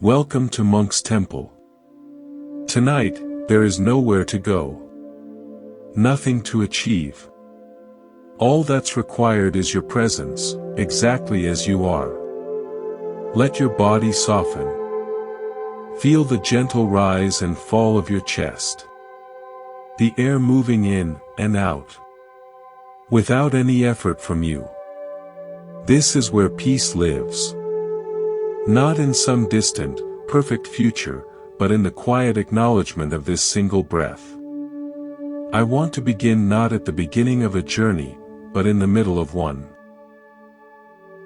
Welcome to Monk's Temple. Tonight, there is nowhere to go. Nothing to achieve. All that's required is your presence, exactly as you are. Let your body soften. Feel the gentle rise and fall of your chest. The air moving in and out. Without any effort from you. This is where peace lives. Not in some distant, perfect future, but in the quiet acknowledgement of this single breath. I want to begin not at the beginning of a journey, but in the middle of one.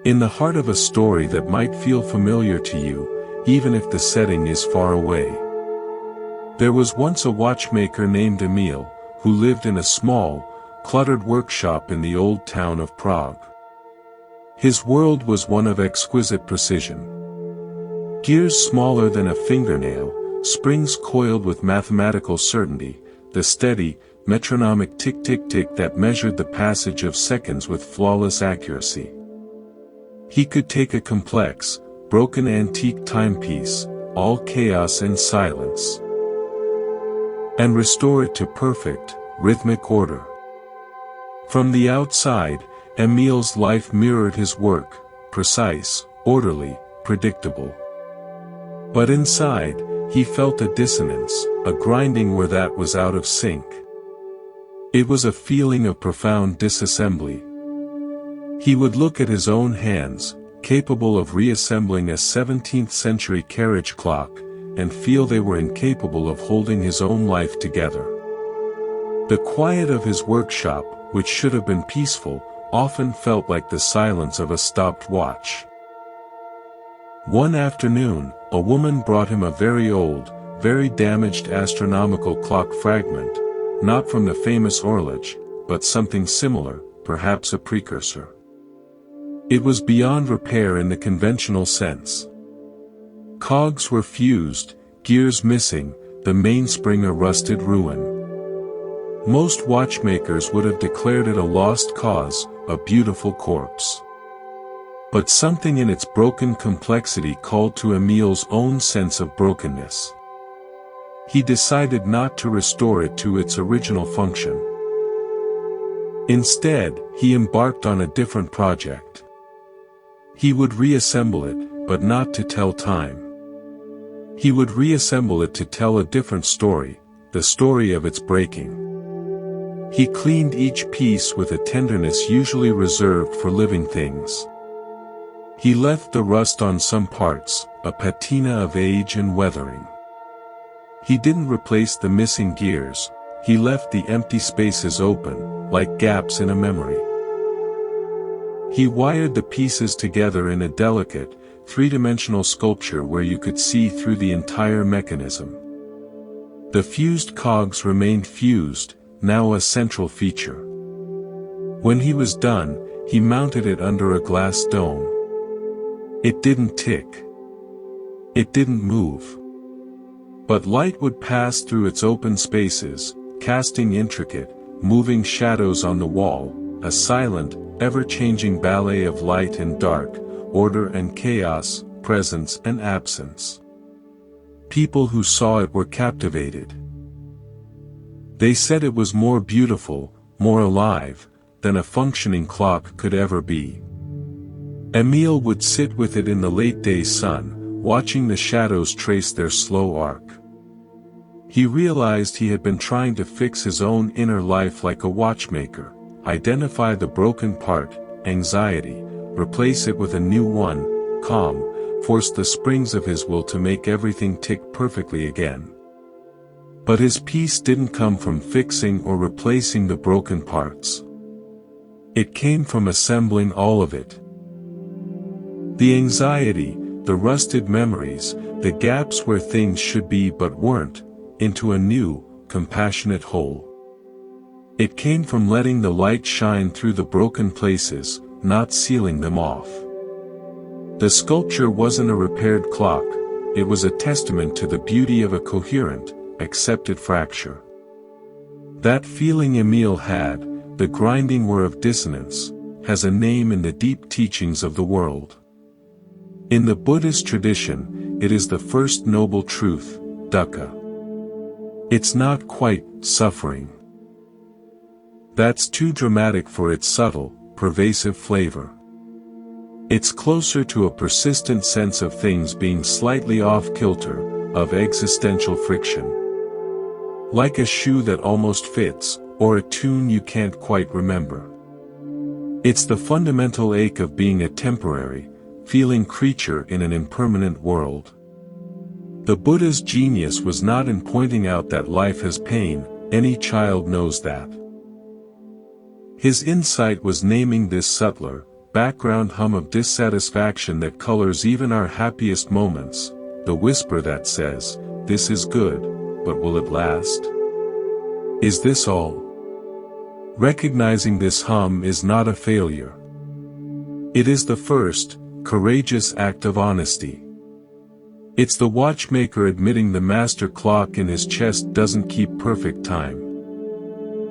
In the heart of a story that might feel familiar to you, even if the setting is far away. There was once a watchmaker named Emil, who lived in a small, cluttered workshop in the old town of Prague. His world was one of exquisite precision. Gears smaller than a fingernail, springs coiled with mathematical certainty, the steady, metronomic tick-tick-tick that measured the passage of seconds with flawless accuracy. He could take a complex, broken antique timepiece, all chaos and silence, and restore it to perfect, rhythmic order. From the outside, Emil's life mirrored his work, precise, orderly, predictable. But inside, he felt a dissonance, a grinding where that was out of sync. It was a feeling of profound disassembly. He would look at his own hands, capable of reassembling a 17th-century carriage clock, and feel they were incapable of holding his own life together. The quiet of his workshop, which should have been peaceful, often felt like the silence of a stopped watch. One afternoon, a woman brought him a very old, very damaged astronomical clock fragment, not from the famous horloge, but something similar, perhaps a precursor. It was beyond repair in the conventional sense. Cogs were fused, gears missing, the mainspring a rusted ruin. Most watchmakers would have declared it a lost cause, a beautiful corpse. But something in its broken complexity called to Emil's own sense of brokenness. He decided not to restore it to its original function. Instead, he embarked on a different project. He would reassemble it, but not to tell time. He would reassemble it to tell a different story, the story of its breaking. He cleaned each piece with a tenderness usually reserved for living things. He left the rust on some parts, a patina of age and weathering. He didn't replace the missing gears, he left the empty spaces open, like gaps in a memory. He wired the pieces together in a delicate, three-dimensional sculpture where you could see through the entire mechanism. The fused cogs remained fused, now a central feature. When he was done, he mounted it under a glass dome. It didn't tick. It didn't move. But light would pass through its open spaces, casting intricate, moving shadows on the wall, a silent, ever-changing ballet of light and dark, order and chaos, presence and absence. People who saw it were captivated. They said it was more beautiful, more alive, than a functioning clock could ever be. Emil would sit with it in the late-day sun, watching the shadows trace their slow arc. He realized he had been trying to fix his own inner life like a watchmaker, identify the broken part, anxiety, replace it with a new one, calm, force the springs of his will to make everything tick perfectly again. But his peace didn't come from fixing or replacing the broken parts. It came from assembling all of it. The anxiety, the rusted memories, the gaps where things should be but weren't, into a new, compassionate whole. It came from letting the light shine through the broken places, not sealing them off. The sculpture wasn't a repaired clock, it was a testament to the beauty of a coherent, accepted fracture. That feeling Emil had, the grinding whir of dissonance, has a name in the deep teachings of the world. In the Buddhist tradition, it is the first noble truth, dukkha. It's not quite suffering. That's too dramatic for its subtle, pervasive flavor. It's closer to a persistent sense of things being slightly off-kilter, of existential friction. Like a shoe that almost fits, or a tune you can't quite remember. It's the fundamental ache of being a temporary, feeling creature in an impermanent world. The Buddha's genius was not in pointing out that life has pain, any child knows that. His insight was naming this subtler, background hum of dissatisfaction that colors even our happiest moments, the whisper that says, "This is good, but will it last? Is this all?" Recognizing this hum is not a failure. It is the first, courageous act of honesty. It's the watchmaker admitting the master clock in his chest doesn't keep perfect time.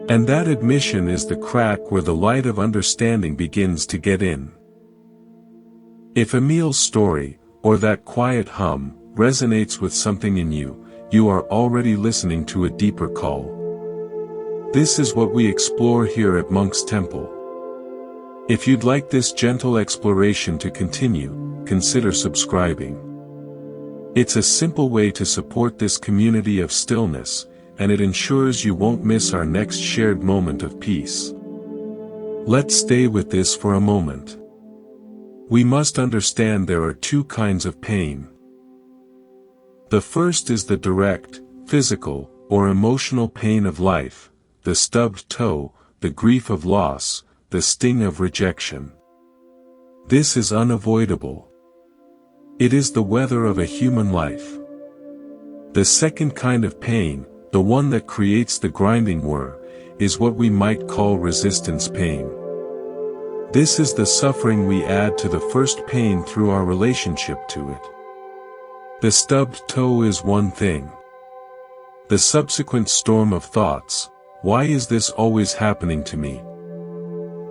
And that admission is the crack where the light of understanding begins to get in. If Emil's story, or that quiet hum, resonates with something in you, you are already listening to a deeper call. This is what we explore here at Monk's Temple. If you'd like this gentle exploration to continue, consider subscribing. It's a simple way to support this community of stillness, and it ensures you won't miss our next shared moment of peace. Let's stay with this for a moment. We must understand there are two kinds of pain. The first is the direct, physical, or emotional pain of life, the stubbed toe, the grief of loss, the sting of rejection. This is unavoidable. It is the weather of a human life. The second kind of pain, the one that creates the grinding whir, is what we might call resistance pain. This is the suffering we add to the first pain through our relationship to it. The stubbed toe is one thing. The subsequent storm of thoughts, why is this always happening to me?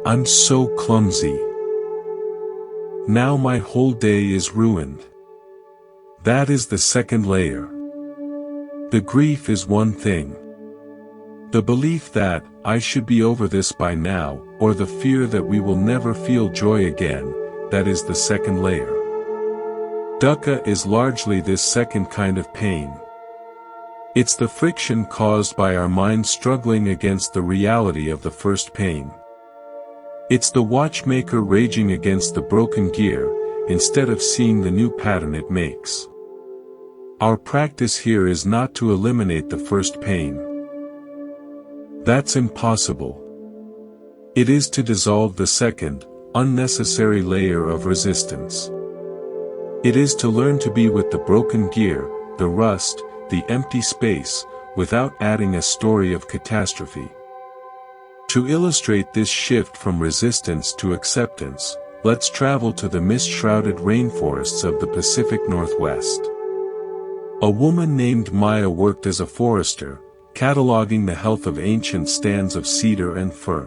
I'm so clumsy. Now my whole day is ruined. That is the second layer. The grief is one thing. The belief that, I should be over this by now, or the fear that we will never feel joy again, that is the second layer. Dukkha is largely this second kind of pain. It's the friction caused by our mind struggling against the reality of the first pain. It's the watchmaker raging against the broken gear, instead of seeing the new pattern it makes. Our practice here is not to eliminate the first pain. That's impossible. It is to dissolve the second, unnecessary layer of resistance. It is to learn to be with the broken gear, the rust, the empty space, without adding a story of catastrophe. To illustrate this shift from resistance to acceptance, let's travel to the mist-shrouded rainforests of the Pacific Northwest. A woman named Maya worked as a forester, cataloging the health of ancient stands of cedar and fir.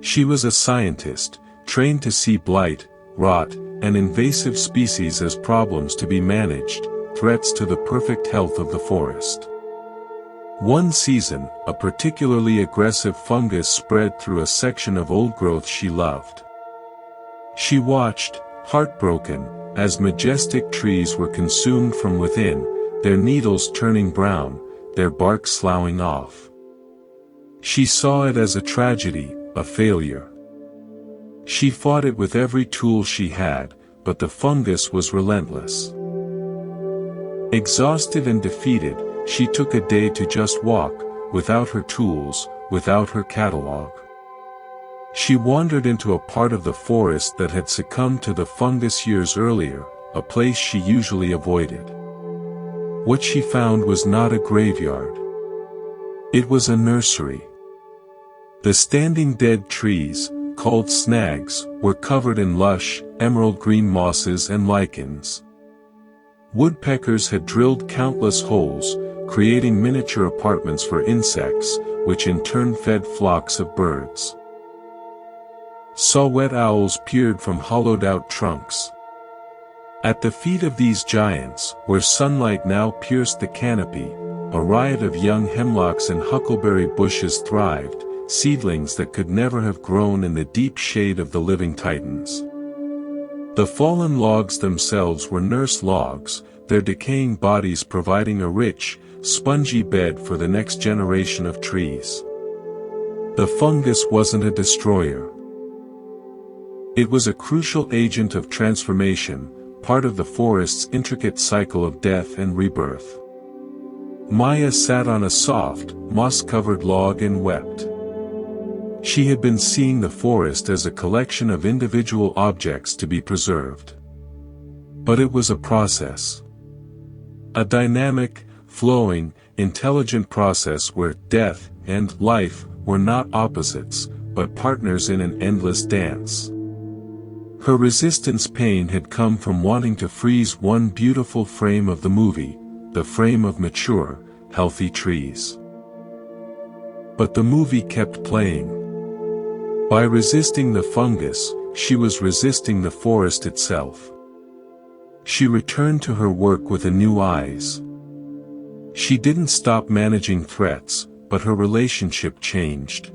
She was a scientist, trained to see blight, rot, and invasive species as problems to be managed, threats to the perfect health of the forest. One season, a particularly aggressive fungus spread through a section of old growth she loved. She watched, heartbroken, as majestic trees were consumed from within, their needles turning brown, their bark sloughing off. She saw it as a tragedy, a failure. She fought it with every tool she had, but the fungus was relentless. Exhausted and defeated, she took a day to just walk, without her tools, without her catalog. She wandered into a part of the forest that had succumbed to the fungus years earlier, a place she usually avoided. What she found was not a graveyard. It was a nursery. The standing dead trees, called snags, were covered in lush, emerald green mosses and lichens. Woodpeckers had drilled countless holes, creating miniature apartments for insects, which in turn fed flocks of birds. Saw-whet owls peered from hollowed-out trunks. At the feet of these giants, where sunlight now pierced the canopy, a riot of young hemlocks and huckleberry bushes thrived, seedlings that could never have grown in the deep shade of the living titans. The fallen logs themselves were nurse logs, their decaying bodies providing a rich, spongy bed for the next generation of trees. The fungus wasn't a destroyer. It was a crucial agent of transformation, part of the forest's intricate cycle of death and rebirth. Maya sat on a soft, moss-covered log and wept. She had been seeing the forest as a collection of individual objects to be preserved. But it was a process. A dynamic, flowing, intelligent process where death and life were not opposites, but partners in an endless dance. Her resistance pain had come from wanting to freeze one beautiful frame of the movie, the frame of mature, healthy trees. But the movie kept playing. By resisting the fungus, she was resisting the forest itself. She returned to her work with a new eyes. She didn't stop managing threats, but her relationship changed.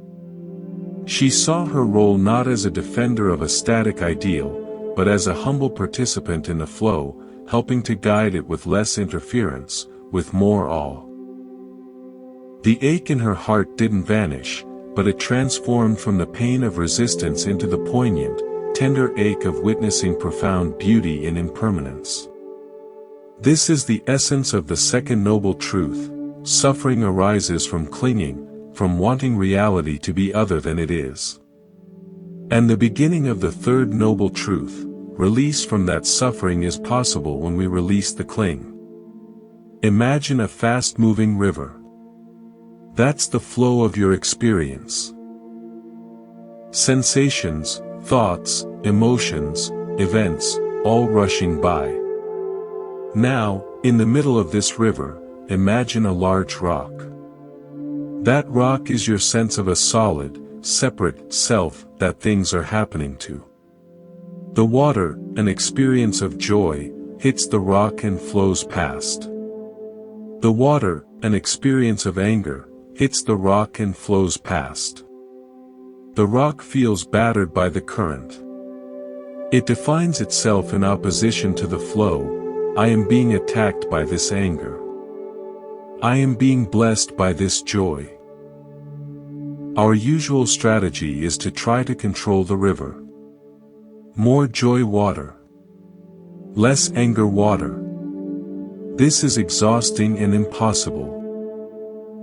She saw her role not as a defender of a static ideal, but as a humble participant in the flow, helping to guide it with less interference, with more awe. The ache in her heart didn't vanish, but it transformed from the pain of resistance into the poignant, tender ache of witnessing profound beauty in impermanence. This is the essence of the second noble truth: suffering arises from clinging, from wanting reality to be other than it is. And the beginning of the third noble truth: release from that suffering is possible when we release the cling. Imagine a fast-moving river. That's the flow of your experience. Sensations, thoughts, emotions, events, all rushing by. Now, in the middle of this river, imagine a large rock. That rock is your sense of a solid, separate self that things are happening to. The water, an experience of joy, hits the rock and flows past. The water, an experience of anger, hits the rock and flows past. The rock feels battered by the current. It defines itself in opposition to the flow. I am being attacked by this anger. I am being blessed by this joy. Our usual strategy is to try to control the river. More joy water. Less anger water. This is exhausting and impossible.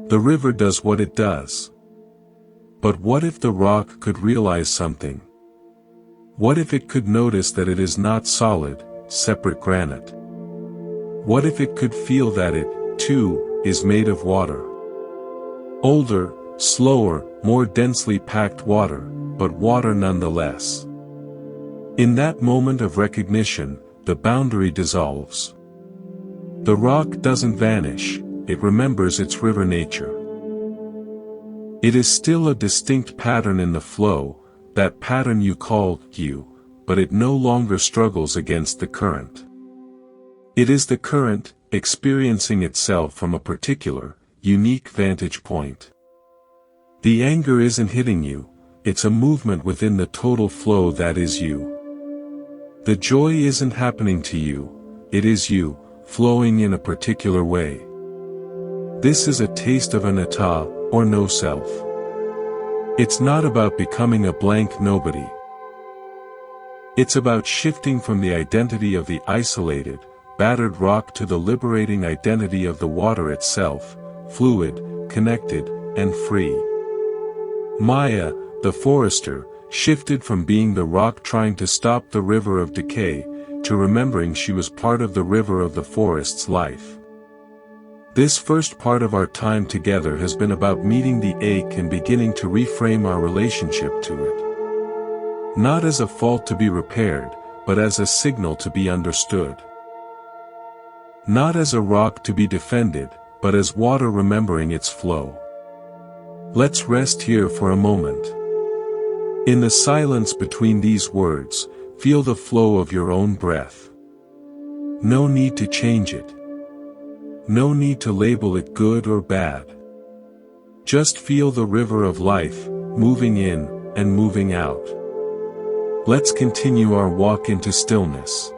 The river does what it does. But what if the rock could realize something? What if it could notice that it is not solid, separate granite? What if it could feel that it, too, is made of water? Older, slower, more densely packed water, but water nonetheless. In that moment of recognition, the boundary dissolves. The rock doesn't vanish, it remembers its river nature. It is still a distinct pattern in the flow, that pattern you call you, but it no longer struggles against the current. It is the current, experiencing itself from a particular, unique vantage point. The anger isn't hitting you, it's a movement within the total flow that is you. The joy isn't happening to you, it is you, flowing in a particular way. This is a taste of anatta, or no self. It's not about becoming a blank nobody. It's about shifting from the identity of the isolated, battered rock to the liberating identity of the water itself, fluid, connected, and free. Maya, the forester, shifted from being the rock trying to stop the river of decay, to remembering she was part of the river of the forest's life. This first part of our time together has been about meeting the ache and beginning to reframe our relationship to it. Not as a fault to be repaired, but as a signal to be understood. Not as a rock to be defended, but as water remembering its flow. Let's rest here for a moment. In the silence between these words, feel the flow of your own breath. No need to change it. No need to label it good or bad. Just feel the river of life, moving in, and moving out. Let's continue our walk into stillness.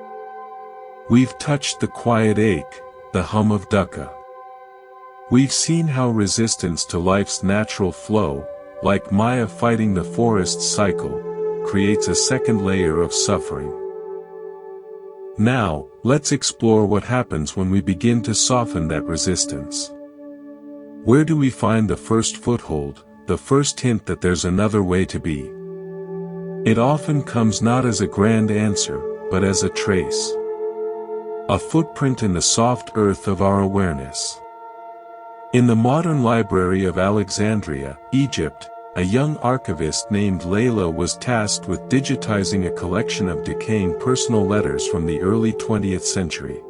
We've touched the quiet ache, the hum of dukkha. We've seen how resistance to life's natural flow, like Maya fighting the forest's cycle, creates a second layer of suffering. Now, let's explore what happens when we begin to soften that resistance. Where do we find the first foothold, the first hint that there's another way to be? It often comes not as a grand answer, but as a trace. A footprint in the soft earth of our awareness. In the modern library of Alexandria, Egypt, a young archivist named Layla was tasked with digitizing a collection of decaying personal letters from the early 20th century.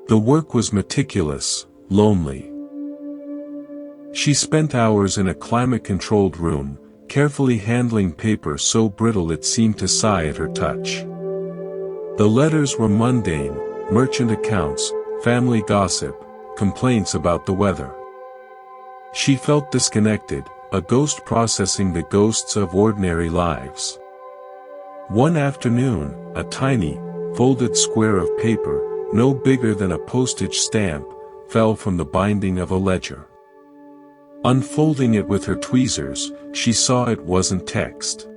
The work was meticulous, lonely. She spent hours in a climate-controlled room, carefully handling paper so brittle it seemed to sigh at her touch. The letters were mundane, merchant accounts, family gossip, complaints about the weather. She felt disconnected, a ghost processing the ghosts of ordinary lives. One afternoon, a tiny, folded square of paper, no bigger than a postage stamp, fell from the binding of a ledger. Unfolding it with her tweezers, she saw it wasn't text.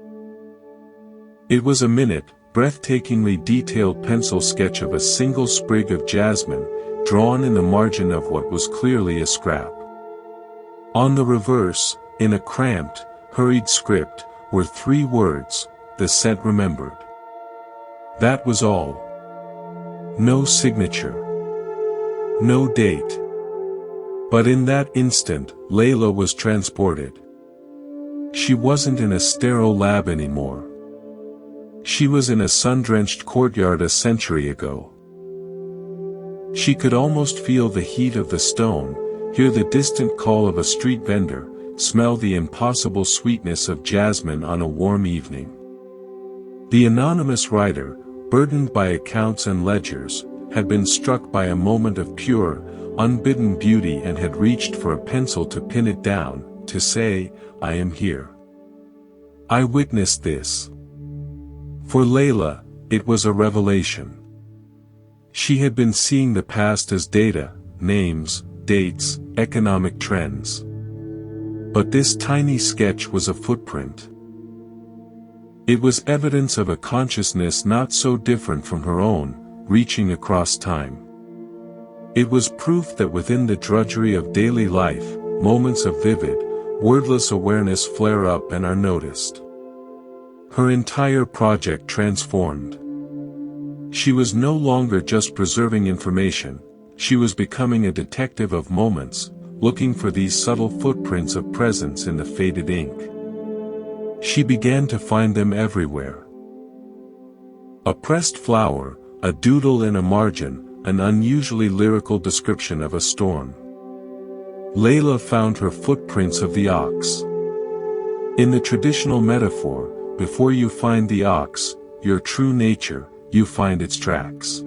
It was a minute, breathtakingly detailed pencil sketch of a single sprig of jasmine, drawn in the margin of what was clearly a scrap. On the reverse, in a cramped, hurried script, were 3 words, the scent remembered. That was all. No signature. No date. But in that instant, Layla was transported. She wasn't in a sterile lab anymore. She was in a sun-drenched courtyard a century ago. She could almost feel the heat of the stone, hear the distant call of a street vendor, smell the impossible sweetness of jasmine on a warm evening. The anonymous writer, burdened by accounts and ledgers, had been struck by a moment of pure, unbidden beauty and had reached for a pencil to pin it down, to say, "I am here. I witnessed this." For Layla, it was a revelation. She had been seeing the past as data, names, dates, economic trends. But this tiny sketch was a footprint. It was evidence of a consciousness not so different from her own, reaching across time. It was proof that within the drudgery of daily life, moments of vivid, wordless awareness flare up and are noticed. Her entire project transformed. She was no longer just preserving information, she was becoming a detective of moments, looking for these subtle footprints of presence in the faded ink. She began to find them everywhere. A pressed flower, a doodle in a margin, an unusually lyrical description of a storm. Layla found her footprints of the ox. In the traditional metaphor, before you find the ox, your true nature, you find its tracks.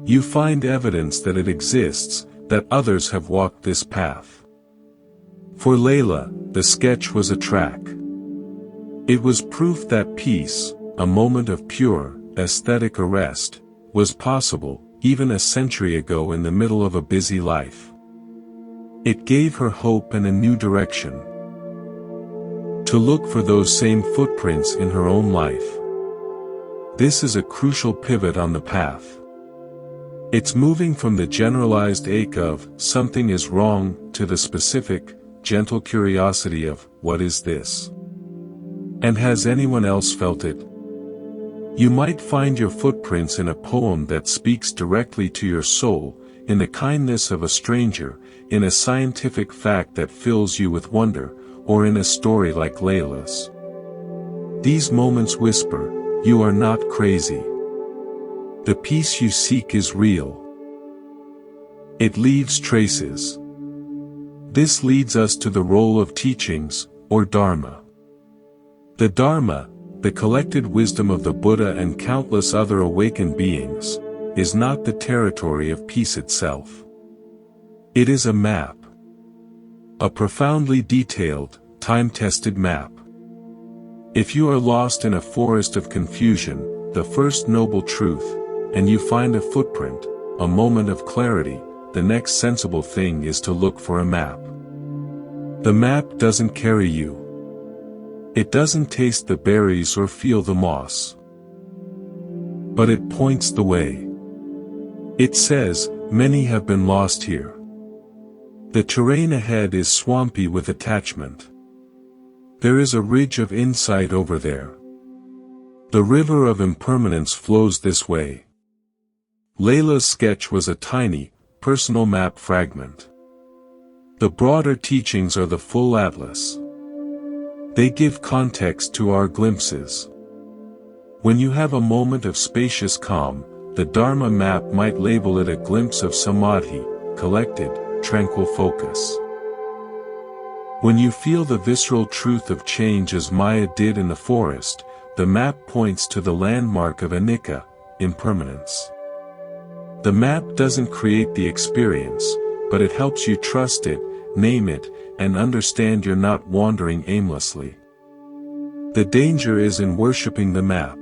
You find evidence that it exists, that others have walked this path. For Layla, the sketch was a track. It was proof that peace, a moment of pure, aesthetic arrest, was possible, even a century ago in the middle of a busy life. It gave her hope and a new direction. To look for those same footprints in her own life. This is a crucial pivot on the path. It's moving from the generalized ache of, something is wrong, to the specific, gentle curiosity of, what is this? And has anyone else felt it? You might find your footprints in a poem that speaks directly to your soul, in the kindness of a stranger, in a scientific fact that fills you with wonder, or in a story like Layla's. These moments whisper, you are not crazy. The peace you seek is real. It leaves traces. This leads us to the role of teachings, or Dharma. The Dharma, the collected wisdom of the Buddha and countless other awakened beings, is not the territory of peace itself. It is a map. A profoundly detailed, time-tested map. If you are lost in a forest of confusion, the first noble truth, and you find a footprint, a moment of clarity, the next sensible thing is to look for a map. The map doesn't carry you. It doesn't taste the berries or feel the moss. But it points the way. It says, many have been lost here. The terrain ahead is swampy with attachment. There is a ridge of insight over there. The river of impermanence flows this way. Layla's sketch was a tiny, personal map fragment. The broader teachings are the full atlas. They give context to our glimpses. When you have a moment of spacious calm, the Dharma map might label it a glimpse of samadhi, collected, tranquil focus. When you feel the visceral truth of change as Maya did in the forest, the map points to the landmark of anicca, impermanence. The map doesn't create the experience, but it helps you trust it, name it, and understand you're not wandering aimlessly. The danger is in worshipping the map.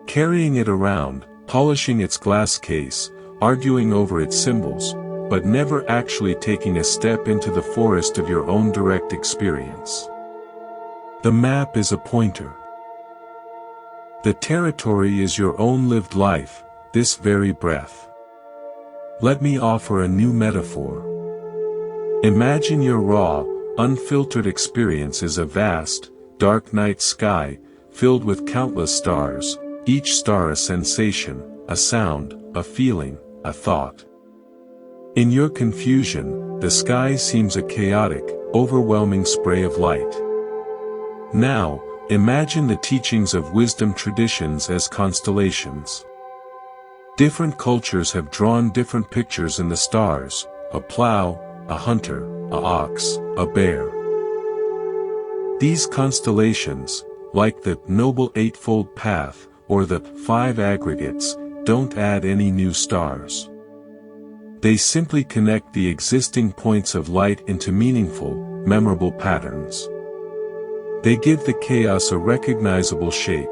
Carrying it around, polishing its glass case, arguing over its symbols, but never actually taking a step into the forest of your own direct experience. The map is a pointer. The territory is your own lived life, this very breath. Let me offer a new metaphor. Imagine your raw, unfiltered experience as a vast, dark night sky, filled with countless stars, each star a sensation, a sound, a feeling, a thought. In your confusion, the sky seems a chaotic, overwhelming spray of light. Now, imagine the teachings of wisdom traditions as constellations. Different cultures have drawn different pictures in the stars: a plow, a hunter, a ox, a bear. These constellations, like the Noble Eightfold Path, or the Five Aggregates, don't add any new stars. They simply connect the existing points of light into meaningful, memorable patterns. They give the chaos a recognizable shape.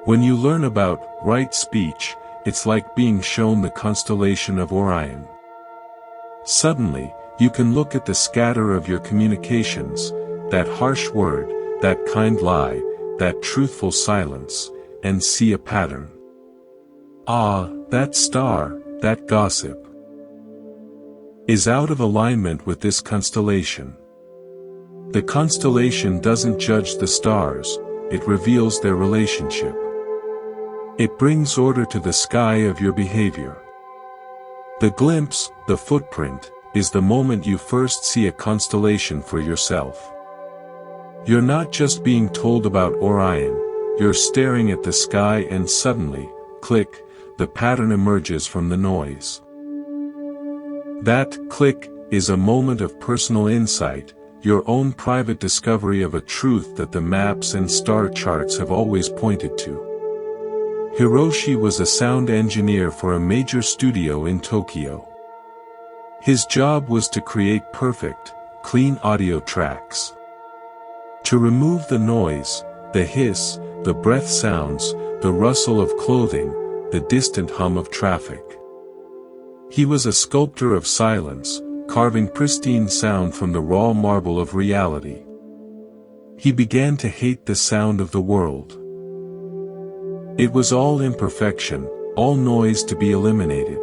When you learn about right speech, it's like being shown the constellation of Orion. Suddenly, you can look at the scatter of your communications, that harsh word, that kind lie, that truthful silence, and see a pattern. Ah, that star, that gossip, is out of alignment with this constellation. The constellation doesn't judge the stars, it reveals their relationship. It brings order to the sky of your behavior. The glimpse, the footprint, is the moment you first see a constellation for yourself. You're not just being told about Orion, you're staring at the sky and suddenly, click, the pattern emerges from the noise. That click is a moment of personal insight, your own private discovery of a truth that the maps and star charts have always pointed to. Hiroshi was a sound engineer for a major studio in Tokyo. His job was to create perfect, clean audio tracks. To remove the noise, the hiss, the breath sounds, the rustle of clothing, the distant hum of traffic. He was a sculptor of silence, carving pristine sound from the raw marble of reality. He began to hate the sound of the world. It was all imperfection, all noise to be eliminated.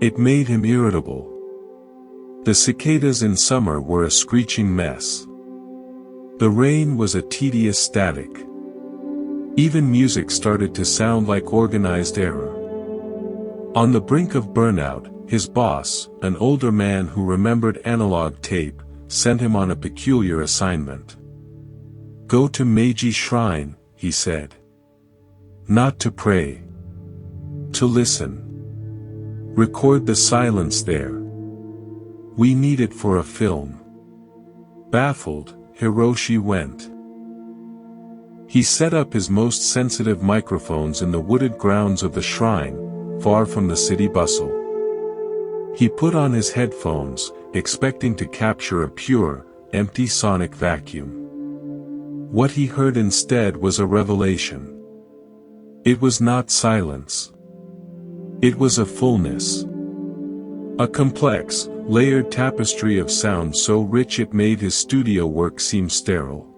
It made him irritable. The cicadas in summer were a screeching mess. The rain was a tedious static. Even music started to sound like organized error. On the brink of burnout, his boss, an older man who remembered analog tape, sent him on a peculiar assignment. Go to Meiji Shrine, he said. Not to pray. To listen. Record the silence there. We need it for a film. Baffled, Hiroshi went. He set up his most sensitive microphones in the wooded grounds of the shrine, far from the city bustle. He put on his headphones, expecting to capture a pure, empty sonic vacuum. What he heard instead was a revelation. It was not silence. It was a fullness. A complex, layered tapestry of sound so rich it made his studio work seem sterile.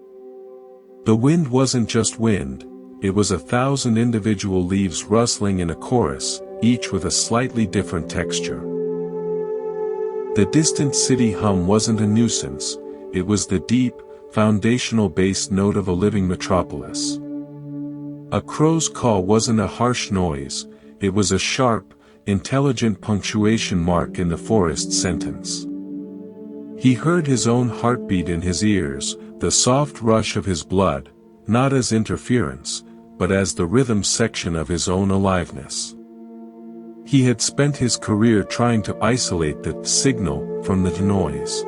The wind wasn't just wind, it was 1,000 individual leaves rustling in a chorus, each with a slightly different texture. The distant city hum wasn't a nuisance, it was the deep, foundational bass note of a living metropolis. A crow's call wasn't a harsh noise, it was a sharp, intelligent punctuation mark in the forest sentence. He heard his own heartbeat in his ears, the soft rush of his blood, not as interference, but as the rhythm section of his own aliveness. He had spent his career trying to isolate the signal from the noise.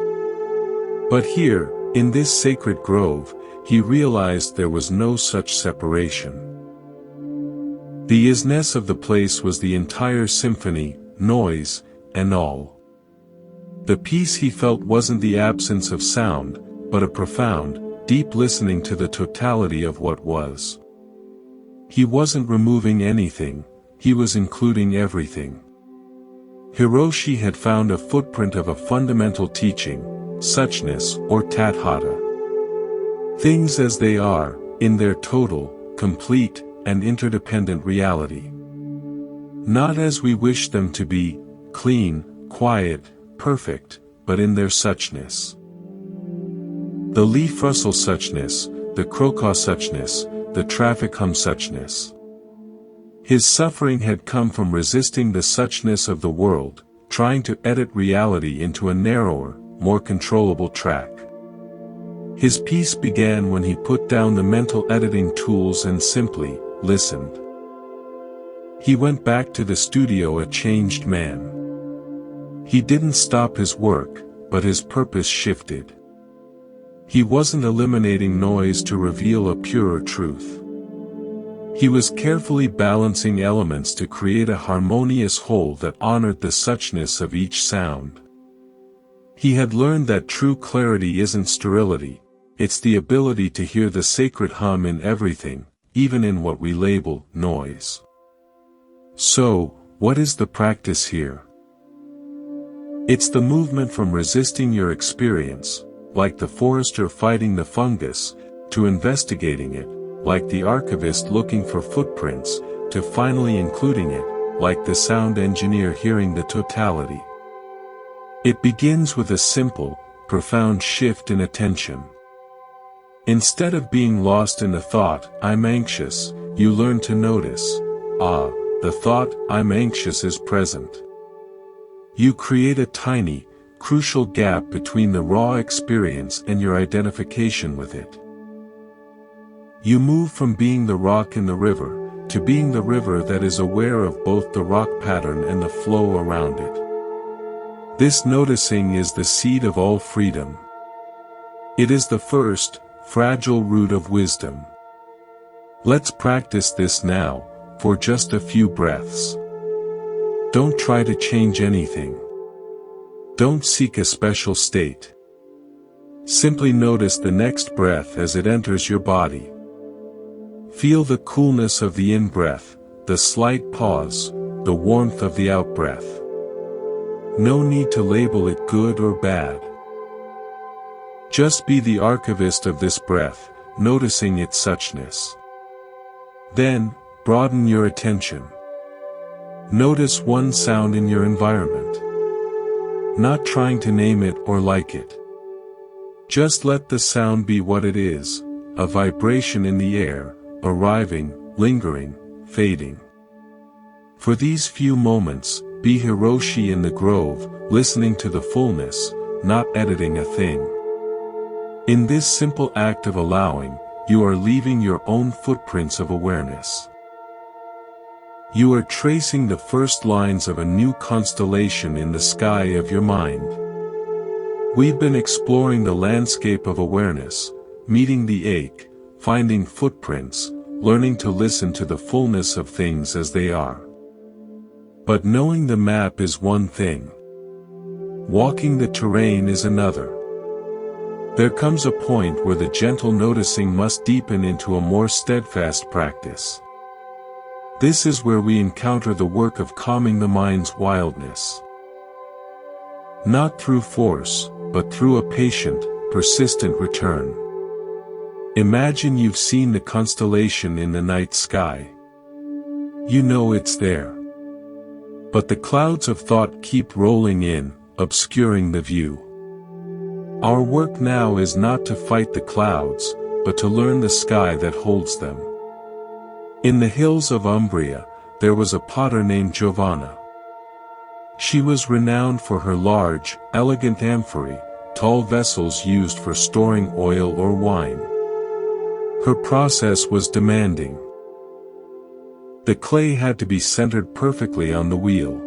But here, in this sacred grove, he realized there was no such separation. The isness of the place was the entire symphony, noise, and all. The peace he felt wasn't the absence of sound, but a profound, deep listening to the totality of what was. He wasn't removing anything, he was including everything. Hiroshi had found a footprint of a fundamental teaching, suchness or tathata. Things as they are, in their total, complete, and interdependent reality. Not as we wish them to be, clean, quiet, perfect, but in their suchness. The leaf rustle suchness, the crowcaw suchness, the traffic hum suchness. His suffering had come from resisting the suchness of the world, trying to edit reality into a narrower, more controllable track. His peace began when he put down the mental editing tools and simply listened. He went back to the studio a changed man. He didn't stop his work, but his purpose shifted. He wasn't eliminating noise to reveal a purer truth. He was carefully balancing elements to create a harmonious whole that honored the suchness of each sound. He had learned that true clarity isn't sterility, it's the ability to hear the sacred hum in everything, even in what we label noise. So, what is the practice here? It's the movement from resisting your experience, like the forester fighting the fungus, to investigating it, like the archivist looking for footprints, to finally including it, like the sound engineer hearing the totality. It begins with a simple, profound shift in attention. Instead of being lost in the thought, "I'm anxious," you learn to notice, the thought, "I'm anxious" is present. You create a tiny, crucial gap between the raw experience and your identification with it. You move from being the rock in the river, to being the river that is aware of both the rock pattern and the flow around it. This noticing is the seed of all freedom. It is the first, fragile root of wisdom. Let's practice this now, for just a few breaths. Don't try to change anything. Don't seek a special state. Simply notice the next breath as it enters your body. Feel the coolness of the in-breath, the slight pause, the warmth of the out-breath. No need to label it good or bad. Just be the archivist of this breath, noticing its suchness. Then, broaden your attention. Notice one sound in your environment. Not trying to name it or like it. Just let the sound be what it is, a vibration in the air, arriving, lingering, fading. For these few moments, be Hiroshi in the grove, listening to the fullness, not editing a thing. In this simple act of allowing, you are leaving your own footprints of awareness. You are tracing the first lines of a new constellation in the sky of your mind. We've been exploring the landscape of awareness, meeting the ache, finding footprints, learning to listen to the fullness of things as they are. But knowing the map is one thing. Walking the terrain is another. There comes a point where the gentle noticing must deepen into a more steadfast practice. This is where we encounter the work of calming the mind's wildness. Not through force, but through a patient, persistent return. Imagine you've seen the constellation in the night sky. You know it's there. But the clouds of thought keep rolling in, obscuring the view. Our work now is not to fight the clouds, but to learn the sky that holds them. In the hills of Umbria, there was a potter named Giovanna. She was renowned for her large, elegant amphorae, tall vessels used for storing oil or wine. Her process was demanding. The clay had to be centered perfectly on the wheel.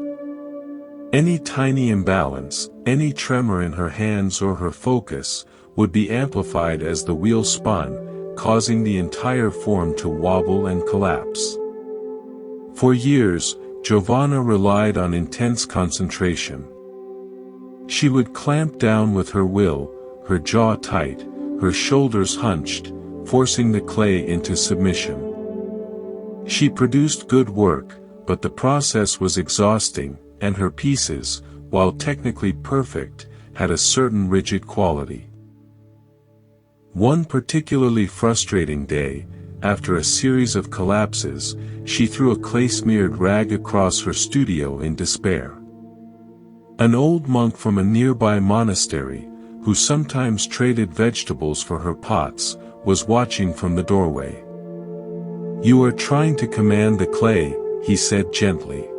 Any tiny imbalance, any tremor in her hands or her focus, would be amplified as the wheel spun, causing the entire form to wobble and collapse. For years, Giovanna relied on intense concentration. She would clamp down with her will, her jaw tight, her shoulders hunched, forcing the clay into submission. She produced good work, but the process was exhausting, and her pieces, while technically perfect, had a certain rigid quality. One particularly frustrating day, after a series of collapses, she threw a clay-smeared rag across her studio in despair. An old monk from a nearby monastery, who sometimes traded vegetables for her pots, was watching from the doorway. "You are trying to command the clay," he said gently.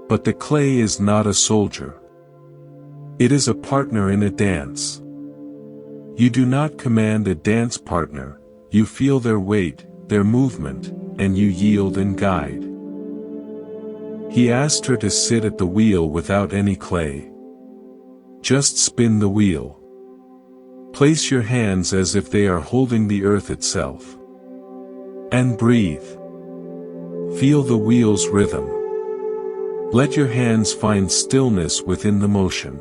"But the clay is not a soldier. It is a partner in a dance. You do not command a dance partner, you feel their weight, their movement, and you yield and guide." He asked her to sit at the wheel without any clay. Just spin the wheel. Place your hands as if they are holding the earth itself. And breathe. Feel the wheel's rhythm. Let your hands find stillness within the motion.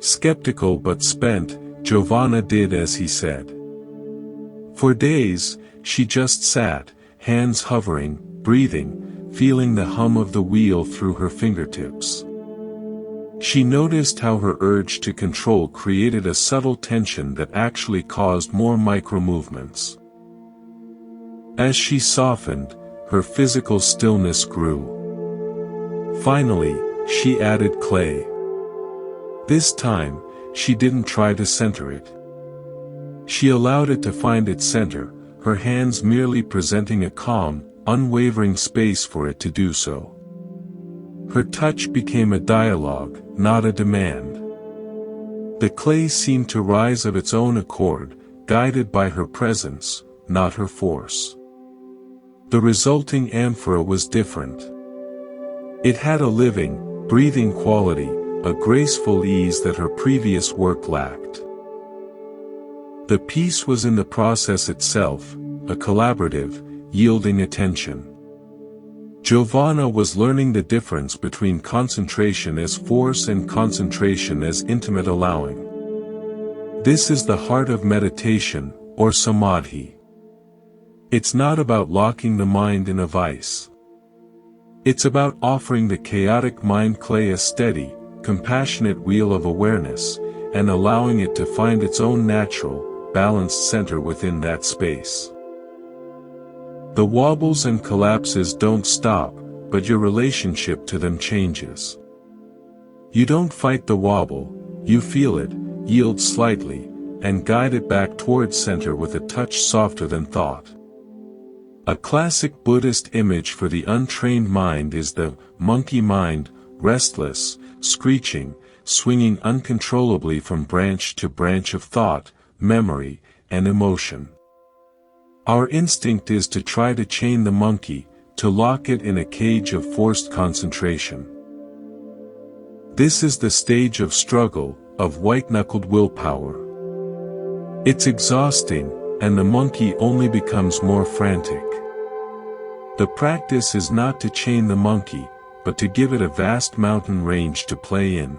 Skeptical but spent, Giovanna did as he said. For days, she just sat, hands hovering, breathing, feeling the hum of the wheel through her fingertips. She noticed how her urge to control created a subtle tension that actually caused more micro-movements. As she softened, her physical stillness grew. Finally, she added clay. This time, she didn't try to center it. She allowed it to find its center, her hands merely presenting a calm, unwavering space for it to do so. Her touch became a dialogue, not a demand. The clay seemed to rise of its own accord, guided by her presence, not her force. The resulting amphora was different. It had a living, breathing quality, a graceful ease that her previous work lacked. The piece was in the process itself, a collaborative, yielding attention. Giovanna was learning the difference between concentration as force and concentration as intimate allowing. This is the heart of meditation, or samadhi. It's not about locking the mind in a vice. It's about offering the chaotic mind clay a steady, compassionate wheel of awareness, and allowing it to find its own natural, balanced center within that space. The wobbles and collapses don't stop, but your relationship to them changes. You don't fight the wobble, you feel it, yield slightly, and guide it back towards center with a touch softer than thought. A classic Buddhist image for the untrained mind is the monkey mind, restless, screeching, swinging uncontrollably from branch to branch of thought, memory, and emotion. Our instinct is to try to chain the monkey, to lock it in a cage of forced concentration. This is the stage of struggle, of white-knuckled willpower. It's exhausting, and the monkey only becomes more frantic. The practice is not to chain the monkey, but to give it a vast mountain range to play in.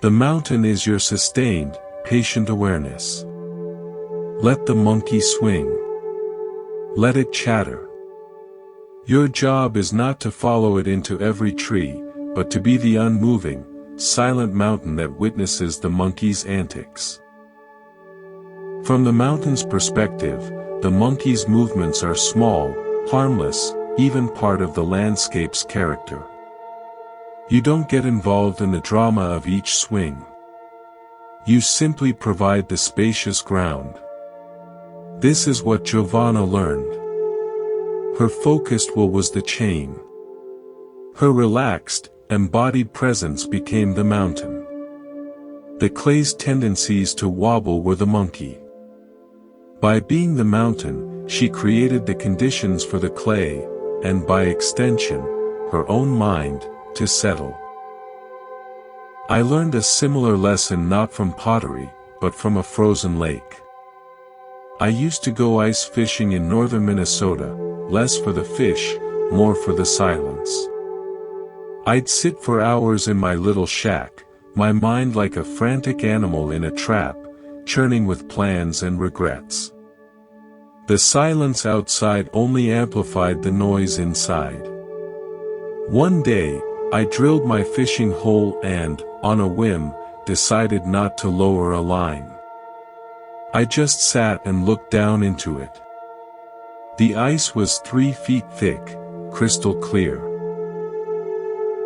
The mountain is your sustained, patient awareness. Let the monkey swing. Let it chatter. Your job is not to follow it into every tree, but to be the unmoving, silent mountain that witnesses the monkey's antics. From the mountain's perspective, the monkey's movements are small, harmless, even part of the landscape's character. You don't get involved in the drama of each swing. You simply provide the spacious ground. This is what Giovanna learned. Her focused will was the chain. Her relaxed, embodied presence became the mountain. The clay's tendencies to wobble were the monkey. By being the mountain, she created the conditions for the clay, and by extension, her own mind, to settle. I learned a similar lesson not from pottery, but from a frozen lake. I used to go ice fishing in northern Minnesota, less for the fish, more for the silence. I'd sit for hours in my little shack, my mind like a frantic animal in a trap, churning with plans and regrets. The silence outside only amplified the noise inside. One day, I drilled my fishing hole and, on a whim, decided not to lower a line. I just sat and looked down into it. The ice was 3 feet thick, crystal clear.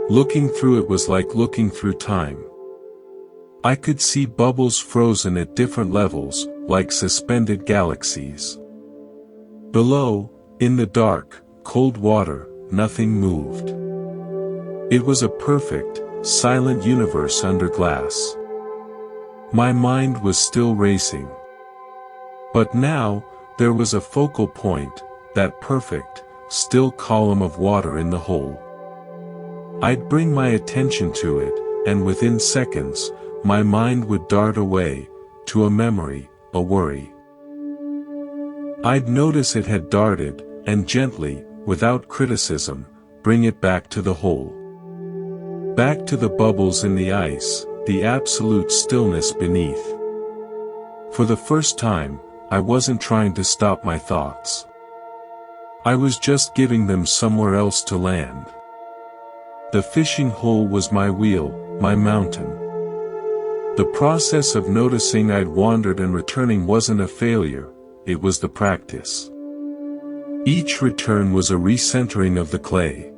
Looking through it was like looking through time. I could see bubbles frozen at different levels, like suspended galaxies. Below, in the dark, cold water, nothing moved. It was a perfect, silent universe under glass. My mind was still racing. But now, there was a focal point, that perfect, still column of water in the hole. I'd bring my attention to it, and within seconds, my mind would dart away, to a memory, a worry. I'd notice it had darted, and gently, without criticism, bring it back to the hole. Back to the bubbles in the ice, the absolute stillness beneath. For the first time, I wasn't trying to stop my thoughts. I was just giving them somewhere else to land. The fishing hole was my wheel, my mountain. The process of noticing I'd wandered and returning wasn't a failure, it was the practice. Each return was a recentering of the clay.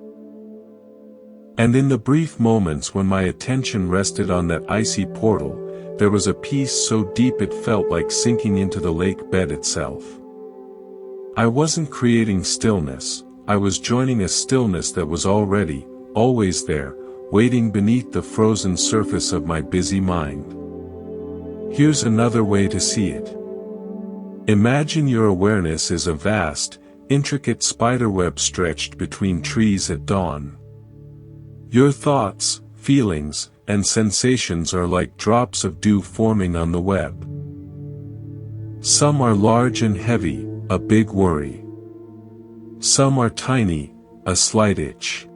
And in the brief moments when my attention rested on that icy portal, there was a peace so deep it felt like sinking into the lake bed itself. I wasn't creating stillness, I was joining a stillness that was already, always there, waiting beneath the frozen surface of my busy mind. Here's another way to see it. Imagine your awareness is a vast, intricate spiderweb stretched between trees at dawn. Your thoughts, feelings, and sensations are like drops of dew forming on the web. Some are large and heavy, a big worry. Some are tiny, a slight itch.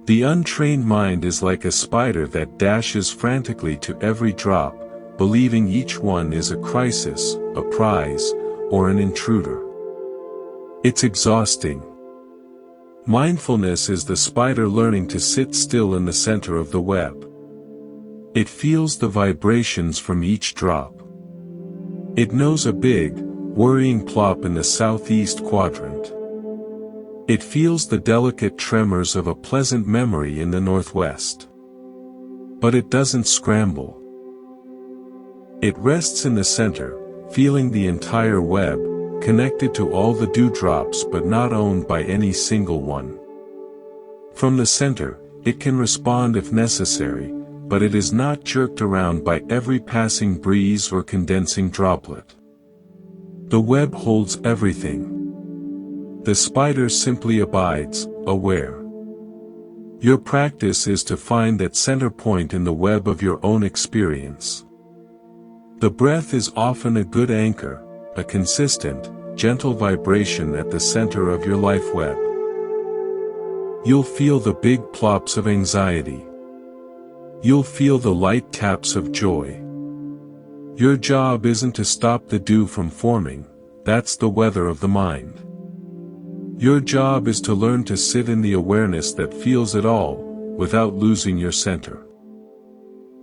The untrained mind is like a spider that dashes frantically to every drop, believing each one is a crisis, a prize, or an intruder. It's exhausting. Mindfulness is the spider learning to sit still in the center of the web. It feels the vibrations from each drop. It knows a big, worrying plop in the southeast quadrant. It feels the delicate tremors of a pleasant memory in the northwest. But it doesn't scramble. It rests in the center, feeling the entire web, connected to all the dewdrops but not owned by any single one. From the center, it can respond if necessary, but it is not jerked around by every passing breeze or condensing droplet. The web holds everything. The spider simply abides, aware. Your practice is to find that center point in the web of your own experience. The breath is often a good anchor, a consistent, gentle vibration at the center of your life web. You'll feel the big plops of anxiety. You'll feel the light taps of joy. Your job isn't to stop the dew from forming, that's the weather of the mind. Your job is to learn to sit in the awareness that feels it all, without losing your center.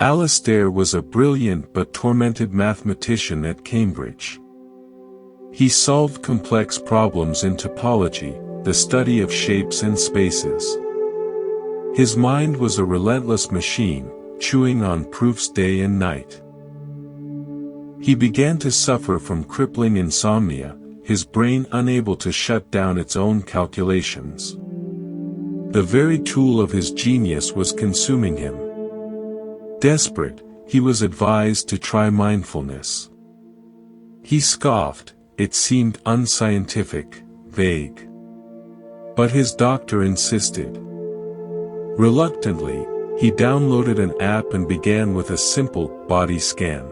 Alastair was a brilliant but tormented mathematician at Cambridge. He solved complex problems in topology, the study of shapes and spaces. His mind was a relentless machine, chewing on proofs day and night. He began to suffer from crippling insomnia, his brain unable to shut down its own calculations. The very tool of his genius was consuming him. Desperate, he was advised to try mindfulness. He scoffed, it seemed unscientific, vague. But his doctor insisted. Reluctantly, he downloaded an app and began with a simple body scan.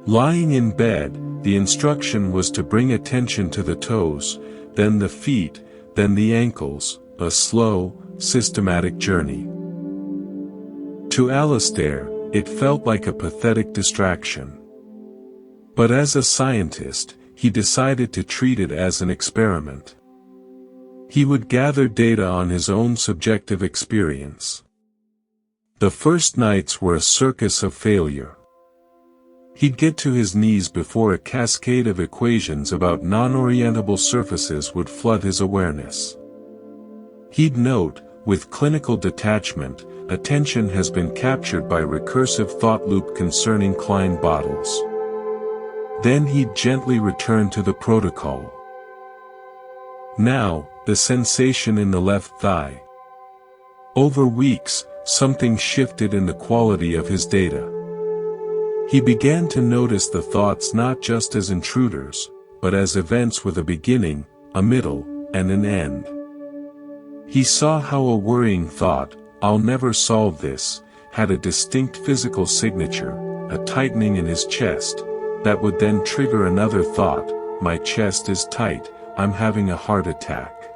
Lying in bed, the instruction was to bring attention to the toes, then the feet, then the ankles, a slow, systematic journey. To Alastair, it felt like a pathetic distraction. But as a scientist, he decided to treat it as an experiment. He would gather data on his own subjective experience. The first nights were a circus of failure. He'd get to his knees before a cascade of equations about non-orientable surfaces would flood his awareness. He'd note, with clinical detachment, attention has been captured by recursive thought loop concerning Klein bottles. Then he'd gently return to the protocol. Now, the sensation in the left thigh. Over weeks, something shifted in the quality of his data. He began to notice the thoughts not just as intruders, but as events with a beginning, a middle, and an end. He saw how a worrying thought, "I'll never solve this," had a distinct physical signature, a tightening in his chest, that would then trigger another thought, "My chest is tight, I'm having a heart attack."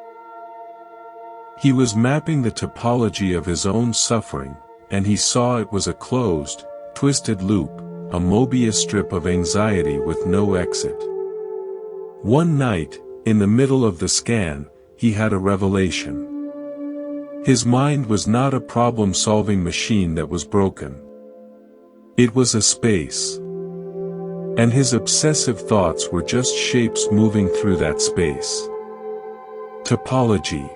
He was mapping the topology of his own suffering, and he saw it was a closed, twisted loop, a Mobius strip of anxiety with no exit. One night, in the middle of the scan, he had a revelation. His mind was not a problem-solving machine that was broken. It was a space. And his obsessive thoughts were just shapes moving through that space. Topology.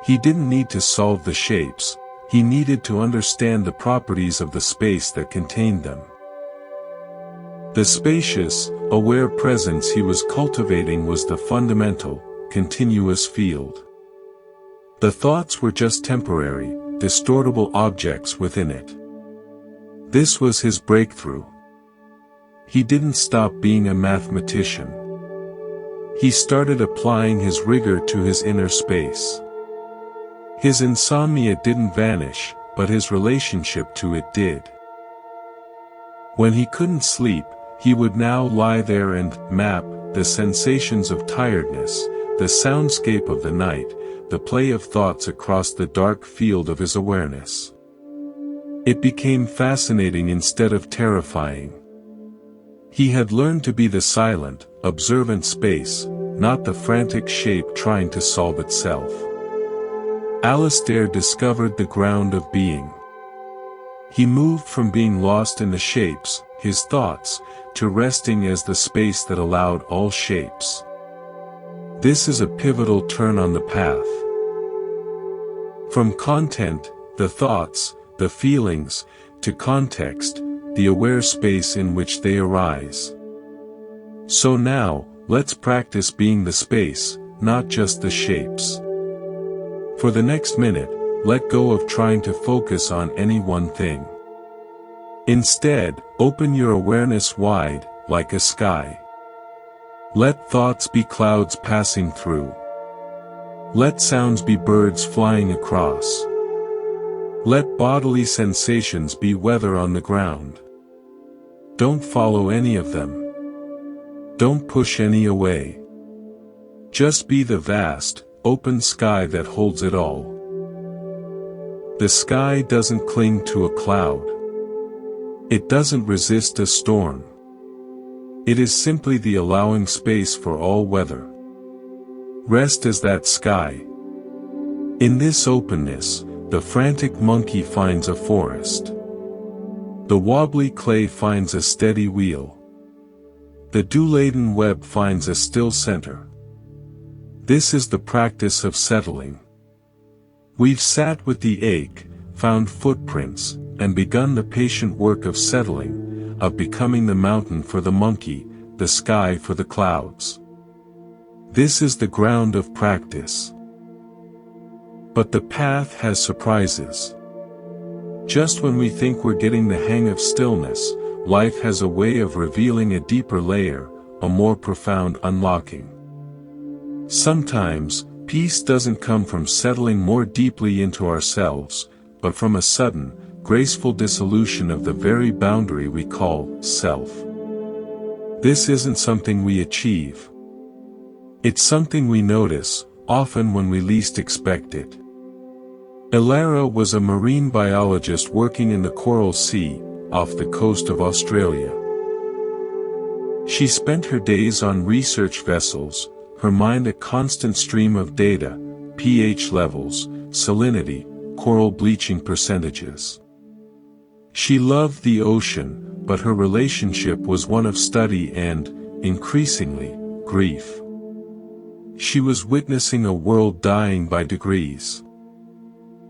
He didn't need to solve the shapes, he needed to understand the properties of the space that contained them. The spacious, aware presence he was cultivating was the fundamental, continuous field. The thoughts were just temporary, distortable objects within it. This was his breakthrough. He didn't stop being a mathematician. He started applying his rigor to his inner space. His insomnia didn't vanish, but his relationship to it did. When he couldn't sleep, he would now lie there and map the sensations of tiredness, the soundscape of the night, the play of thoughts across the dark field of his awareness. It became fascinating instead of terrifying. He had learned to be the silent, observant space, not the frantic shape trying to solve itself. Alastair discovered the ground of being. He moved from being lost in the shapes, his thoughts, to resting as the space that allowed all shapes. This is a pivotal turn on the path. From content, the thoughts, the feelings, to context, the aware space in which they arise. So now, let's practice being the space, not just the shapes. For the next minute, let go of trying to focus on any one thing. Instead, open your awareness wide, like a sky. Let thoughts be clouds passing through. Let sounds be birds flying across. Let bodily sensations be weather on the ground. Don't follow any of them. Don't push any away. Just be the vast, open sky that holds it all. The sky doesn't cling to a cloud. It doesn't resist a storm. It is simply the allowing space for all weather. Rest as that sky. In this openness, the frantic monkey finds a forest. The wobbly clay finds a steady wheel. The dew-laden web finds a still center. This is the practice of settling. We've sat with the ache, found footprints, and begun the patient work of settling, of becoming the mountain for the monkey, the sky for the clouds. This is the ground of practice. But the path has surprises. Just when we think we're getting the hang of stillness, life has a way of revealing a deeper layer, a more profound unlocking. Sometimes, peace doesn't come from settling more deeply into ourselves, but from a sudden, graceful dissolution of the very boundary we call self. This isn't something we achieve. It's something we notice, often when we least expect it. Ilara was a marine biologist working in the Coral Sea, off the coast of Australia. She spent her days on research vessels, her mind a constant stream of data, pH levels, salinity, coral bleaching percentages. She loved the ocean, but her relationship was one of study and, increasingly, grief. She was witnessing a world dying by degrees.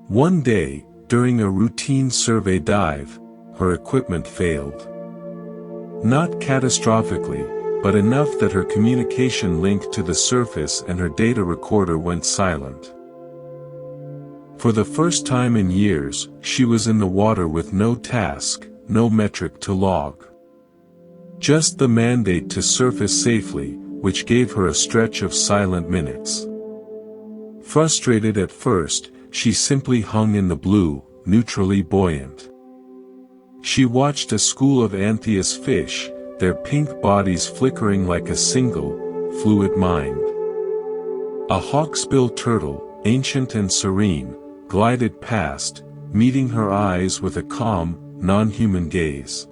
One day, during a routine survey dive, her equipment failed. Not catastrophically, but enough that her communication link to the surface and her data recorder went silent. For the first time in years, she was in the water with no task, no metric to log. Just the mandate to surface safely, which gave her a stretch of silent minutes. Frustrated at first, she simply hung in the blue, neutrally buoyant. She watched a school of anthias fish, their pink bodies flickering like a single, fluid mind. A hawksbill turtle, ancient and serene, glided past, meeting her eyes with a calm, non-human gaze.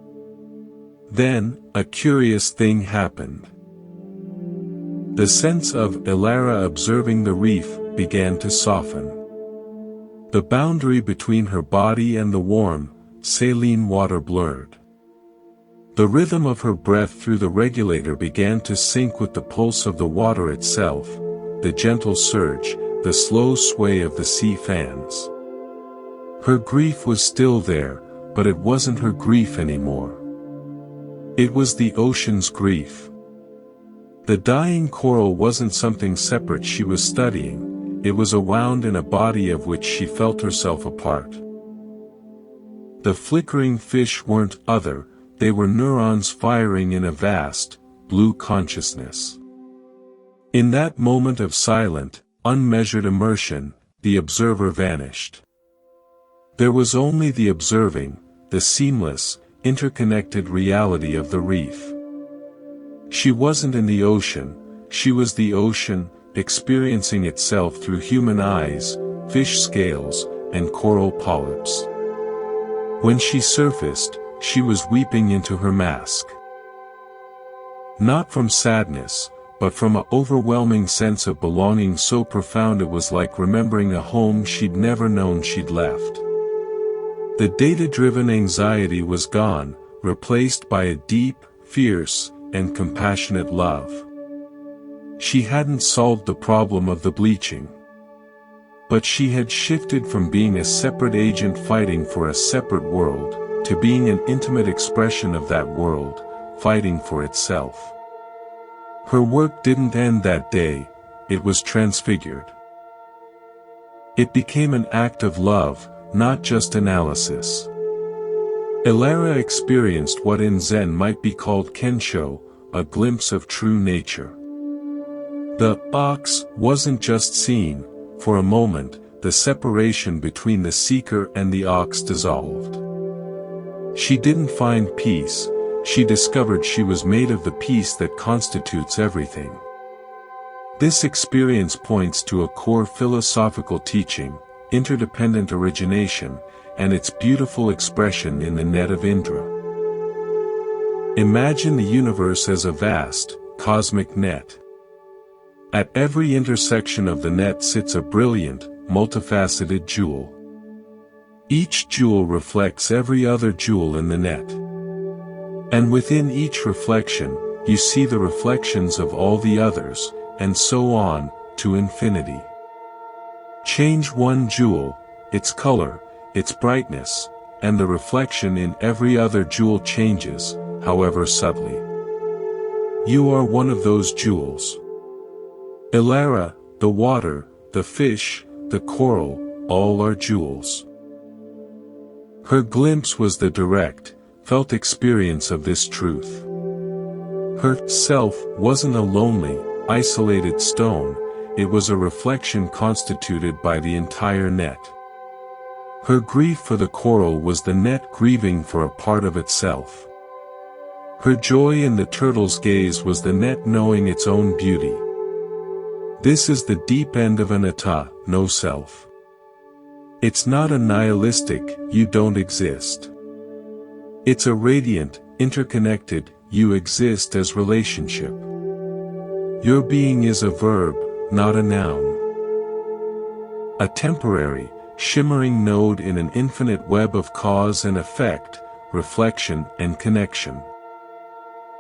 Then, a curious thing happened. The sense of Ilara observing the reef began to soften. The boundary between her body and the warm, saline water blurred. The rhythm of her breath through the regulator began to sync with the pulse of the water itself, the gentle surge, the slow sway of the sea fans. Her grief was still there, but it wasn't her grief anymore. It was the ocean's grief. The dying coral wasn't something separate she was studying, it was a wound in a body of which she felt herself a part. The flickering fish weren't other, they were neurons firing in a vast, blue consciousness. In that moment of silent, unmeasured immersion, the observer vanished. There was only the observing, the seamless, interconnected reality of the reef. She wasn't in the ocean, she was the ocean, experiencing itself through human eyes, fish scales, and coral polyps. When she surfaced, she was weeping into her mask. Not from sadness, but from an overwhelming sense of belonging so profound it was like remembering a home she'd never known she'd left. The data-driven anxiety was gone, replaced by a deep, fierce, and compassionate love. She hadn't solved the problem of the bleaching. But she had shifted from being a separate agent fighting for a separate world, to being an intimate expression of that world, fighting for itself. Her work didn't end that day, it was transfigured. It became an act of love, not just analysis. Ilara experienced what in Zen might be called kensho, a glimpse of true nature. The ox wasn't just seen, for a moment, the separation between the seeker and the ox dissolved. She didn't find peace, she discovered she was made of the piece that constitutes everything. This experience points to a core philosophical teaching, interdependent origination, and its beautiful expression in the net of Indra. Imagine the universe as a vast, cosmic net. At every intersection of the net sits a brilliant, multifaceted jewel. Each jewel reflects every other jewel in the net. And within each reflection, you see the reflections of all the others, and so on, to infinity. Change one jewel, its color, its brightness, and the reflection in every other jewel changes, however subtly. You are one of those jewels. Ilara, the water, the fish, the coral, all are jewels. Her glimpse was the direct, felt experience of this truth. Her self wasn't a lonely, isolated stone, it was a reflection constituted by the entire net. Her grief for the coral was the net grieving for a part of itself. Her joy in the turtle's gaze was the net knowing its own beauty. This is the deep end of anatta, no self. It's not a nihilistic, you don't exist. It's a radiant, interconnected, you exist as relationship. Your being is a verb, not a noun. A temporary, shimmering node in an infinite web of cause and effect, reflection and connection.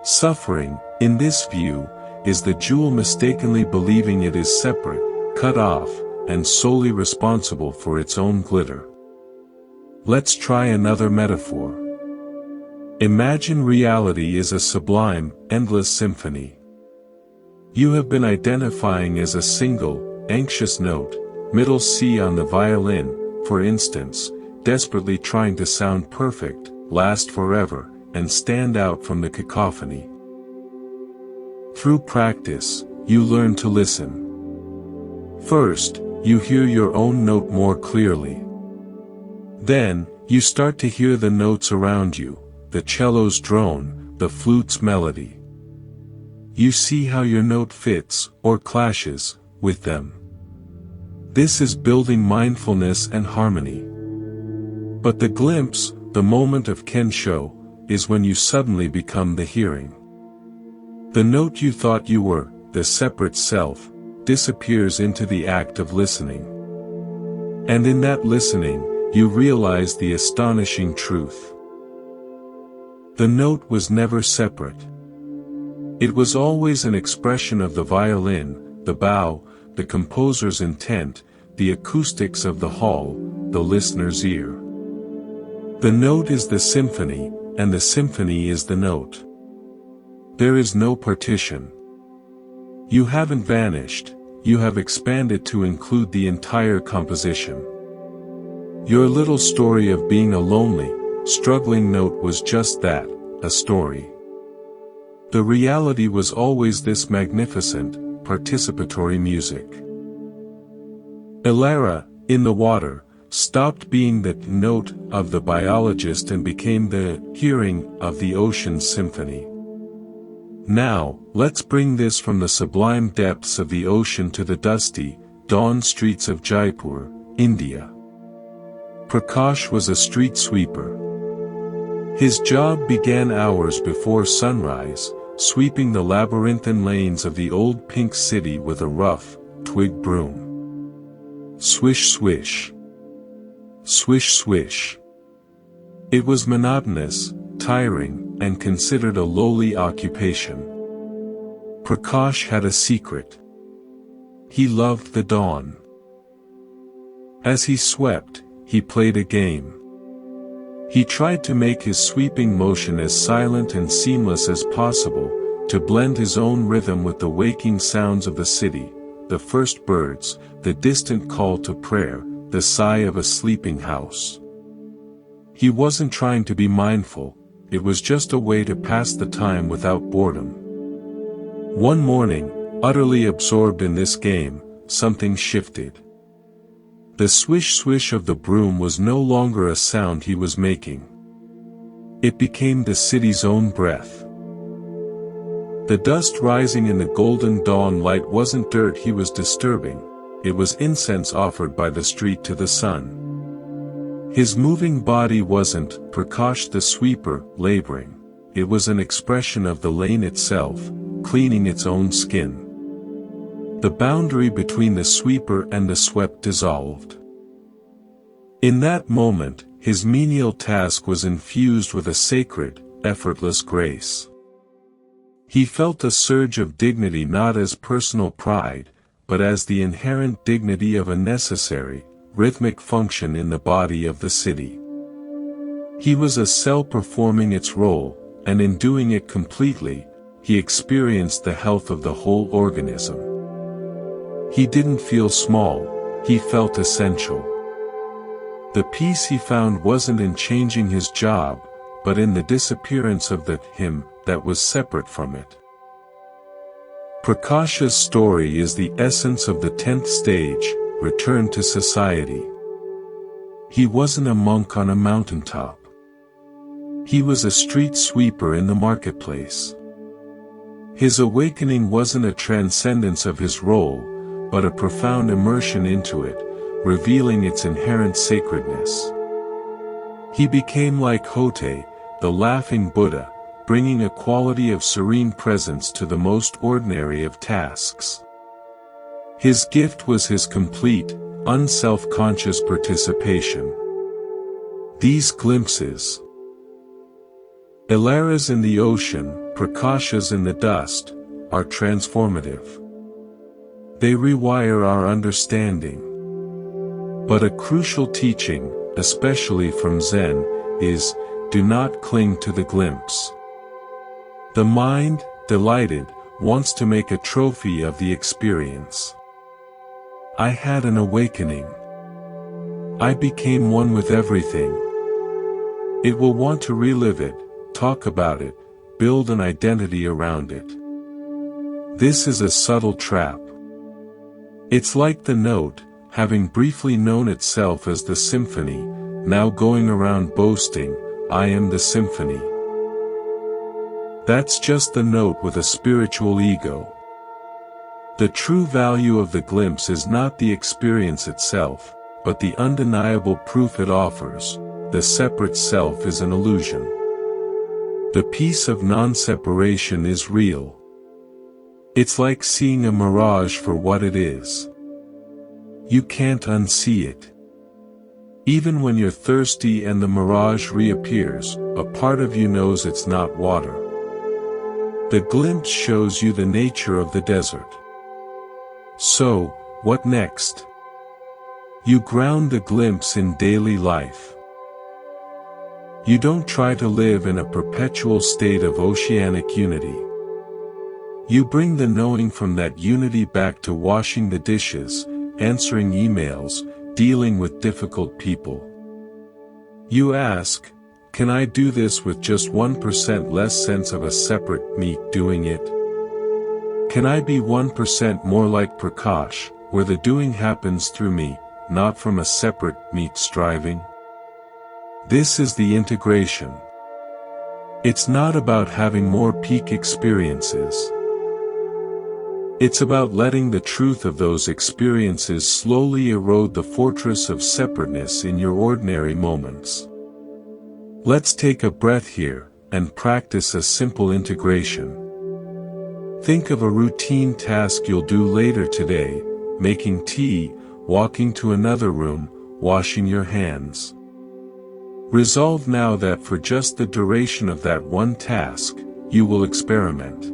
Suffering, in this view, is the jewel mistakenly believing it is separate, cut off, and solely responsible for its own glitter. Let's try another metaphor. Imagine reality is a sublime, endless symphony. You have been identifying as a single, anxious note, middle C on the violin, for instance, desperately trying to sound perfect, last forever, and stand out from the cacophony. Through practice, you learn to listen. First, you hear your own note more clearly. Then, you start to hear the notes around you, the cello's drone, the flute's melody. You see how your note fits, or clashes, with them. This is building mindfulness and harmony. But the glimpse, the moment of kensho, is when you suddenly become the hearing. The note you thought you were, the separate self, disappears into the act of listening. And in that listening, you realize the astonishing truth. The note was never separate. It was always an expression of the violin, the bow, the composer's intent, the acoustics of the hall, the listener's ear. The note is the symphony, and the symphony is the note. There is no partition. You haven't vanished, you have expanded to include the entire composition. Your little story of being a lonely, struggling note was just that, a story. The reality was always this magnificent, participatory music. Ilara, in the water, stopped being the note of the biologist and became the hearing of the ocean's symphony. Now, let's bring this from the sublime depths of the ocean to the dusty, dawn streets of Jaipur, India. Prakash was a street sweeper. His job began hours before sunrise, sweeping the labyrinthine lanes of the old pink city with a rough, twig broom. Swish swish. Swish swish. It was monotonous, tiring, and considered a lowly occupation. Prakash had a secret. He loved the dawn. As he swept, he played a game. He tried to make his sweeping motion as silent and seamless as possible, to blend his own rhythm with the waking sounds of the city, the first birds, the distant call to prayer, the sigh of a sleeping house. He wasn't trying to be mindful, it was just a way to pass the time without boredom. One morning, utterly absorbed in this game, something shifted. The swish-swish of the broom was no longer a sound he was making. It became the city's own breath. The dust rising in the golden dawn light wasn't dirt he was disturbing, it was incense offered by the street to the sun. His moving body wasn't, Prakash the sweeper, laboring. It was an expression of the lane itself, cleaning its own skin. The boundary between the sweeper and the swept dissolved. In that moment, his menial task was infused with a sacred, effortless grace. He felt a surge of dignity not as personal pride, but as the inherent dignity of a necessary, rhythmic function in the body of the city. He was a cell performing its role, and in doing it completely, he experienced the health of the whole organism. He didn't feel small, he felt essential. The peace he found wasn't in changing his job, but in the disappearance of the him that was separate from it. Prakash's story is the essence of the 10th stage, return to society. He wasn't a monk on a mountaintop. He was a street sweeper in the marketplace. His awakening wasn't a transcendence of his role, but a profound immersion into it, revealing its inherent sacredness. He became like Hote, the laughing Buddha, bringing a quality of serene presence to the most ordinary of tasks. His gift was his complete, unself-conscious participation. These glimpses, Ilaras in the ocean, Prakashas in the dust, are transformative. They rewire our understanding. But a crucial teaching, especially from Zen, is, do not cling to the glimpse. The mind, delighted, wants to make a trophy of the experience. I had an awakening. I became one with everything. It will want to relive it, talk about it, build an identity around it. This is a subtle trap. It's like the note, having briefly known itself as the symphony, now going around boasting, I am the symphony. That's just the note with a spiritual ego. The true value of the glimpse is not the experience itself, but the undeniable proof it offers. The separate self is an illusion. The peace of non-separation is real. It's like seeing a mirage for what it is. You can't unsee it. Even when you're thirsty and the mirage reappears, a part of you knows it's not water. The glimpse shows you the nature of the desert. So, what next? You ground the glimpse in daily life. You don't try to live in a perpetual state of oceanic unity. You bring the knowing from that unity back to washing the dishes, answering emails, dealing with difficult people. You ask, can I do this with just 1% less sense of a separate me doing it? Can I be 1% more like Prakash, where the doing happens through me, not from a separate me striving? This is the integration. It's not about having more peak experiences. It's about letting the truth of those experiences slowly erode the fortress of separateness in your ordinary moments. Let's take a breath here, and practice a simple integration. Think of a routine task you'll do later today, making tea, walking to another room, washing your hands. Resolve now that for just the duration of that one task, you will experiment.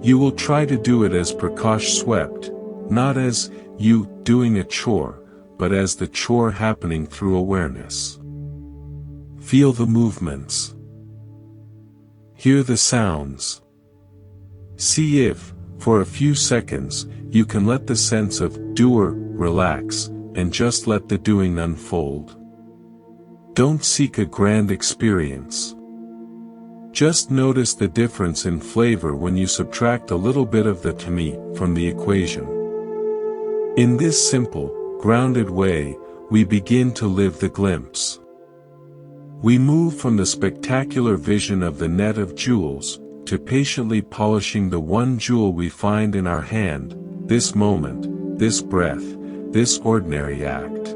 You will try to do it as Prakash swept, not as you doing a chore, but as the chore happening through awareness. Feel the movements. Hear the sounds. See if, for a few seconds, you can let the sense of doer relax, and just let the doing unfold. Don't seek a grand experience. Just notice the difference in flavor when you subtract a little bit of the me from the equation. In this simple, grounded way, we begin to live the glimpse. We move from the spectacular vision of the net of jewels, to patiently polishing the one jewel we find in our hand, this moment, this breath, this ordinary act.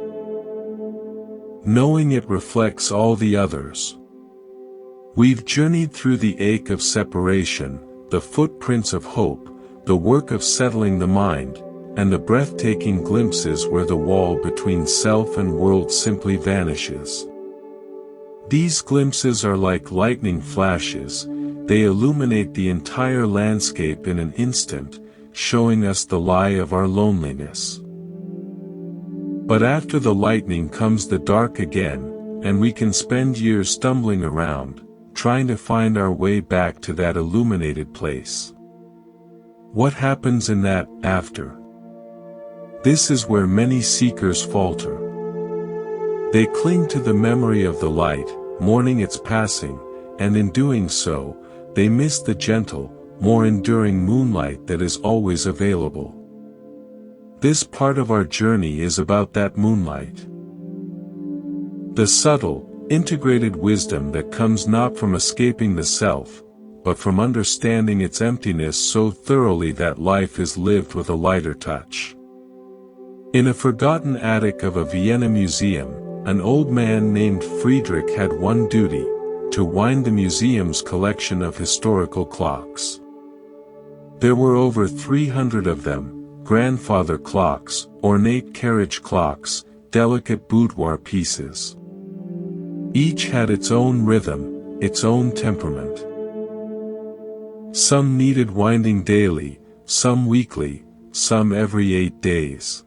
Knowing it reflects all the others. We've journeyed through the ache of separation, the footprints of hope, the work of settling the mind, and the breathtaking glimpses where the wall between self and world simply vanishes. These glimpses are like lightning flashes, they illuminate the entire landscape in an instant, showing us the lie of our loneliness. But after the lightning comes the dark again, and we can spend years stumbling around, trying to find our way back to that illuminated place. What happens in that after? This is where many seekers falter. They cling to the memory of the light, mourning its passing, and in doing so, they miss the gentle, more enduring moonlight that is always available. This part of our journey is about that moonlight. The subtle, integrated wisdom that comes not from escaping the self, but from understanding its emptiness so thoroughly that life is lived with a lighter touch. In a forgotten attic of a Vienna museum, an old man named Friedrich had one duty: to wind the museum's collection of historical clocks. There were over 300 of them, grandfather clocks, ornate carriage clocks, delicate boudoir pieces. Each had its own rhythm, its own temperament. Some needed winding daily, some weekly, some every 8 days.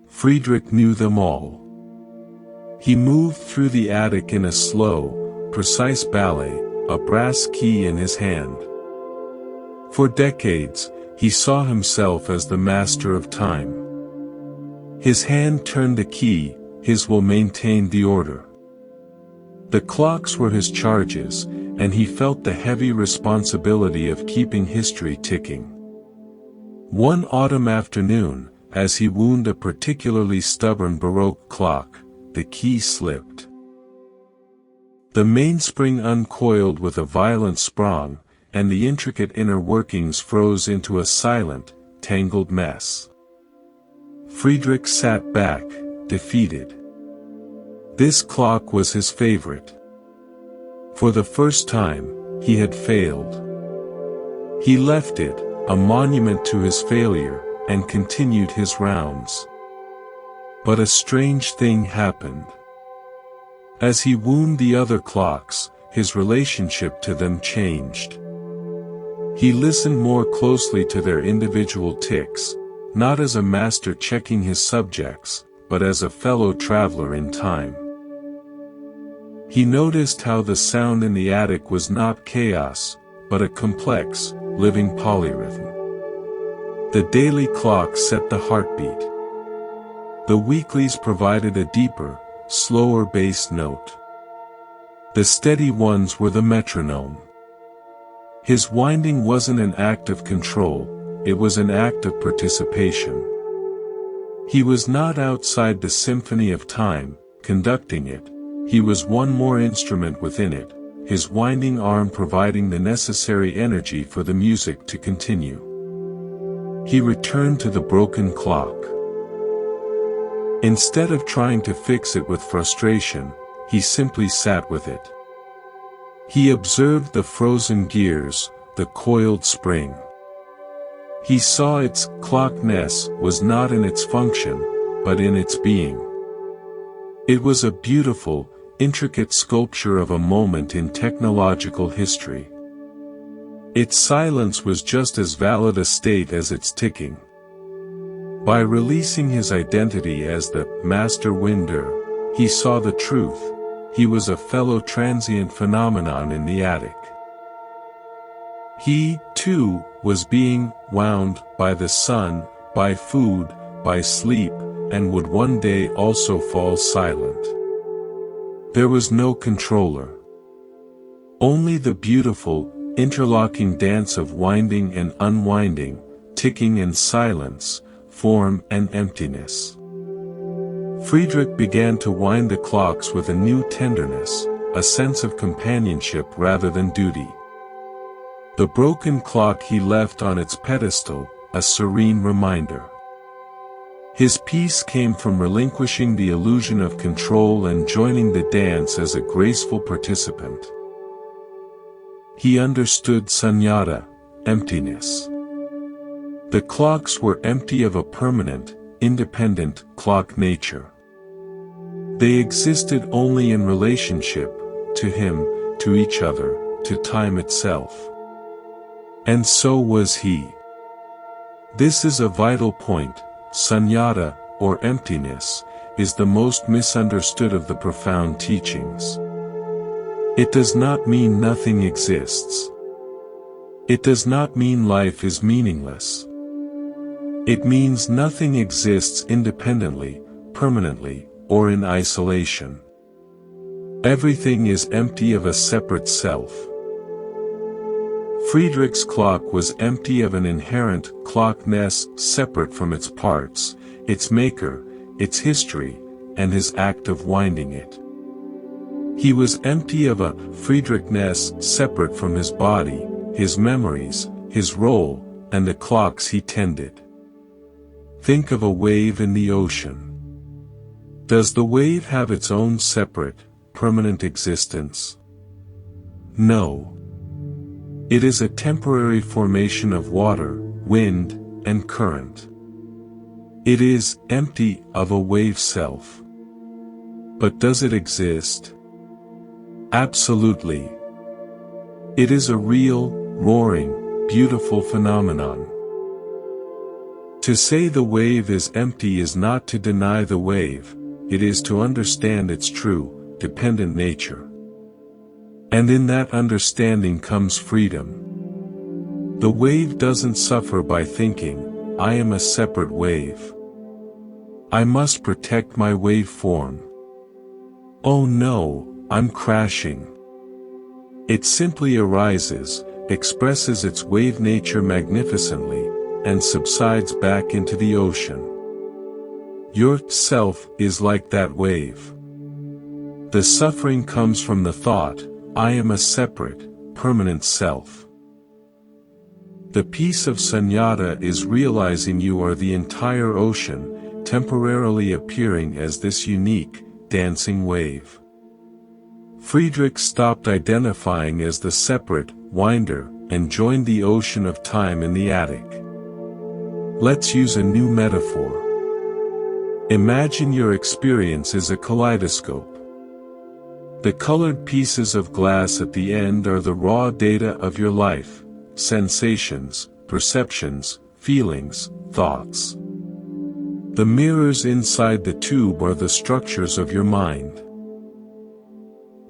Friedrich knew them all. He moved through the attic in a slow, precise ballet, a brass key in his hand. For decades, he saw himself as the master of time. His hand turned the key, his will maintained the order. The clocks were his charges, and he felt the heavy responsibility of keeping history ticking. One autumn afternoon, as he wound a particularly stubborn Baroque clock, the key slipped. The mainspring uncoiled with a violent sprung, and the intricate inner workings froze into a silent, tangled mess. Friedrich sat back, defeated. This clock was his favorite. For the first time, he had failed. He left it, a monument to his failure, and continued his rounds. But a strange thing happened. As he wound the other clocks, his relationship to them changed. He listened more closely to their individual ticks, not as a master checking his subjects, but as a fellow traveler in time. He noticed how the sound in the attic was not chaos, but a complex, living polyrhythm. The daily clock set the heartbeat. The weeklies provided a deeper, slower bass note. The steady ones were the metronome. His winding wasn't an act of control, it was an act of participation. He was not outside the symphony of time, conducting it, he was one more instrument within it, his winding arm providing the necessary energy for the music to continue. He returned to the broken clock. Instead of trying to fix it with frustration, he simply sat with it. He observed the frozen gears, the coiled spring. He saw its clockness was not in its function, but in its being. It was a beautiful, intricate sculpture of a moment in technological history. Its silence was just as valid a state as its ticking. By releasing his identity as the master winder, he saw the truth. He was a fellow transient phenomenon in the attic. He, too, was being wound by the sun, by food, by sleep, and would one day also fall silent. There was no controller. Only the beautiful, interlocking dance of winding and unwinding, ticking and silence, form and emptiness. Friedrich began to wind the clocks with a new tenderness, a sense of companionship rather than duty. The broken clock he left on its pedestal, a serene reminder. His peace came from relinquishing the illusion of control and joining the dance as a graceful participant. He understood sunyata, emptiness. The clocks were empty of a permanent, independent clock nature. They existed only in relationship, to him, to each other, to time itself. And so was he. This is a vital point. Sunyata, or emptiness, is the most misunderstood of the profound teachings. It does not mean nothing exists. It does not mean life is meaningless. It means nothing exists independently, permanently, or in isolation. Everything is empty of a separate self. Friedrich's clock was empty of an inherent clockness separate from its parts, its maker, its history, and his act of winding it. He was empty of a Friedrichness separate from his body, his memories, his role, and the clocks he tended. Think of a wave in the ocean. Does the wave have its own separate, permanent existence? No. It is a temporary formation of water, wind, and current. It is empty of a wave self. But does it exist? Absolutely. It is a real, roaring, beautiful phenomenon. To say the wave is empty is not to deny the wave, it is to understand its true, dependent nature. And in that understanding comes freedom. The wave doesn't suffer by thinking, I am a separate wave. I must protect my wave form. Oh no, I'm crashing. It simply arises, expresses its wave nature magnificently, and subsides back into the ocean. Your self is like that wave. The suffering comes from the thought, I am a separate, permanent self. The peace of sunyata is realizing you are the entire ocean, temporarily appearing as this unique, dancing wave. Friedrich stopped identifying as the separate, winder, and joined the ocean of time in the attic. Let's use a new metaphor. Imagine your experience is a kaleidoscope. The colored pieces of glass at the end are the raw data of your life, sensations, perceptions, feelings, thoughts. The mirrors inside the tube are the structures of your mind.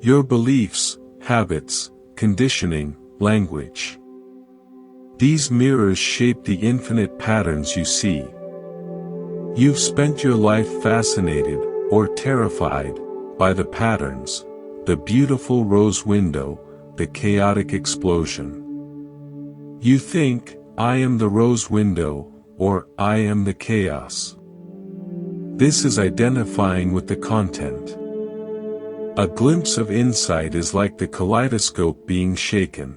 Your beliefs, habits, conditioning, language. These mirrors shape the infinite patterns you see. You've spent your life fascinated, or terrified, by the patterns, the beautiful rose window, the chaotic explosion. You think, I am the rose window, or I am the chaos. This is identifying with the content. A glimpse of insight is like the kaleidoscope being shaken.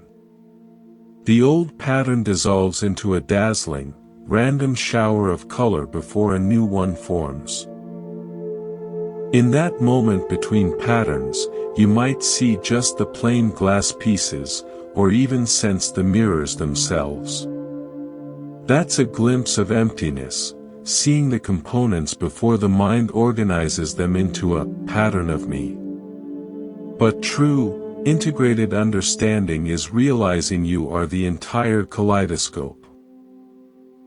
The old pattern dissolves into a dazzling, random shower of color before a new one forms. In that moment between patterns, you might see just the plain glass pieces, or even sense the mirrors themselves. That's a glimpse of emptiness, seeing the components before the mind organizes them into a pattern of me. But true, integrated understanding is realizing you are the entire kaleidoscope.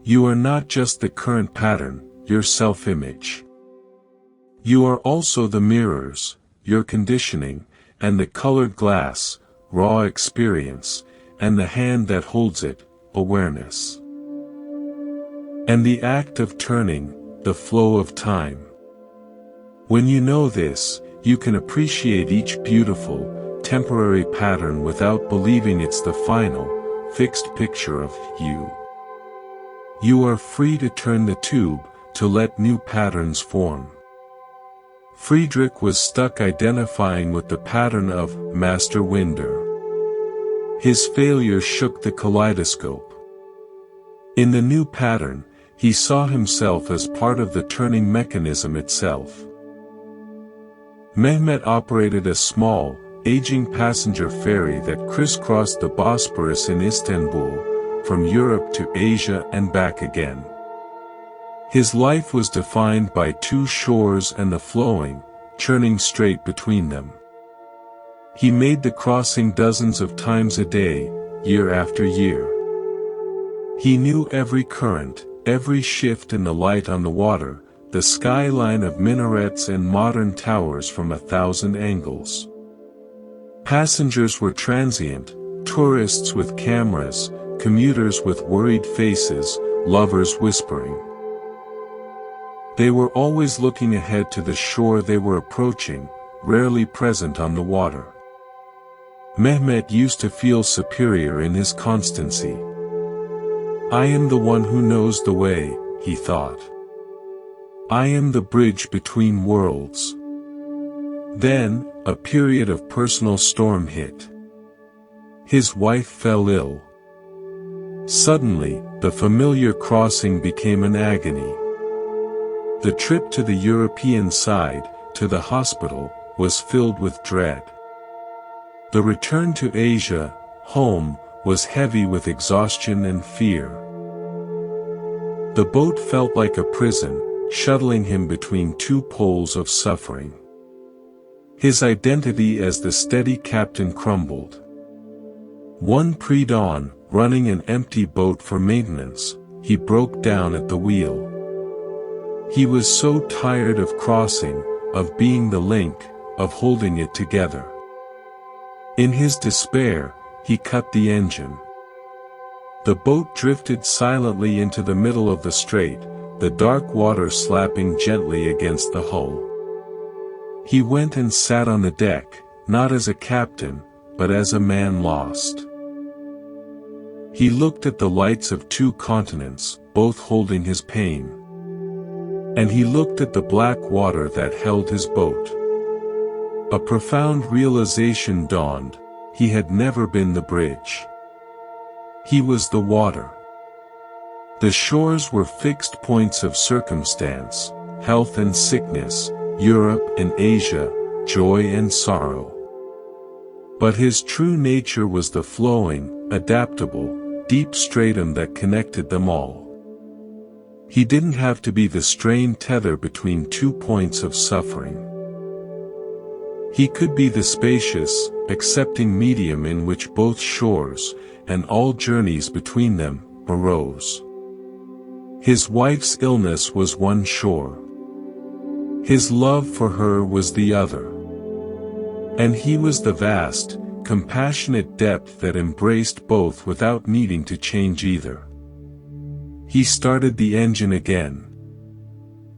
You are not just the current pattern, your self-image. You are also the mirrors, your conditioning, and the colored glass, raw experience, and the hand that holds it, awareness. And the act of turning, the flow of time. When you know this, you can appreciate each beautiful, temporary pattern without believing it's the final, fixed picture of you. You are free to turn the tube, to let new patterns form. Friedrich was stuck identifying with the pattern of Master Winder. His failure shook the kaleidoscope. In the new pattern, he saw himself as part of the turning mechanism itself. Mehmet operated a small, aging passenger ferry that crisscrossed the Bosporus in Istanbul, from Europe to Asia and back again. His life was defined by two shores and the flowing, churning strait between them. He made the crossing dozens of times a day, year after year. He knew every current, every shift in the light on the water, the skyline of minarets and modern towers from 1,000 angles. Passengers were transient, tourists with cameras, commuters with worried faces, lovers whispering. They were always looking ahead to the shore they were approaching, rarely present on the water. Mehmet used to feel superior in his constancy. I am the one who knows the way, he thought. I am the bridge between worlds. Then, a period of personal storm hit. His wife fell ill. Suddenly, the familiar crossing became an agony. The trip to the European side, to the hospital, was filled with dread. The return to Asia, home, was heavy with exhaustion and fear. The boat felt like a prison, shuttling him between two poles of suffering. His identity as the steady captain crumbled. One pre-dawn, running an empty boat for maintenance, he broke down at the wheel. He was so tired of crossing, of being the link, of holding it together. In his despair, he cut the engine. The boat drifted silently into the middle of the strait, the dark water slapping gently against the hull. He went and sat on the deck, not as a captain, but as a man lost. He looked at the lights of two continents, both holding his pain. And he looked at the black water that held his boat. A profound realization dawned: he had never been the bridge. He was the water. The shores were fixed points of circumstance, health and sickness, Europe and Asia, joy and sorrow. But his true nature was the flowing, adaptable, deep stratum that connected them all. He didn't have to be the strained tether between 2 points of suffering. He could be the spacious, accepting medium in which both shores, and all journeys between them, arose. His wife's illness was one shore. His love for her was the other. And he was the vast, compassionate depth that embraced both without needing to change either. He started the engine again.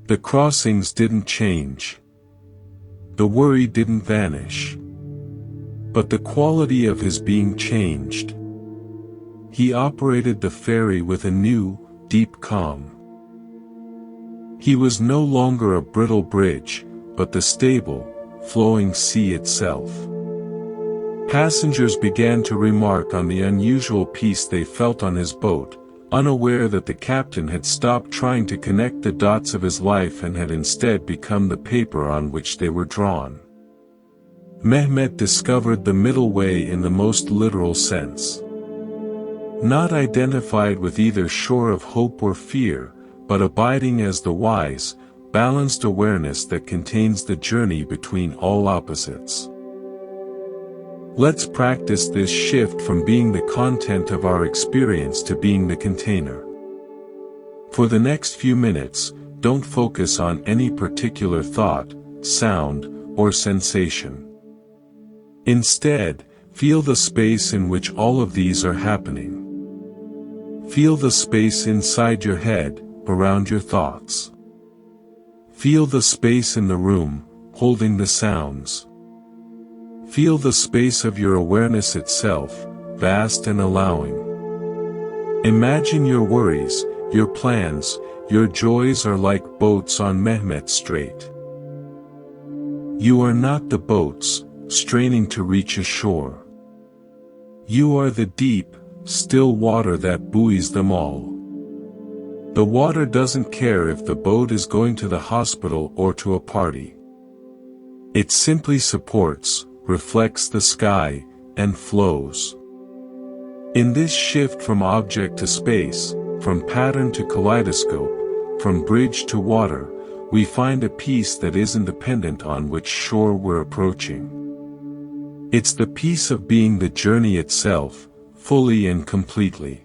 The crossings didn't change. The worry didn't vanish. But the quality of his being changed. He operated the ferry with a new, deep calm. He was no longer a brittle bridge, but the stable, flowing sea itself. Passengers began to remark on the unusual peace they felt on his boat, unaware that the captain had stopped trying to connect the dots of his life and had instead become the paper on which they were drawn. Mehmet discovered the middle way in the most literal sense. Not identified with either shore of hope or fear, but abiding as the wise, balanced awareness that contains the journey between all opposites. Let's practice this shift from being the content of our experience to being the container. For the next few minutes, don't focus on any particular thought, sound, or sensation. Instead, feel the space in which all of these are happening. Feel the space inside your head, around your thoughts. Feel the space in the room, holding the sounds. Feel the space of your awareness itself, vast and allowing. Imagine your worries, your plans, your joys are like boats on Mehmet Strait. You are not the boats, straining to reach a shore. You are the deep, still water that buoys them all. The water doesn't care if the boat is going to the hospital or to a party. It simply supports, reflects the sky, and flows. In this shift from object to space, from pattern to kaleidoscope, from bridge to water, we find a peace that isn't dependent on which shore we're approaching. It's the peace of being the journey itself, fully and completely.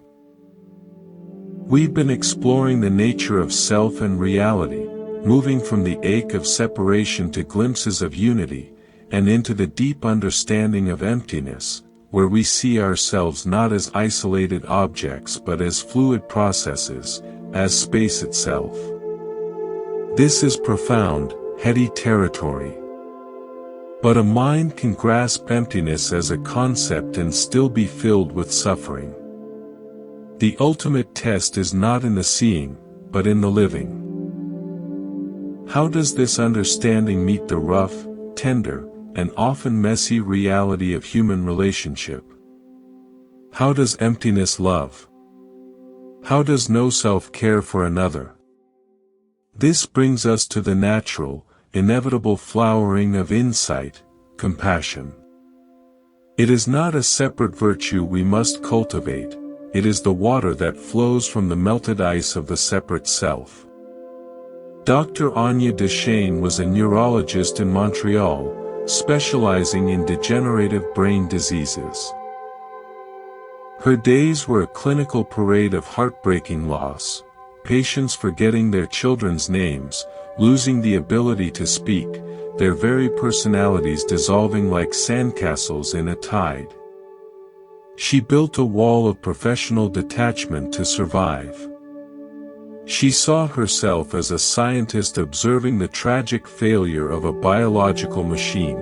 We've been exploring the nature of self and reality, moving from the ache of separation to glimpses of unity, and into the deep understanding of emptiness, where we see ourselves not as isolated objects but as fluid processes, as space itself. This is profound, heady territory. But a mind can grasp emptiness as a concept and still be filled with suffering. The ultimate test is not in the seeing, but in the living. How does this understanding meet the rough, tender, and often messy reality of human relationship? How does emptiness love? How does no self care for another? This brings us to the natural, inevitable flowering of insight, compassion. It is not a separate virtue we must cultivate, it is the water that flows from the melted ice of the separate self. Dr. Anya Deschênes was a neurologist in Montreal, specializing in degenerative brain diseases. Her days were a clinical parade of heartbreaking loss, patients forgetting their children's names, losing the ability to speak, their very personalities dissolving like sandcastles in a tide. She built a wall of professional detachment to survive. She saw herself as a scientist observing the tragic failure of a biological machine.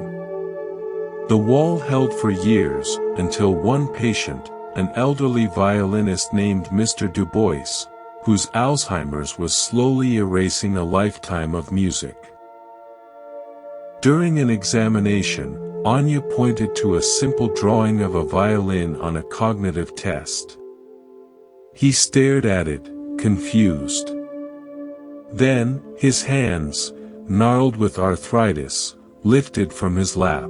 The wall held for years, until one patient, an elderly violinist named Mr. Du Bois, whose Alzheimer's was slowly erasing a lifetime of music. During an examination, Anya pointed to a simple drawing of a violin on a cognitive test. He stared at it, confused. Then, his hands, gnarled with arthritis, lifted from his lap.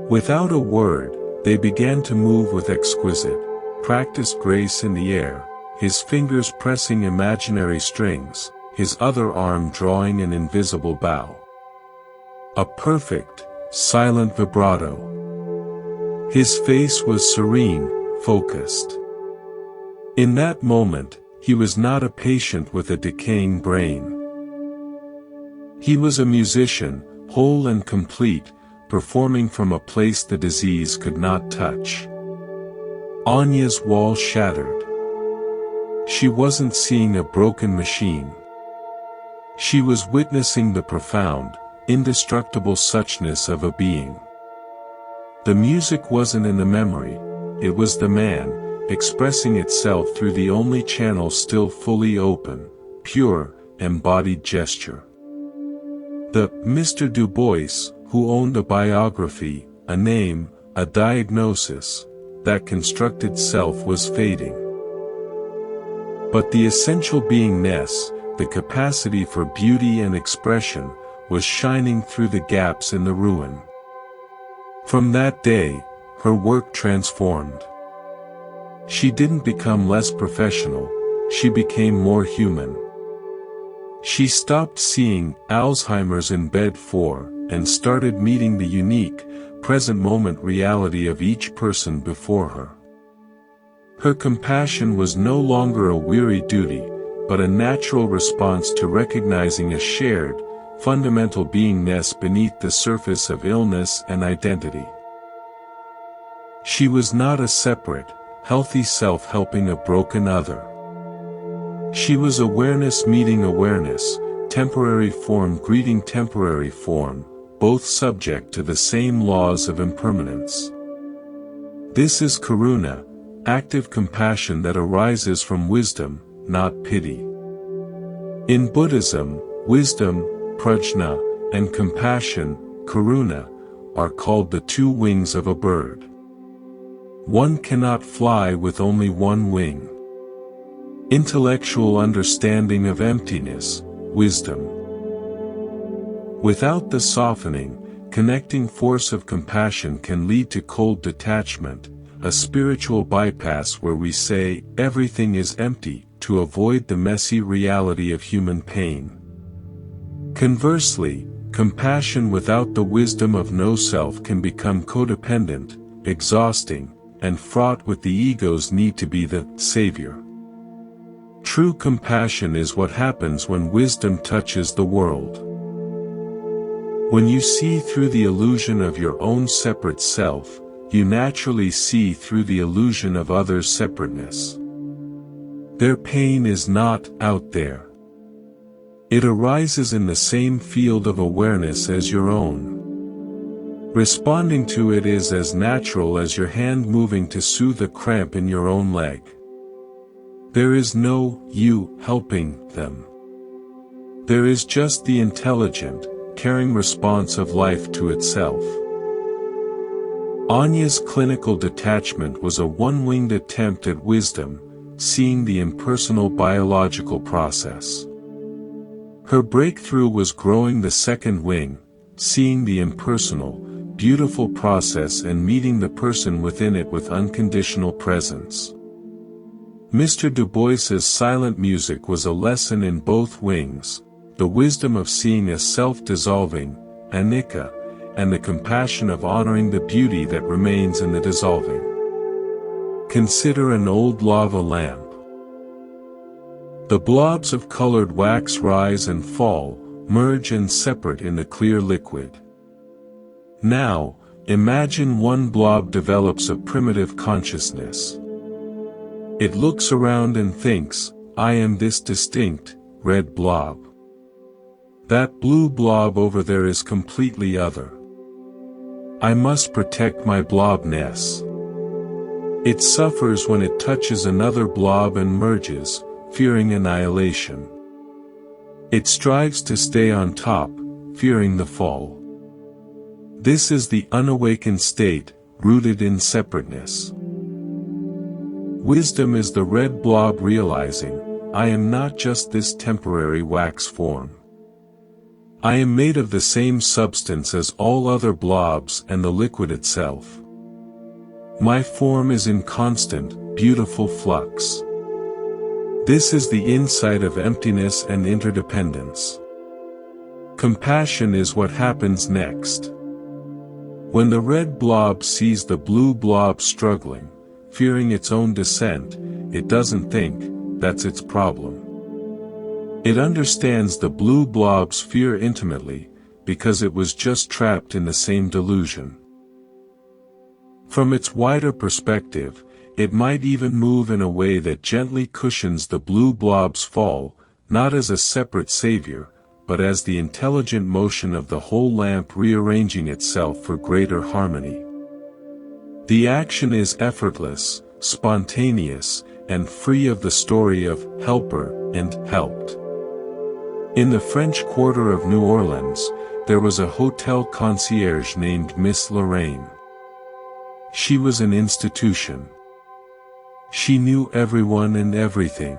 Without a word, they began to move with exquisite, practiced grace in the air, his fingers pressing imaginary strings, his other arm drawing an invisible bow. A perfect, silent vibrato. His face was serene, focused. In that moment, he was not a patient with a decaying brain. He was a musician, whole and complete, performing from a place the disease could not touch. Anya's wall shattered. She wasn't seeing a broken machine. She was witnessing the profound, indestructible suchness of a being. The music wasn't in the memory, it was the man, expressing itself through the only channel still fully open, pure, embodied gesture. The Mr. Du Bois, who owned a biography, a name, a diagnosis, that constructed self was fading. But the essential beingness, the capacity for beauty and expression, was shining through the gaps in the ruin. From that day, her work transformed. She didn't become less professional, she became more human. She stopped seeing Alzheimer's in bed 4, and started meeting the unique, present-moment reality of each person before her. Her compassion was no longer a weary duty, but a natural response to recognizing a shared, fundamental beingness beneath the surface of illness and identity. She was not a separate, healthy self helping a broken other. She was awareness meeting awareness, temporary form greeting temporary form, both subject to the same laws of impermanence. This is karuna, active compassion that arises from wisdom, not pity. In Buddhism, wisdom, prajna, and compassion, karuna, are called the two wings of a bird. One cannot fly with only one wing. Intellectual understanding of emptiness, wisdom. Without the softening, connecting force of compassion can lead to cold detachment, a spiritual bypass where we say, everything is empty, to avoid the messy reality of human pain. Conversely, compassion without the wisdom of no self can become codependent, exhausting, and fraught with the ego's need to be the savior. True compassion is what happens when wisdom touches the world. When you see through the illusion of your own separate self, you naturally see through the illusion of others' separateness. Their pain is not out there. It arises in the same field of awareness as your own. Responding to it is as natural as your hand moving to soothe a cramp in your own leg. There is no you helping them. There is just the intelligent, caring response of life to itself. Anya's clinical detachment was a one-winged attempt at wisdom, seeing the impersonal biological process. Her breakthrough was growing the second wing, seeing the impersonal, beautiful process and meeting the person within it with unconditional presence. Mr. Du Bois's silent music was a lesson in both wings, the wisdom of seeing a self-dissolving, anicca, and the compassion of honoring the beauty that remains in the dissolving. Consider an old lava lamp. The blobs of colored wax rise and fall, merge and separate in the clear liquid. Now, imagine one blob develops a primitive consciousness. It looks around and thinks, I am this distinct, red blob. That blue blob over there is completely other. I must protect my blobness. It suffers when it touches another blob and merges, fearing annihilation. It strives to stay on top, fearing the fall. This is the unawakened state, rooted in separateness. Wisdom is the red blob realizing, I am not just this temporary wax form. I am made of the same substance as all other blobs and the liquid itself. My form is in constant, beautiful flux. This is the insight of emptiness and interdependence. Compassion is what happens next. When the red blob sees the blue blob struggling, fearing its own descent, it doesn't think, that's its problem. It understands the blue blob's fear intimately, because it was just trapped in the same delusion. From its wider perspective, it might even move in a way that gently cushions the blue blob's fall, not as a separate savior, but as the intelligent motion of the whole lamp rearranging itself for greater harmony. The action is effortless, spontaneous, and free of the story of helper and helped. In the French Quarter of New Orleans, there was a hotel concierge named Miss Lorraine. She was an institution. She knew everyone and everything.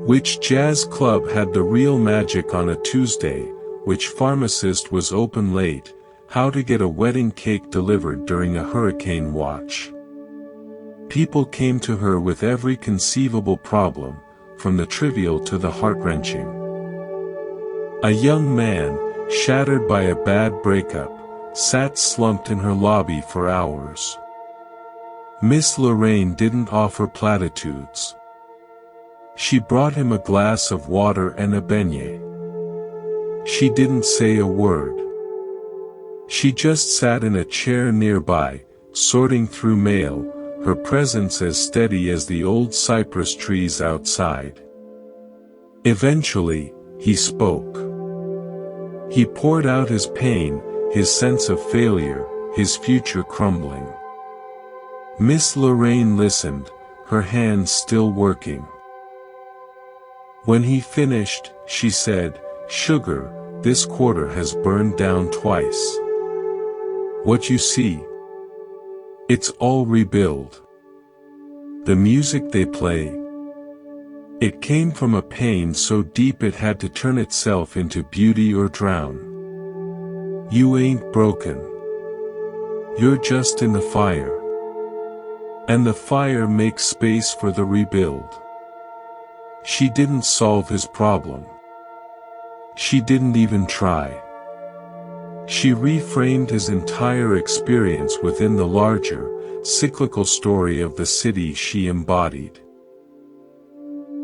Which jazz club had the real magic on a Tuesday, which pharmacist was open late, how to get a wedding cake delivered during a hurricane watch. People came to her with every conceivable problem, from the trivial to the heart-wrenching. A young man, shattered by a bad breakup, sat slumped in her lobby for hours. Miss Lorraine didn't offer platitudes. She brought him a glass of water and a beignet. She didn't say a word. She just sat in a chair nearby, sorting through mail, her presence as steady as the old cypress trees outside. Eventually, he spoke. He poured out his pain, his sense of failure, his future crumbling. Miss Lorraine listened, her hands still working. When he finished, she said, "Sugar, this quarter has burned down twice. What you see? It's all rebuild. The music they play, it came from a pain so deep it had to turn itself into beauty or drown. You ain't broken. You're just in the fire. And the fire makes space for the rebuild. She didn't solve his problem. She didn't even try. She reframed his entire experience within the larger, cyclical story of the city she embodied.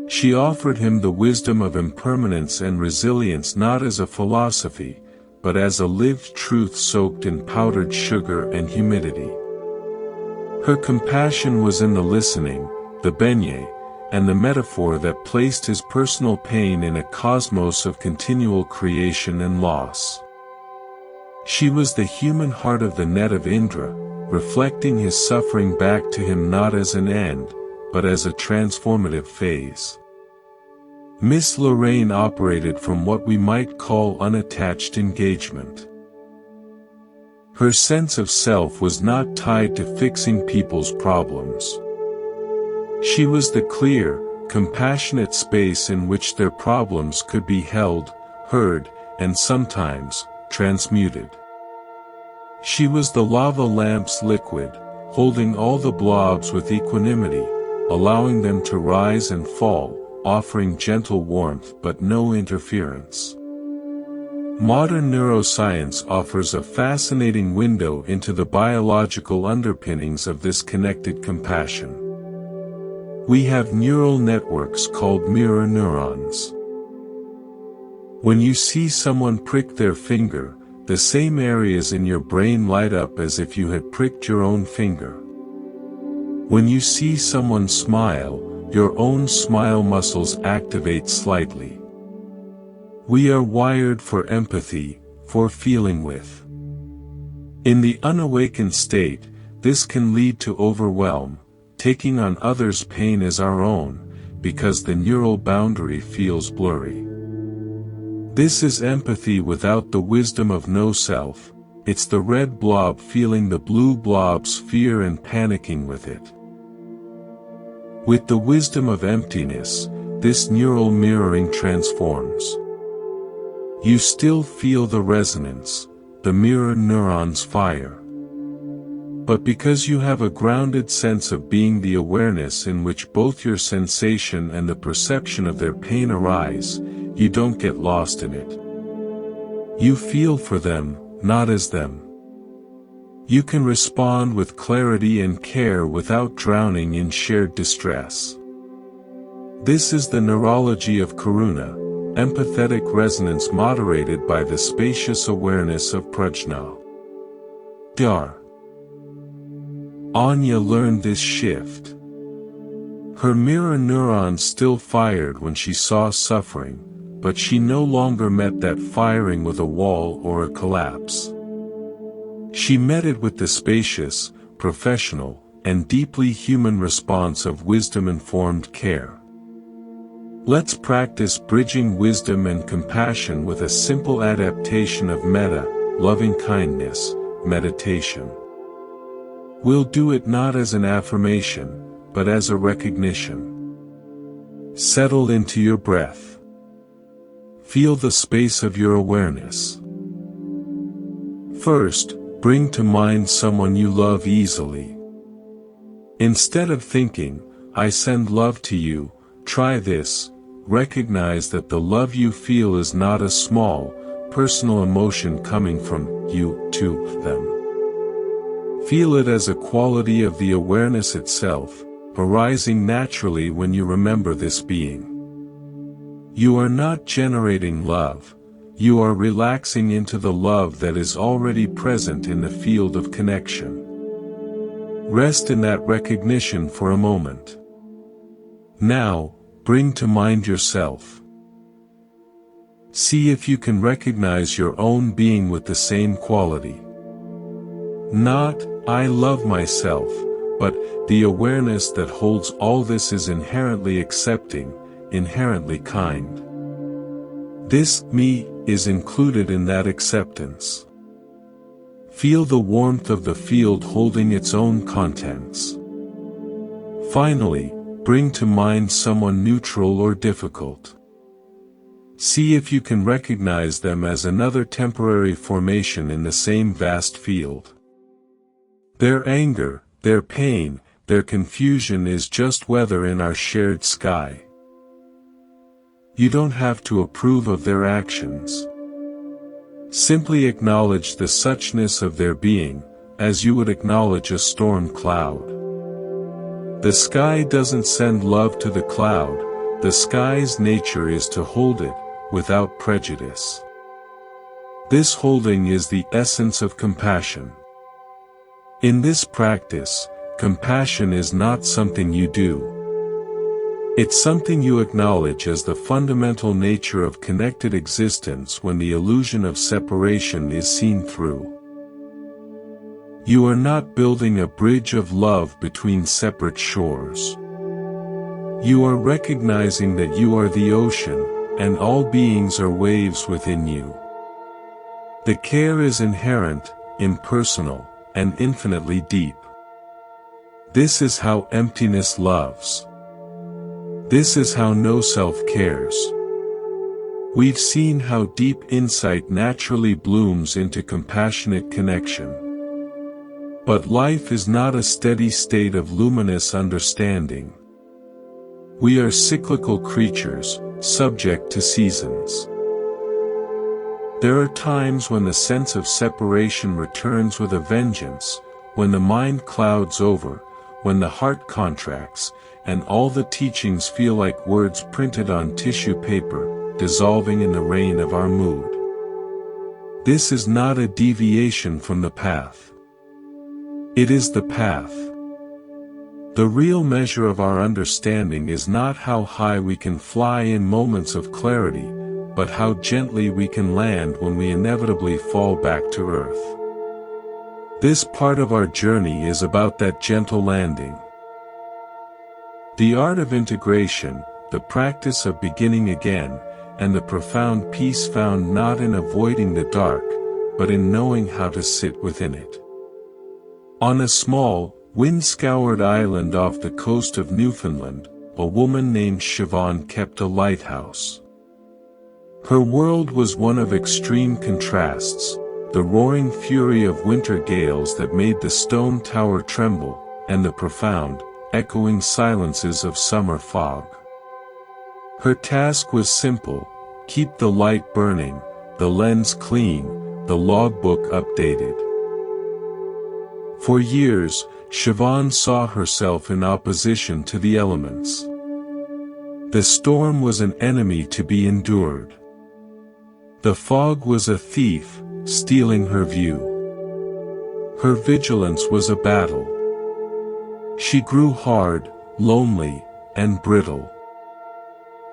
She offered him the wisdom of impermanence and resilience not as a philosophy, but as a lived truth soaked in powdered sugar and humidity. Her compassion was in the listening, the beignet, and the metaphor that placed his personal pain in a cosmos of continual creation and loss. She was the human heart of the net of Indra, reflecting his suffering back to him not as an end, but as a transformative phase. Miss Lorraine operated from what we might call unattached engagement. Her sense of self was not tied to fixing people's problems. She was the clear, compassionate space in which their problems could be held, heard, and sometimes, transmuted. She was the lava lamp's liquid, holding all the blobs with equanimity, allowing them to rise and fall, offering gentle warmth but no interference. Modern neuroscience offers a fascinating window into the biological underpinnings of this connected compassion. We have neural networks called mirror neurons. When you see someone prick their finger, the same areas in your brain light up as if you had pricked your own finger. When you see someone smile, your own smile muscles activate slightly. We are wired for empathy, for feeling with. In the unawakened state, this can lead to overwhelm, taking on others' pain as our own, because the neural boundary feels blurry. This is empathy without the wisdom of no self. It's the red blob feeling the blue blob's fear and panicking with it. With the wisdom of emptiness, this neural mirroring transforms. You still feel the resonance, the mirror neuron's fire. But because you have a grounded sense of being, the awareness in which both your sensation and the perception of their pain arise, you don't get lost in it. You feel for them, not as them. You can respond with clarity and care without drowning in shared distress. This is the neurology of karuna, empathetic resonance moderated by the spacious awareness of prajna. Dar. Anya learned this shift. Her mirror neurons still fired when she saw suffering, but she no longer met that firing with a wall or a collapse. She met it with the spacious, professional, and deeply human response of wisdom-informed care. Let's practice bridging wisdom and compassion with a simple adaptation of metta, loving-kindness, meditation. We'll do it not as an affirmation, but as a recognition. Settle into your breath. Feel the space of your awareness. First, bring to mind someone you love easily. Instead of thinking, "I send love to you," try this. Recognize that the love you feel is not a small, personal emotion coming from you to them. Feel it as a quality of the awareness itself, arising naturally when you remember this being. You are not generating love, you are relaxing into the love that is already present in the field of connection. Rest in that recognition for a moment. Now, bring to mind yourself. See if you can recognize your own being with the same quality. Not, "I love myself," but the awareness that holds all this is inherently accepting, inherently kind. This me is included in that acceptance. Feel the warmth of the field holding its own contents. Finally, bring to mind someone neutral or difficult. See if you can recognize them as another temporary formation in the same vast field. Their anger, their pain, their confusion is just weather in our shared sky. You don't have to approve of their actions. Simply acknowledge the suchness of their being, as you would acknowledge a storm cloud. The sky doesn't send love to the cloud, the sky's nature is to hold it, without prejudice. This holding is the essence of compassion. In this practice, compassion is not something you do. It's something you acknowledge as the fundamental nature of connected existence when the illusion of separation is seen through. You are not building a bridge of love between separate shores. You are recognizing that you are the ocean, and all beings are waves within you. The care is inherent, impersonal, and infinitely deep. This is how emptiness loves. This is how no self cares. We've seen how deep insight naturally blooms into compassionate connection. But life is not a steady state of luminous understanding. We are cyclical creatures, subject to seasons. There are times when the sense of separation returns with a vengeance, when the mind clouds over, when the heart contracts, and all the teachings feel like words printed on tissue paper, dissolving in the rain of our mood. This is not a deviation from the path. It is the path. The real measure of our understanding is not how high we can fly in moments of clarity, but how gently we can land when we inevitably fall back to earth. This part of our journey is about that gentle landing. The art of integration, the practice of beginning again, and the profound peace found not in avoiding the dark, but in knowing how to sit within it. On a small, wind-scoured island off the coast of Newfoundland, a woman named Siobhan kept a lighthouse. Her world was one of extreme contrasts, the roaring fury of winter gales that made the stone tower tremble, and the profound, echoing silences of summer fog. Her task was simple: keep the light burning, the lens clean, the logbook updated. For years, Siobhan saw herself in opposition to the elements. The storm was an enemy to be endured. The fog was a thief, stealing her view. Her vigilance was a battle. She grew hard, lonely, and brittle.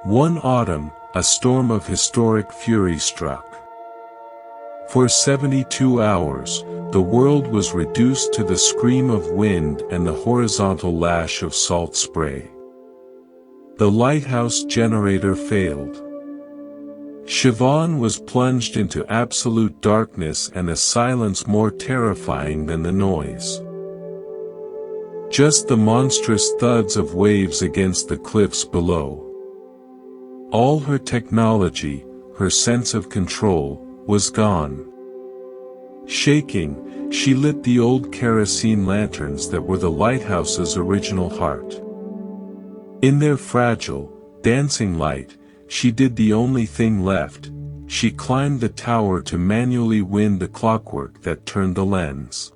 One autumn, a storm of historic fury struck. For 72 hours, the world was reduced to the scream of wind and the horizontal lash of salt spray. The lighthouse generator failed. Siobhan was plunged into absolute darkness and a silence more terrifying than the noise. Just the monstrous thuds of waves against the cliffs below. All her technology, her sense of control, was gone. Shaking, she lit the old kerosene lanterns that were the lighthouse's original heart. In their fragile, dancing light, she did the only thing left: she climbed the tower to manually wind the clockwork that turned the lens.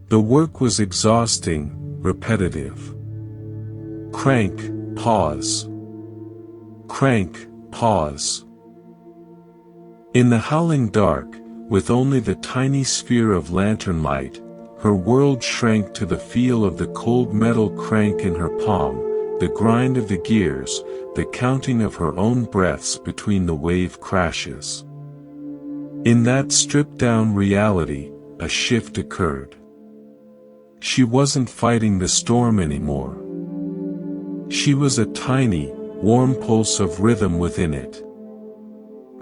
The work was exhausting, repetitive. Crank, pause. Crank, pause. In the howling dark, with only the tiny sphere of lantern light, her world shrank to the feel of the cold metal crank in her palm, the grind of the gears, the counting of her own breaths between the wave crashes. In that stripped-down reality, a shift occurred. She wasn't fighting the storm anymore. She was a tiny, warm pulse of rhythm within it.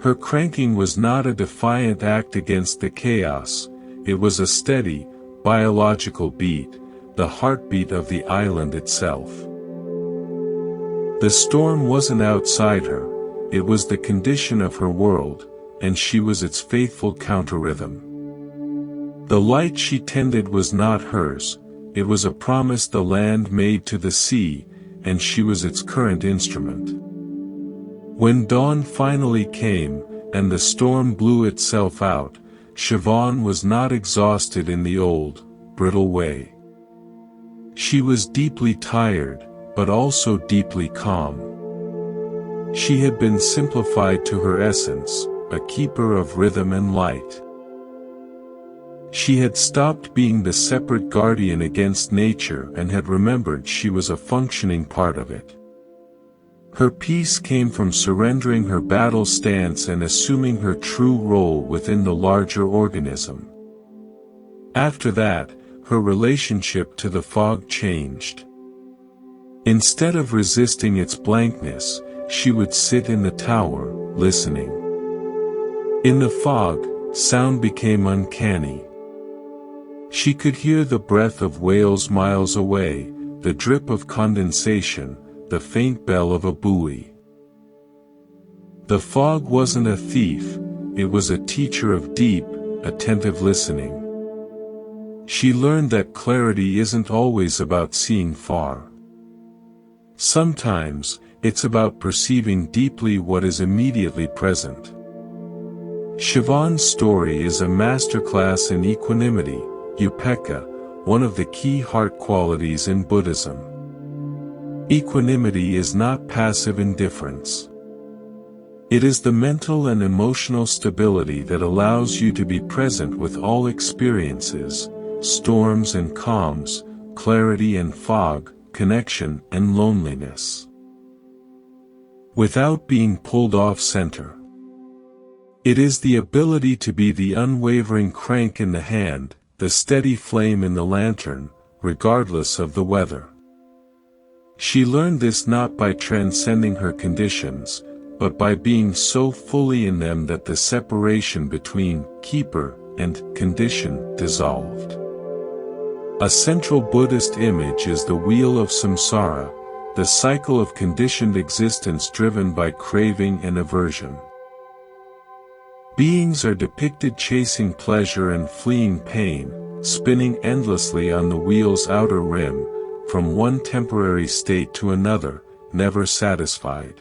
Her cranking was not a defiant act against the chaos, it was a steady, biological beat, the heartbeat of the island itself. The storm wasn't outside her, it was the condition of her world, and she was its faithful counter-rhythm. The light she tended was not hers, it was a promise the land made to the sea, and she was its current instrument. When dawn finally came, and the storm blew itself out, Siobhan was not exhausted in the old, brittle way. She was deeply tired, but also deeply calm. She had been simplified to her essence, a keeper of rhythm and light. She had stopped being the separate guardian against nature and had remembered she was a functioning part of it. Her peace came from surrendering her battle stance and assuming her true role within the larger organism. After that, her relationship to the fog changed. Instead of resisting its blankness, she would sit in the tower, listening. In the fog, sound became uncanny. She could hear the breath of whales miles away, the drip of condensation, the faint bell of a buoy. The fog wasn't a thief, it was a teacher of deep, attentive listening. She learned that clarity isn't always about seeing far. Sometimes, it's about perceiving deeply what is immediately present. Siobhan's story is a masterclass in equanimity, upekkha, one of the key heart qualities in Buddhism. Equanimity is not passive indifference. It is the mental and emotional stability that allows you to be present with all experiences, storms and calms, clarity and fog, connection and loneliness, without being pulled off center. It is the ability to be the unwavering crank in the hand, the steady flame in the lantern, regardless of the weather. She learned this not by transcending her conditions, but by being so fully in them that the separation between keeper and condition dissolved. A central Buddhist image is the wheel of samsara, the cycle of conditioned existence driven by craving and aversion. Beings are depicted chasing pleasure and fleeing pain, spinning endlessly on the wheel's outer rim, from one temporary state to another, never satisfied.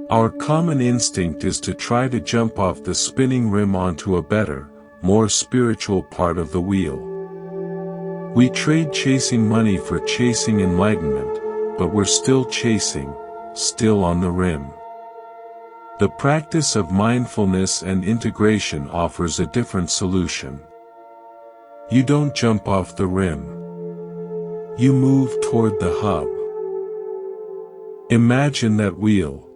Our common instinct is to try to jump off the spinning rim onto a better, more spiritual part of the wheel. We trade chasing money for chasing enlightenment, but we're still chasing, still on the rim. The practice of mindfulness and integration offers a different solution. You don't jump off the rim. You move toward the hub. Imagine that wheel.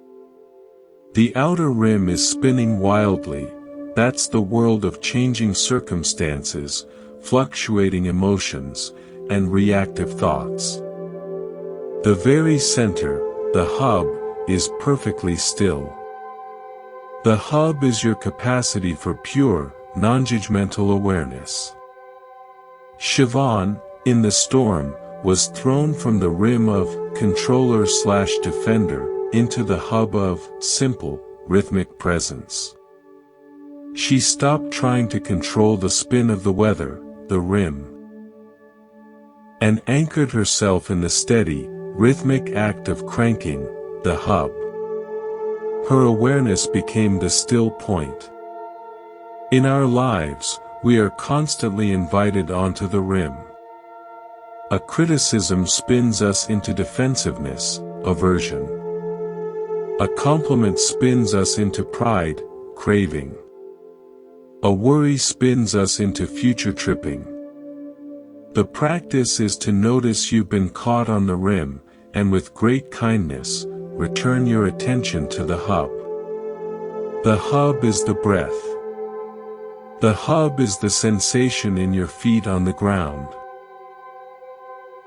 The outer rim is spinning wildly, that's the world of changing circumstances, fluctuating emotions, and reactive thoughts. The very center, the hub, is perfectly still. The hub is your capacity for pure, non-judgmental awareness. Siobhan, in the storm, was thrown from the rim of controller/defender into the hub of simple, rhythmic presence. She stopped trying to control the spin of the weather, the rim, and anchored herself in the steady, rhythmic act of cranking, the hub. Her awareness became the still point. In our lives, we are constantly invited onto the rim. A criticism spins us into defensiveness, aversion. A compliment spins us into pride, craving. A worry spins us into future tripping. The practice is to notice you've been caught on the rim, and with great kindness, return your attention to the hub. The hub is the breath. The hub is the sensation in your feet on the ground.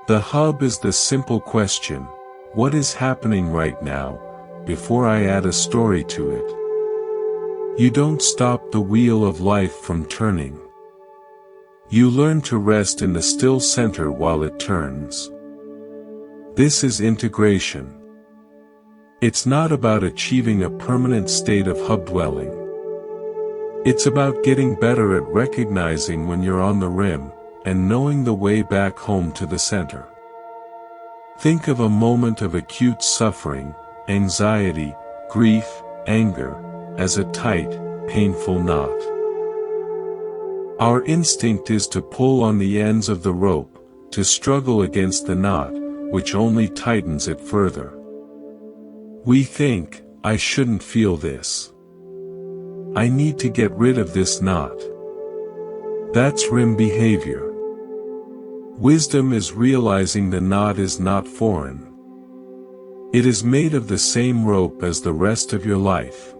The hub is the simple question, what is happening right now, before I add a story to it. You don't stop the wheel of life from turning. You learn to rest in the still center while it turns. This is integration. It's not about achieving a permanent state of hub dwelling. It's about getting better at recognizing when you're on the rim, and knowing the way back home to the center. Think of a moment of acute suffering, anxiety, grief, anger, as a tight, painful knot. Our instinct is to pull on the ends of the rope, to struggle against the knot, which only tightens it further. We think, I shouldn't feel this. I need to get rid of this knot. That's rim behavior. Wisdom is realizing the knot is not foreign. It is made of the same rope as the rest of your life.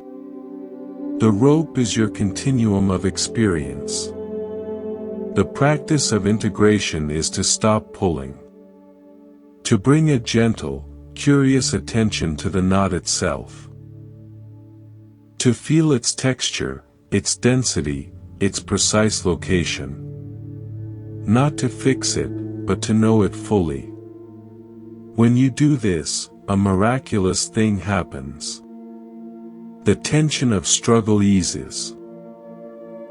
The rope is your continuum of experience. The practice of integration is to stop pulling. To bring a gentle, curious attention to the knot itself. To feel its texture, its density, its precise location. Not to fix it, but to know it fully. When you do this, a miraculous thing happens. The tension of struggle eases.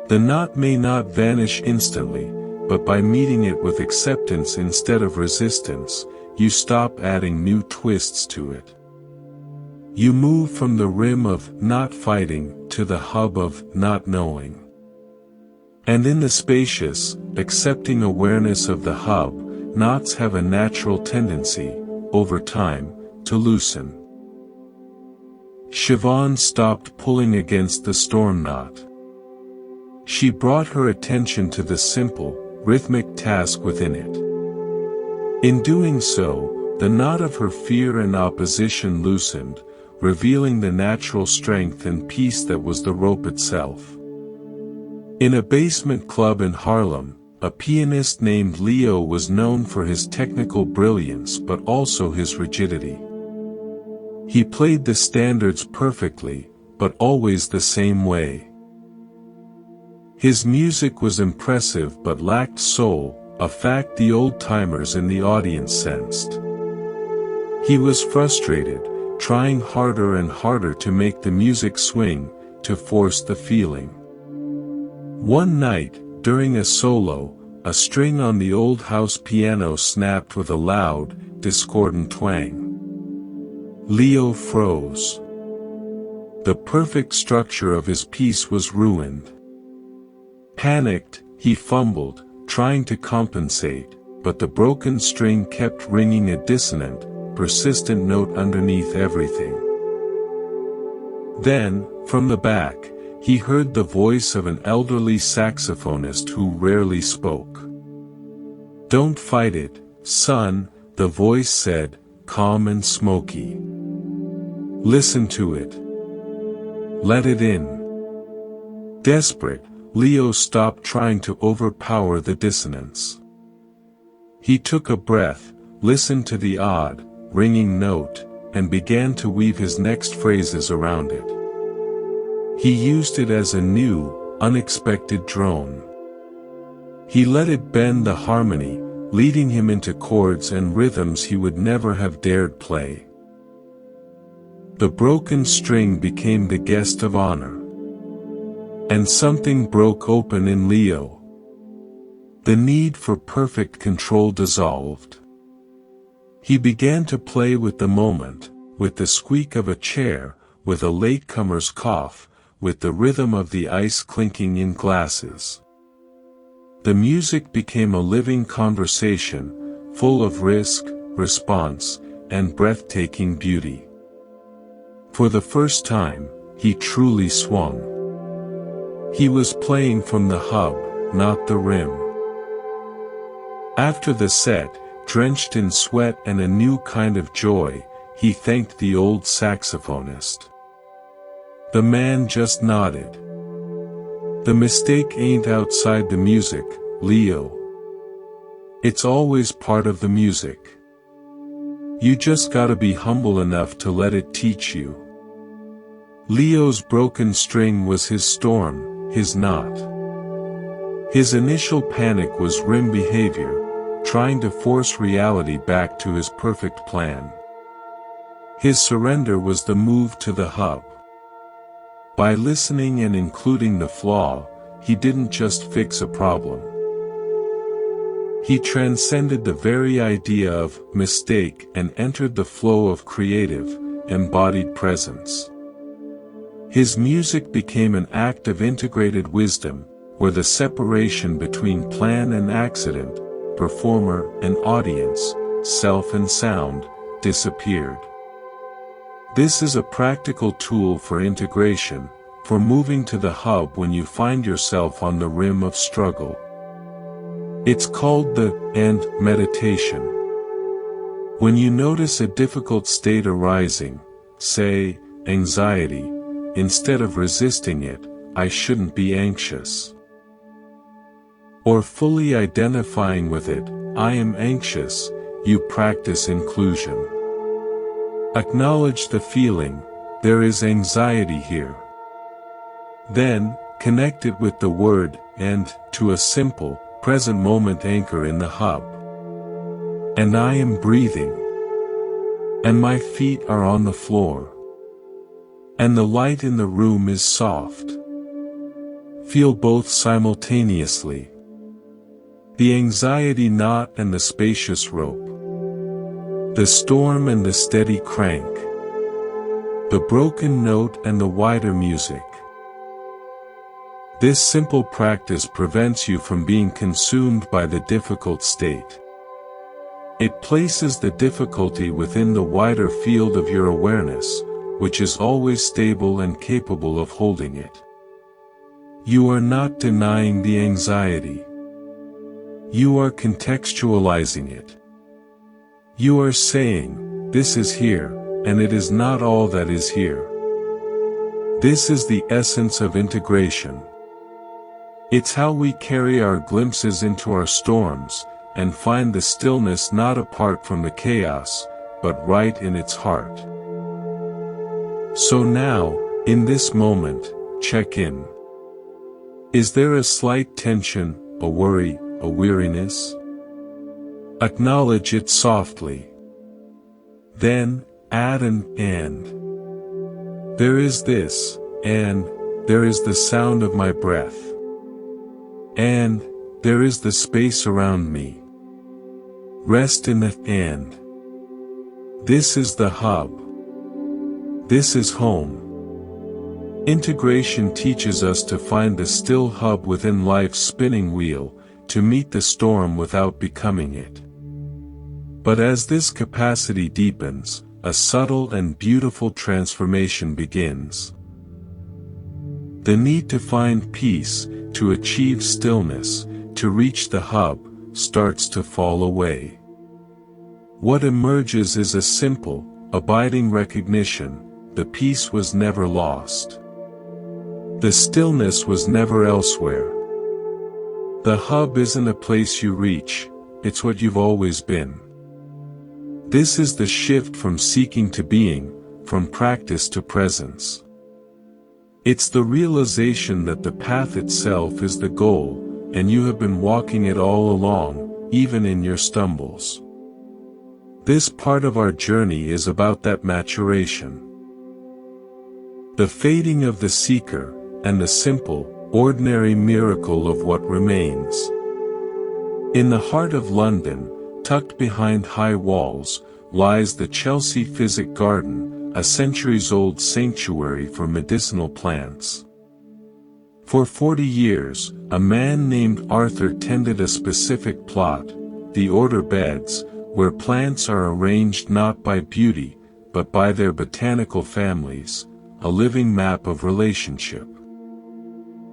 The knot may not vanish instantly, but by meeting it with acceptance instead of resistance, you stop adding new twists to it. You move from the rim of not fighting to the hub of not knowing. And in the spacious, accepting awareness of the hub, knots have a natural tendency, over time, to loosen. Siobhan stopped pulling against the storm knot. She brought her attention to the simple, rhythmic task within it. In doing so, the knot of her fear and opposition loosened, revealing the natural strength and peace that was the rope itself. In a basement club in Harlem, a pianist named Leo was known for his technical brilliance but also his rigidity. He played the standards perfectly, but always the same way. His music was impressive but lacked soul, a fact the old-timers in the audience sensed. He was frustrated, trying harder and harder to make the music swing, to force the feeling. One night, during a solo, a string on the old house piano snapped with a loud, discordant twang. Leo froze. The perfect structure of his piece was ruined. Panicked, he fumbled, trying to compensate, but the broken string kept ringing a dissonant, persistent note underneath everything. Then, from the back, he heard the voice of an elderly saxophonist who rarely spoke. "Don't fight it, son," the voice said, calm and smoky. "Listen to it. Let it in." Desperate, Leo stopped trying to overpower the dissonance. He took a breath, listened to the odd, ringing note, and began to weave his next phrases around it. He used it as a new, unexpected drone. He let it bend the harmony, leading him into chords and rhythms he would never have dared play. The broken string became the guest of honor. And something broke open in Leo. The need for perfect control dissolved. He began to play with the moment, with the squeak of a chair, with a latecomer's cough, with the rhythm of the ice clinking in glasses. The music became a living conversation, full of risk, response, and breathtaking beauty. For the first time, he truly swung. He was playing from the hub, not the rim. After the set, drenched in sweat and a new kind of joy, he thanked the old saxophonist. The man just nodded. "The mistake ain't outside the music, Leo. It's always part of the music. You just gotta be humble enough to let it teach you." Leo's broken string was his storm, his knot. His initial panic was rim behavior, trying to force reality back to his perfect plan. His surrender was the move to the hub. By listening and including the flaw, he didn't just fix a problem. He transcended the very idea of mistake and entered the flow of creative, embodied presence. His music became an act of integrated wisdom, where the separation between plan and accident, performer and audience, self and sound, disappeared. This is a practical tool for integration, for moving to the hub when you find yourself on the rim of struggle. It's called the "and" meditation. When you notice a difficult state arising, say, anxiety, instead of resisting it, "I shouldn't be anxious." Or fully identifying with it, "I am anxious," you practice inclusion. Acknowledge the feeling, there is anxiety here. Then, connect it with the word "and" to a simple, present moment anchor in the hub. And I am breathing. And my feet are on the floor. And the light in the room is soft. Feel both simultaneously. The anxiety knot and the spacious rope. The storm and the steady crank. The broken note and the wider music. This simple practice prevents you from being consumed by the difficult state. It places the difficulty within the wider field of your awareness, which is always stable and capable of holding it. You are not denying the anxiety. You are contextualizing it. You are saying, "This is here, and it is not all that is here." This is the essence of integration. It's how we carry our glimpses into our storms, and find the stillness not apart from the chaos, but right in its heart. So now, in this moment, check in. Is there a slight tension, a worry, a weariness? Acknowledge it softly. Then, add an "and." There is this, and there is the sound of my breath. And there is the space around me. Rest in the "and." This is the hub. This is home. Integration teaches us to find the still hub within life's spinning wheel, to meet the storm without becoming it. But as this capacity deepens, a subtle and beautiful transformation begins. The need to find peace, to achieve stillness, to reach the hub, starts to fall away. What emerges is a simple, abiding recognition: the peace was never lost. The stillness was never elsewhere. The hub isn't a place you reach, it's what you've always been. This is the shift from seeking to being, from practice to presence. It's the realization that the path itself is the goal, and you have been walking it all along, even in your stumbles. This part of our journey is about that maturation. The fading of the seeker, and the simple, ordinary miracle of what remains. In the heart of London, tucked behind high walls, lies the Chelsea Physic Garden, a centuries-old sanctuary for medicinal plants. For 40 years, a man named Arthur tended a specific plot, the order beds, where plants are arranged not by beauty, but by their botanical families, a living map of relationship.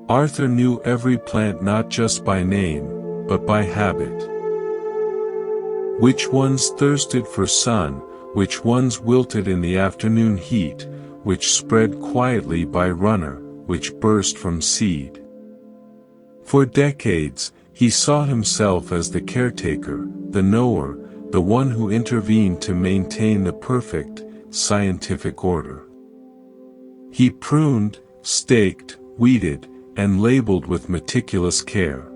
Arthur knew every plant not just by name, but by habit. Which ones thirsted for sun, which ones wilted in the afternoon heat, which spread quietly by runner, which burst from seed. For decades, he saw himself as the caretaker, the knower, the one who intervened to maintain the perfect, scientific order. He pruned, staked, weeded, and labeled with meticulous care.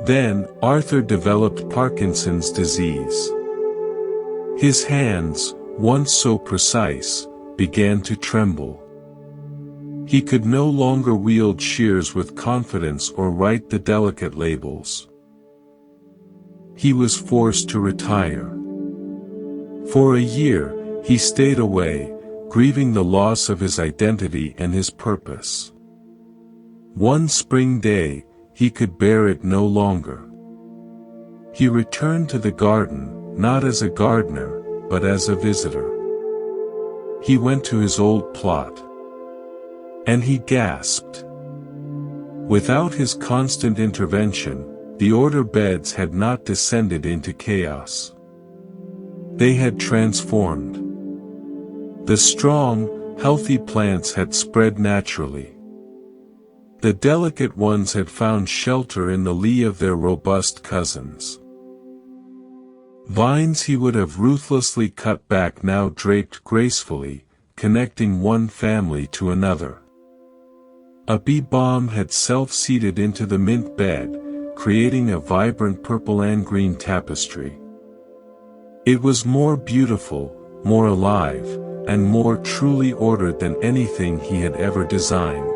Then, Arthur developed Parkinson's disease. His hands, once so precise, began to tremble. He could no longer wield shears with confidence or write the delicate labels. He was forced to retire. For a year, he stayed away, grieving the loss of his identity and his purpose. One spring day, he could bear it no longer. He returned to the garden, not as a gardener, but as a visitor. He went to his old plot. And he gasped. Without his constant intervention, the order beds had not descended into chaos. They had transformed. The strong, healthy plants had spread naturally. The delicate ones had found shelter in the lee of their robust cousins. Vines he would have ruthlessly cut back now draped gracefully, connecting one family to another. A bee balm had self-seeded into the mint bed, creating a vibrant purple and green tapestry. It was more beautiful, more alive, and more truly ordered than anything he had ever designed.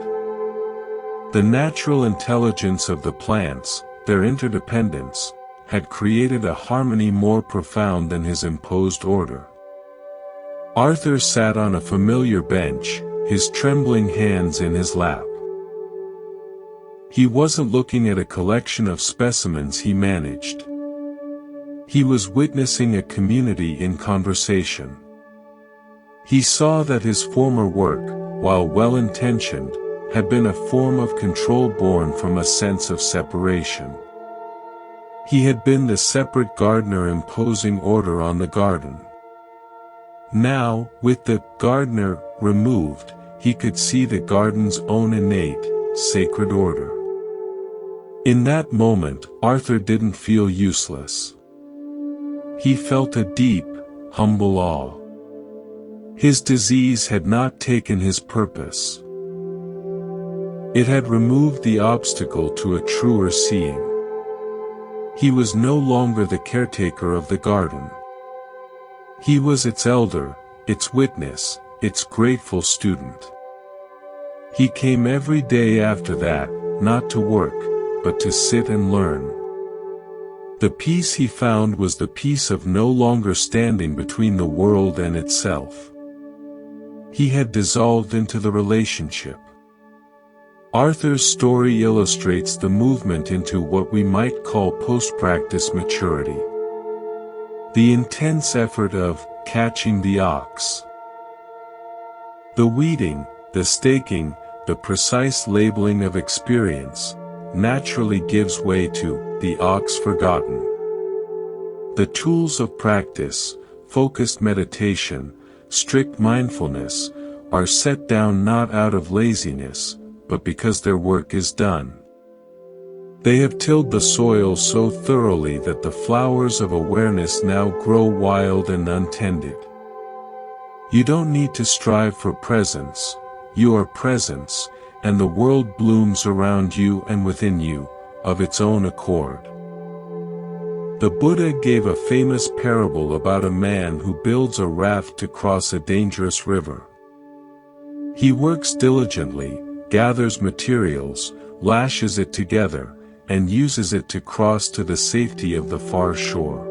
The natural intelligence of the plants, their interdependence, had created a harmony more profound than his imposed order. Arthur sat on a familiar bench, his trembling hands in his lap. He wasn't looking at a collection of specimens he managed. He was witnessing a community in conversation. He saw that his former work, while well-intentioned, had been a form of control born from a sense of separation. He had been the separate gardener imposing order on the garden. Now, with the gardener removed, he could see the garden's own innate, sacred order. In that moment, Arthur didn't feel useless. He felt a deep, humble awe. His disease had not taken his purpose. It had removed the obstacle to a truer seeing. He was no longer the caretaker of the garden. He was its elder, its witness, its grateful student. He came every day after that, not to work, but to sit and learn. The peace he found was the peace of no longer standing between the world and itself. He had dissolved into the relationship. Arthur's story illustrates the movement into what we might call post-practice maturity. The intense effort of catching the ox. The weeding, the staking, the precise labeling of experience, naturally gives way to the ox forgotten. The tools of practice, focused meditation, strict mindfulness, are set down not out of laziness, but because their work is done. They have tilled the soil so thoroughly that the flowers of awareness now grow wild and untended. You don't need to strive for presence, you are presence, and the world blooms around you and within you, of its own accord. The Buddha gave a famous parable about a man who builds a raft to cross a dangerous river. He works diligently, gathers materials, lashes it together, and uses it to cross to the safety of the far shore.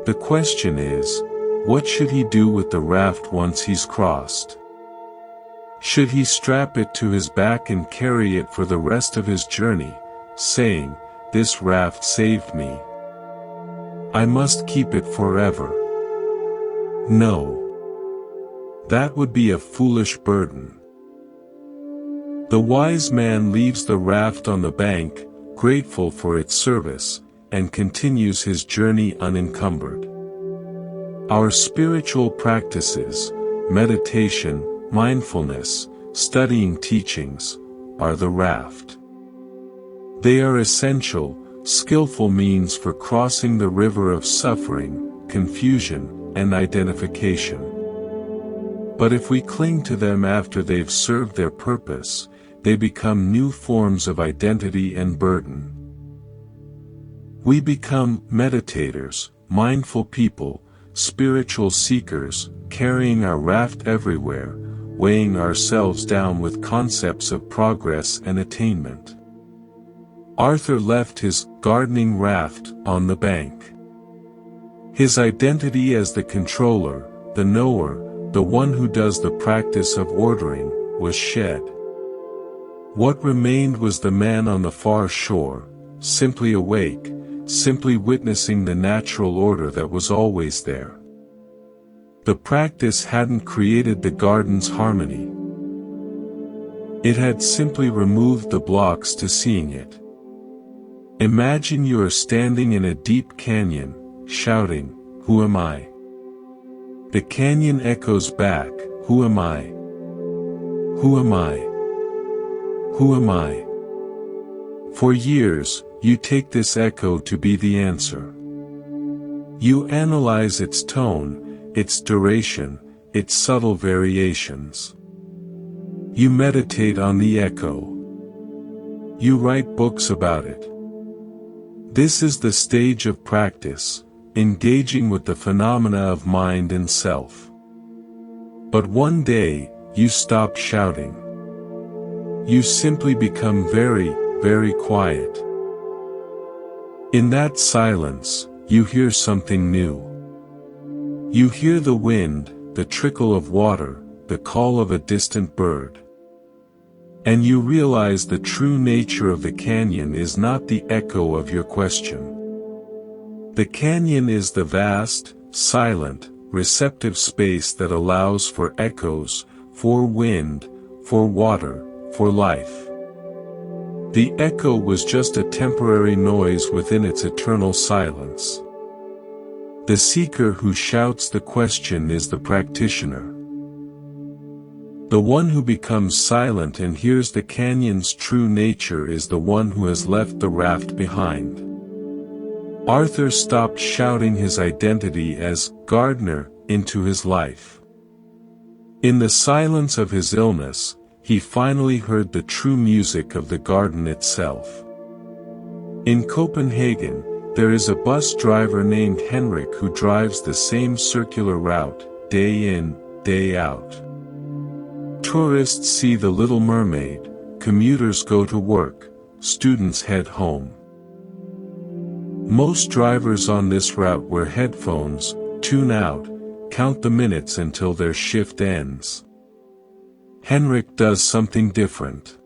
The question is, what should he do with the raft once he's crossed? Should he strap it to his back and carry it for the rest of his journey, saying, "This raft saved me. I must keep it forever"? No. That would be a foolish burden. The wise man leaves the raft on the bank, grateful for its service, and continues his journey unencumbered. Our spiritual practices, meditation, mindfulness, studying teachings, are the raft. They are essential, skillful means for crossing the river of suffering, confusion, and identification. But if we cling to them after they've served their purpose, they become new forms of identity and burden. We become meditators, mindful people, spiritual seekers, carrying our raft everywhere, weighing ourselves down with concepts of progress and attainment. Arthur left his gardening raft on the bank. His identity as the controller, the knower, the one who does the practice of ordering, was shed. What remained was the man on the far shore, simply awake, simply witnessing the natural order that was always there. The practice hadn't created the garden's harmony. It had simply removed the blocks to seeing it. Imagine you are standing in a deep canyon, shouting, "Who am I?" The canyon echoes back, "Who am I? Who am I? Who am I?" For years, you take this echo to be the answer. You analyze its tone, its duration, its subtle variations. You meditate on the echo. You write books about it. This is the stage of practice, engaging with the phenomena of mind and self. But one day, you stop shouting. You simply become very, very quiet. In that silence, you hear something new. You hear the wind, the trickle of water, the call of a distant bird. And you realize the true nature of the canyon is not the echo of your question. The canyon is the vast, silent, receptive space that allows for echoes, for wind, for water, for life. The echo was just a temporary noise within its eternal silence. The seeker who shouts the question is the practitioner. The one who becomes silent and hears the canyon's true nature is the one who has left the raft behind. Arthur stopped shouting his identity as gardener into his life. In the silence of his illness, he finally heard the true music of the garden itself. In Copenhagen, there is a bus driver named Henrik who drives the same circular route, day in, day out. Tourists see the Little Mermaid, commuters go to work, students head home. Most drivers on this route wear headphones, tune out, count the minutes until their shift ends. Henrik does something different.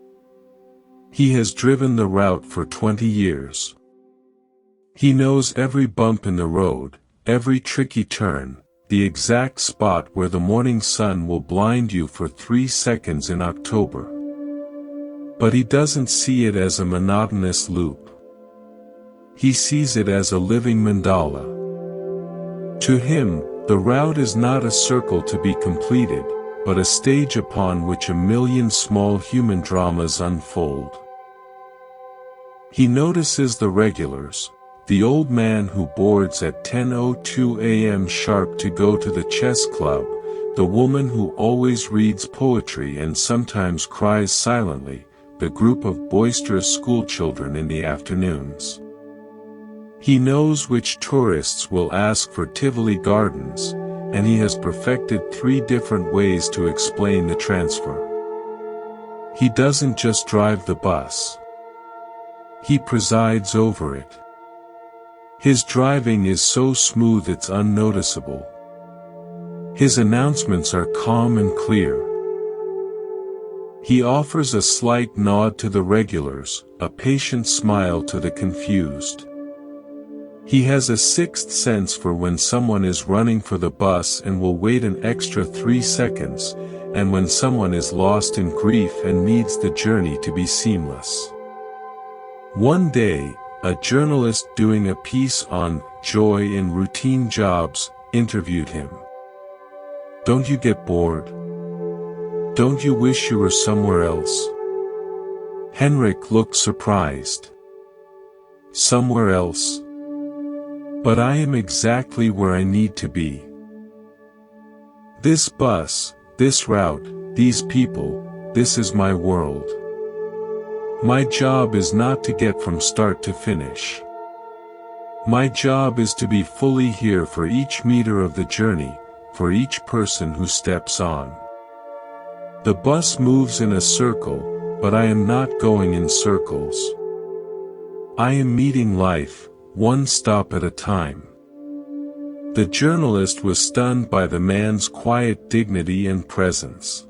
He has driven the route for 20 years. He knows every bump in the road, every tricky turn, the exact spot where the morning sun will blind you for 3 seconds in October. But he doesn't see it as a monotonous loop. He sees it as a living mandala. To him, the route is not a circle to be completed, but a stage upon which a million small human dramas unfold. He notices the regulars, the old man who boards at 10:02 a.m. sharp to go to the chess club, the woman who always reads poetry and sometimes cries silently, the group of boisterous schoolchildren in the afternoons. He knows which tourists will ask for Tivoli Gardens, and he has perfected 3 different ways to explain the transfer. He doesn't just drive the bus. He presides over it. His driving is so smooth it's unnoticeable. His announcements are calm and clear. He offers a slight nod to the regulars, a patient smile to the confused. He has a sixth sense for when someone is running for the bus and will wait an extra 3 seconds, and when someone is lost in grief and needs the journey to be seamless. One day, a journalist doing a piece on joy in routine jobs interviewed him. "Don't you get bored? Don't you wish you were somewhere else?" Henrik looked surprised. "Somewhere else? But I am exactly where I need to be. This bus, this route, these people, this is my world. My job is not to get from start to finish. My job is to be fully here for each meter of the journey, for each person who steps on. The bus moves in a circle, but I am not going in circles. I am meeting life, one stop at a time. The journalist was stunned by the man's quiet dignity and presence.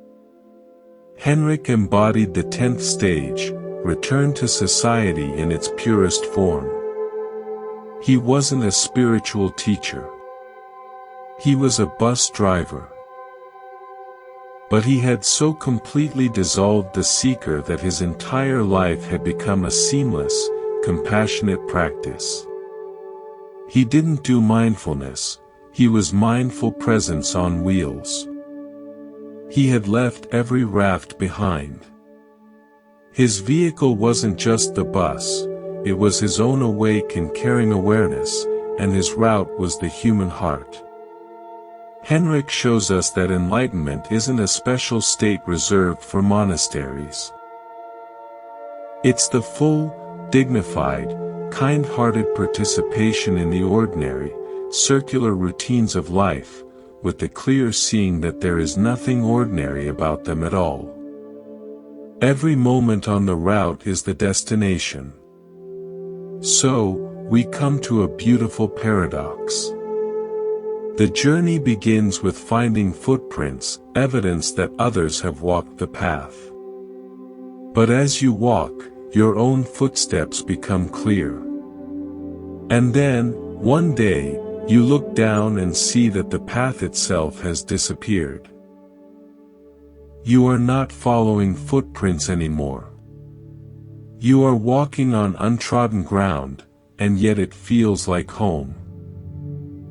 Henrik embodied the 10th stage, return to society in its purest form. He wasn't a spiritual teacher. He was a bus driver. But he had so completely dissolved the seeker that his entire life had become a seamless, compassionate practice. He didn't do mindfulness, he was mindful presence on wheels. He had left every raft behind. His vehicle wasn't just the bus, it was his own awake and caring awareness, and his route was the human heart. Henrik shows us that enlightenment isn't a special state reserved for monasteries. It's the full, dignified, kind-hearted participation in the ordinary, circular routines of life, with the clear seeing that there is nothing ordinary about them at all. Every moment on the route is the destination. So, we come to a beautiful paradox. The journey begins with finding footprints, evidence that others have walked the path. But as you walk, your own footsteps become clear. And then, one day, you look down and see that the path itself has disappeared. You are not following footprints anymore. You are walking on untrodden ground, and yet it feels like home.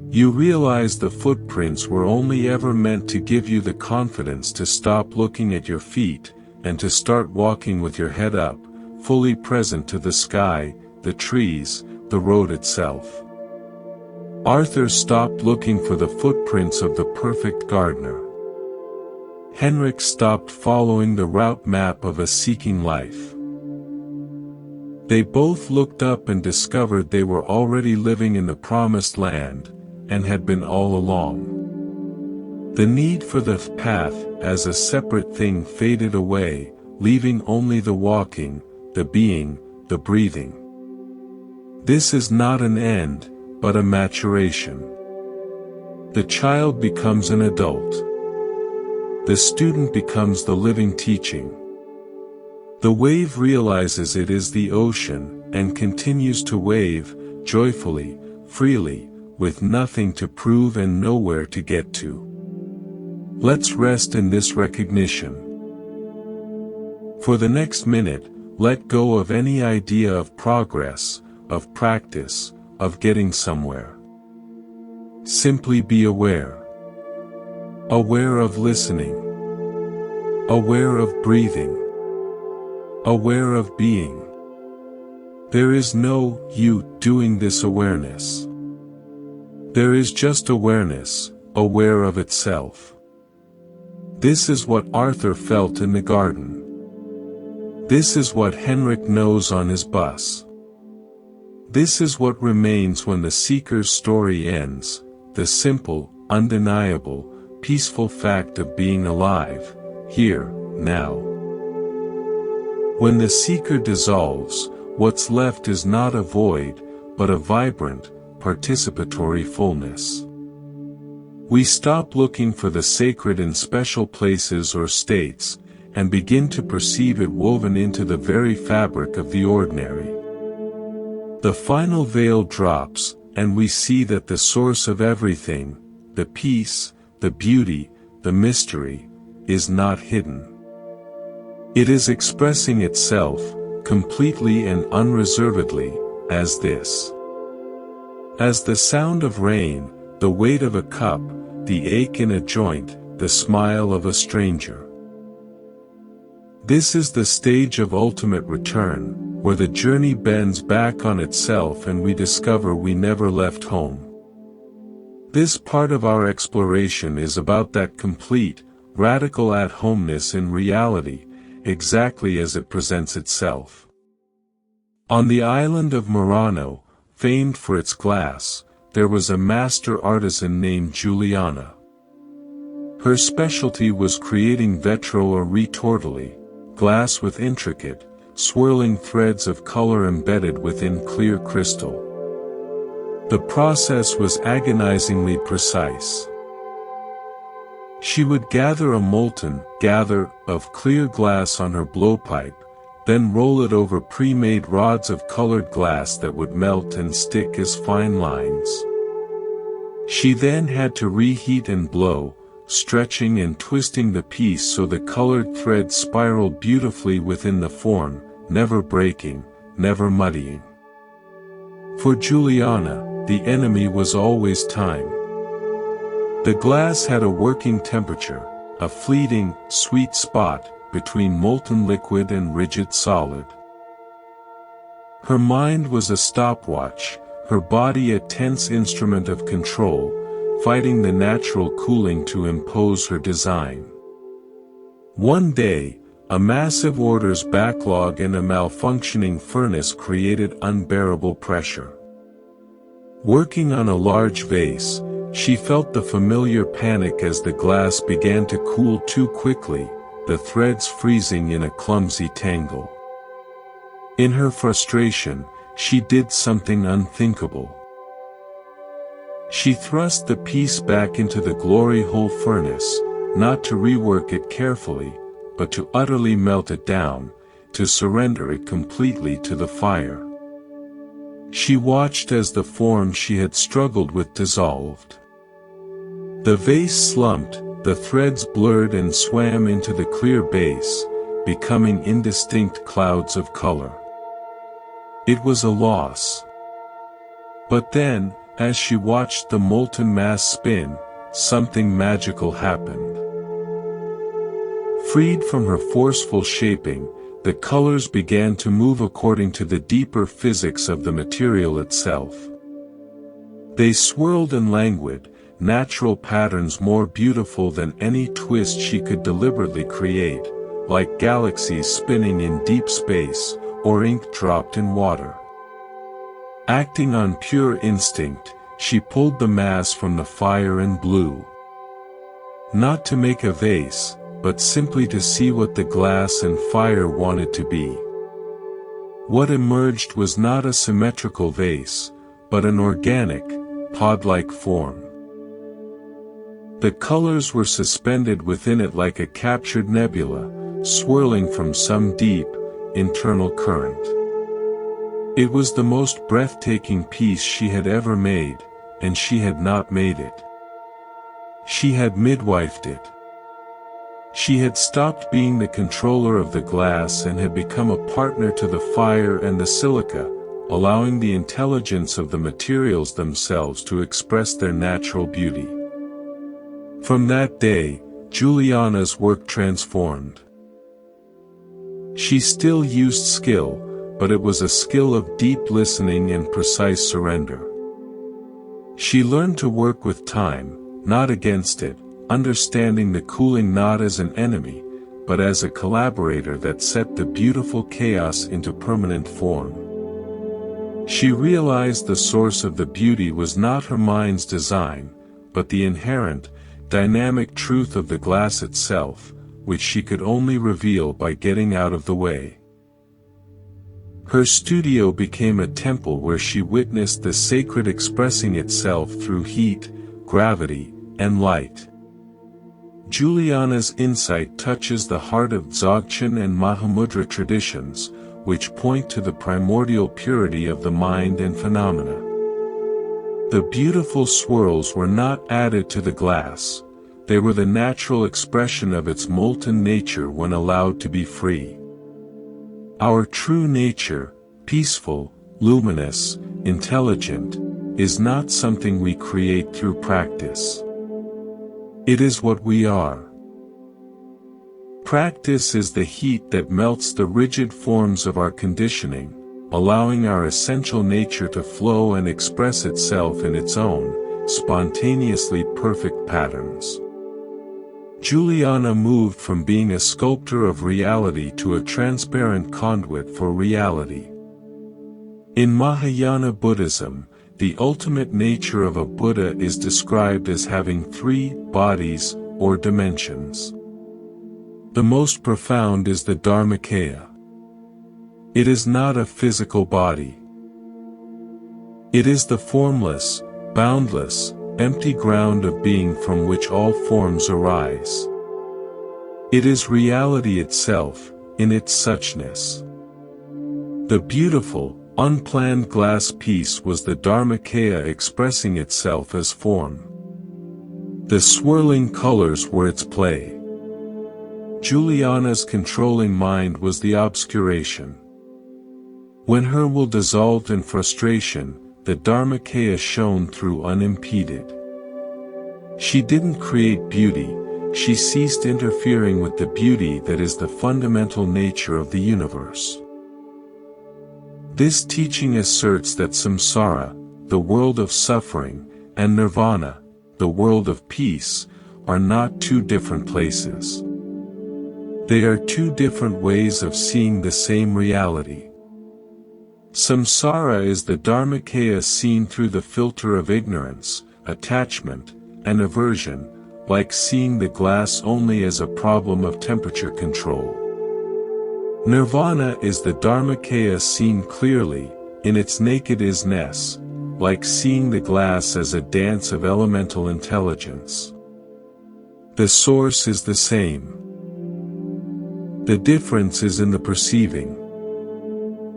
You realize the footprints were only ever meant to give you the confidence to stop looking at your feet, and to start walking with your head up, fully present to the sky, the trees, the road itself. Arthur stopped looking for the footprints of the perfect gardener. Henrik stopped following the route map of a seeking life. They both looked up and discovered they were already living in the promised land, and had been all along. The need for the path as a separate thing faded away, leaving only the walking, the being, the breathing. This is not an end, but a maturation. The child becomes an adult. The student becomes the living teaching. The wave realizes it is the ocean, and continues to wave, joyfully, freely, with nothing to prove and nowhere to get to. Let's rest in this recognition. For the next minute, let go of any idea of progress, of practice, of getting somewhere. Simply be aware. Aware of listening. Aware of breathing. Aware of being. There is no you doing this awareness. There is just awareness, aware of itself. This is what Arthur felt in the garden. This is what Henrik knows on his bus. This is what remains when the seeker's story ends, the simple, undeniable, peaceful fact of being alive, here, now. When the seeker dissolves, what's left is not a void, but a vibrant, participatory fullness. We stop looking for the sacred in special places or states, and begin to perceive it woven into the very fabric of the ordinary. The final veil drops, and we see that the source of everything, the peace, the beauty, the mystery, is not hidden. It is expressing itself, completely and unreservedly, as this. As the sound of rain, the weight of a cup, the ache in a joint, the smile of a stranger. This is the stage of ultimate return, where the journey bends back on itself and we discover we never left home. This part of our exploration is about that complete, radical at-homeness in reality, exactly as it presents itself. On the island of Murano, famed for its glass, there was a master artisan named Juliana. Her specialty was creating vetro or retortili, glass with intricate, swirling threads of color embedded within clear crystal. The process was agonizingly precise. She would gather a molten gather of clear glass on her blowpipe, then roll it over pre-made rods of colored glass that would melt and stick as fine lines. She then had to reheat and blow, stretching and twisting the piece so the colored threads spiraled beautifully within the form, never breaking, never muddying. For Juliana, the enemy was always time. The glass had a working temperature, a fleeting, sweet spot between molten liquid and rigid solid. Her mind was a stopwatch, her body a tense instrument of control, fighting the natural cooling to impose her design. One day, a massive orders backlog and a malfunctioning furnace created unbearable pressure. Working on a large vase, she felt the familiar panic as the glass began to cool too quickly, the threads freezing in a clumsy tangle. In her frustration, she did something unthinkable. She thrust the piece back into the glory hole furnace, not to rework it carefully, but to utterly melt it down, to surrender it completely to the fire. She watched as the form she had struggled with dissolved. The vase slumped, the threads blurred and swam into the clear base, becoming indistinct clouds of color. It was a loss. But then, as she watched the molten mass spin, something magical happened. Freed from her forceful shaping, the colors began to move according to the deeper physics of the material itself. They swirled and languid, natural patterns more beautiful than any twist she could deliberately create, like galaxies spinning in deep space, or ink dropped in water. Acting on pure instinct, she pulled the mass from the fire and blew. Not to make a vase, but simply to see what the glass and fire wanted to be. What emerged was not a symmetrical vase, but an organic, pod-like form. The colors were suspended within it like a captured nebula, swirling from some deep, internal current. It was the most breathtaking piece she had ever made, and she had not made it. She had midwifed it. She had stopped being the controller of the glass and had become a partner to the fire and the silica, allowing the intelligence of the materials themselves to express their natural beauty. From that day, Juliana's work transformed. She still used skill, but it was a skill of deep listening and precise surrender. She learned to work with time, not against it, understanding the cooling not as an enemy, but as a collaborator that set the beautiful chaos into permanent form. She realized the source of the beauty was not her mind's design, but the inherent, dynamic truth of the glass itself, which she could only reveal by getting out of the way. Her studio became a temple where she witnessed the sacred expressing itself through heat, gravity, and light. Juliana's insight touches the heart of Dzogchen and Mahamudra traditions, which point to the primordial purity of the mind and phenomena. The beautiful swirls were not added to the glass, they were the natural expression of its molten nature when allowed to be free. Our true nature, peaceful, luminous, intelligent, is not something we create through practice. It is what we are. Practice is the heat that melts the rigid forms of our conditioning, allowing our essential nature to flow and express itself in its own, spontaneously perfect patterns. Juliana moved from being a sculptor of reality to a transparent conduit for reality. In Mahayana Buddhism, the ultimate nature of a Buddha is described as having 3 bodies, or dimensions. The most profound is the Dharmakaya. It is not a physical body. It is the formless, boundless, empty ground of being from which all forms arise. It is reality itself, in its suchness. The beautiful, unplanned glass piece was the Dharmakaya expressing itself as form. The swirling colors were its play. Juliana's controlling mind was the obscuration. When her will dissolved in frustration, the Dharmakaya shone through unimpeded. She didn't create beauty, she ceased interfering with the beauty that is the fundamental nature of the universe. This teaching asserts that samsara, the world of suffering, and nirvana, the world of peace, are not 2 different places. They are 2 different ways of seeing the same reality. Samsara is the Dharmakaya seen through the filter of ignorance, attachment, and aversion, like seeing the glass only as a problem of temperature control. Nirvana is the Dharmakaya seen clearly, in its naked is-ness, like seeing the glass as a dance of elemental intelligence. The source is the same. The difference is in the perceiving.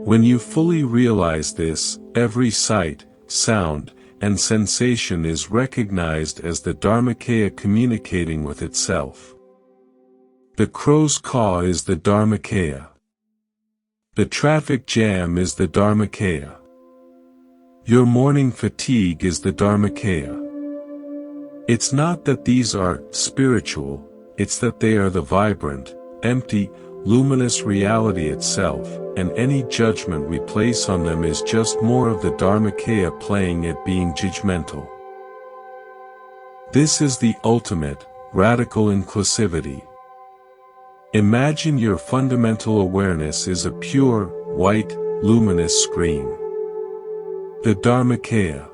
When you fully realize this, every sight, sound, and sensation is recognized as the Dharmakaya communicating with itself. The crow's caw is the Dharmakaya. The traffic jam is the Dharmakaya. Your morning fatigue is the Dharmakaya. It's not that these are spiritual, it's that they are the vibrant, empty, luminous reality itself, and any judgment we place on them is just more of the Dharmakaya playing at being judgmental. This is the ultimate, radical inclusivity. Imagine your fundamental awareness is a pure, white, luminous screen. The Dharmakaya.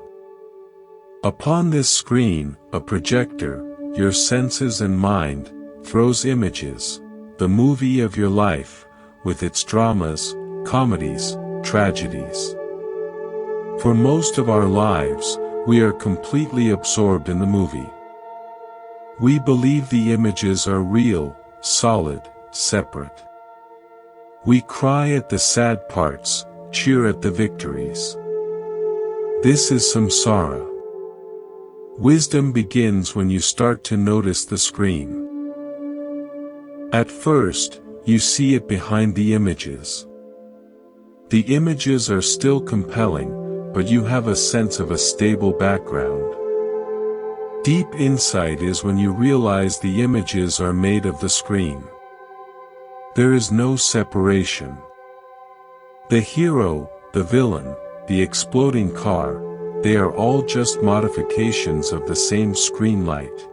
Upon this screen, a projector, your senses and mind, throws images, the movie of your life, with its dramas, comedies, tragedies. For most of our lives, we are completely absorbed in the movie. We believe the images are real, solid, separate. We cry at the sad parts, cheer at the victories. This is samsara. Wisdom begins when you start to notice the screen. At first, you see it behind the images. The images are still compelling, but you have a sense of a stable background. Deep insight is when you realize the images are made of the screen. There is no separation. The hero, the villain, the exploding car, they are all just modifications of the same screen light.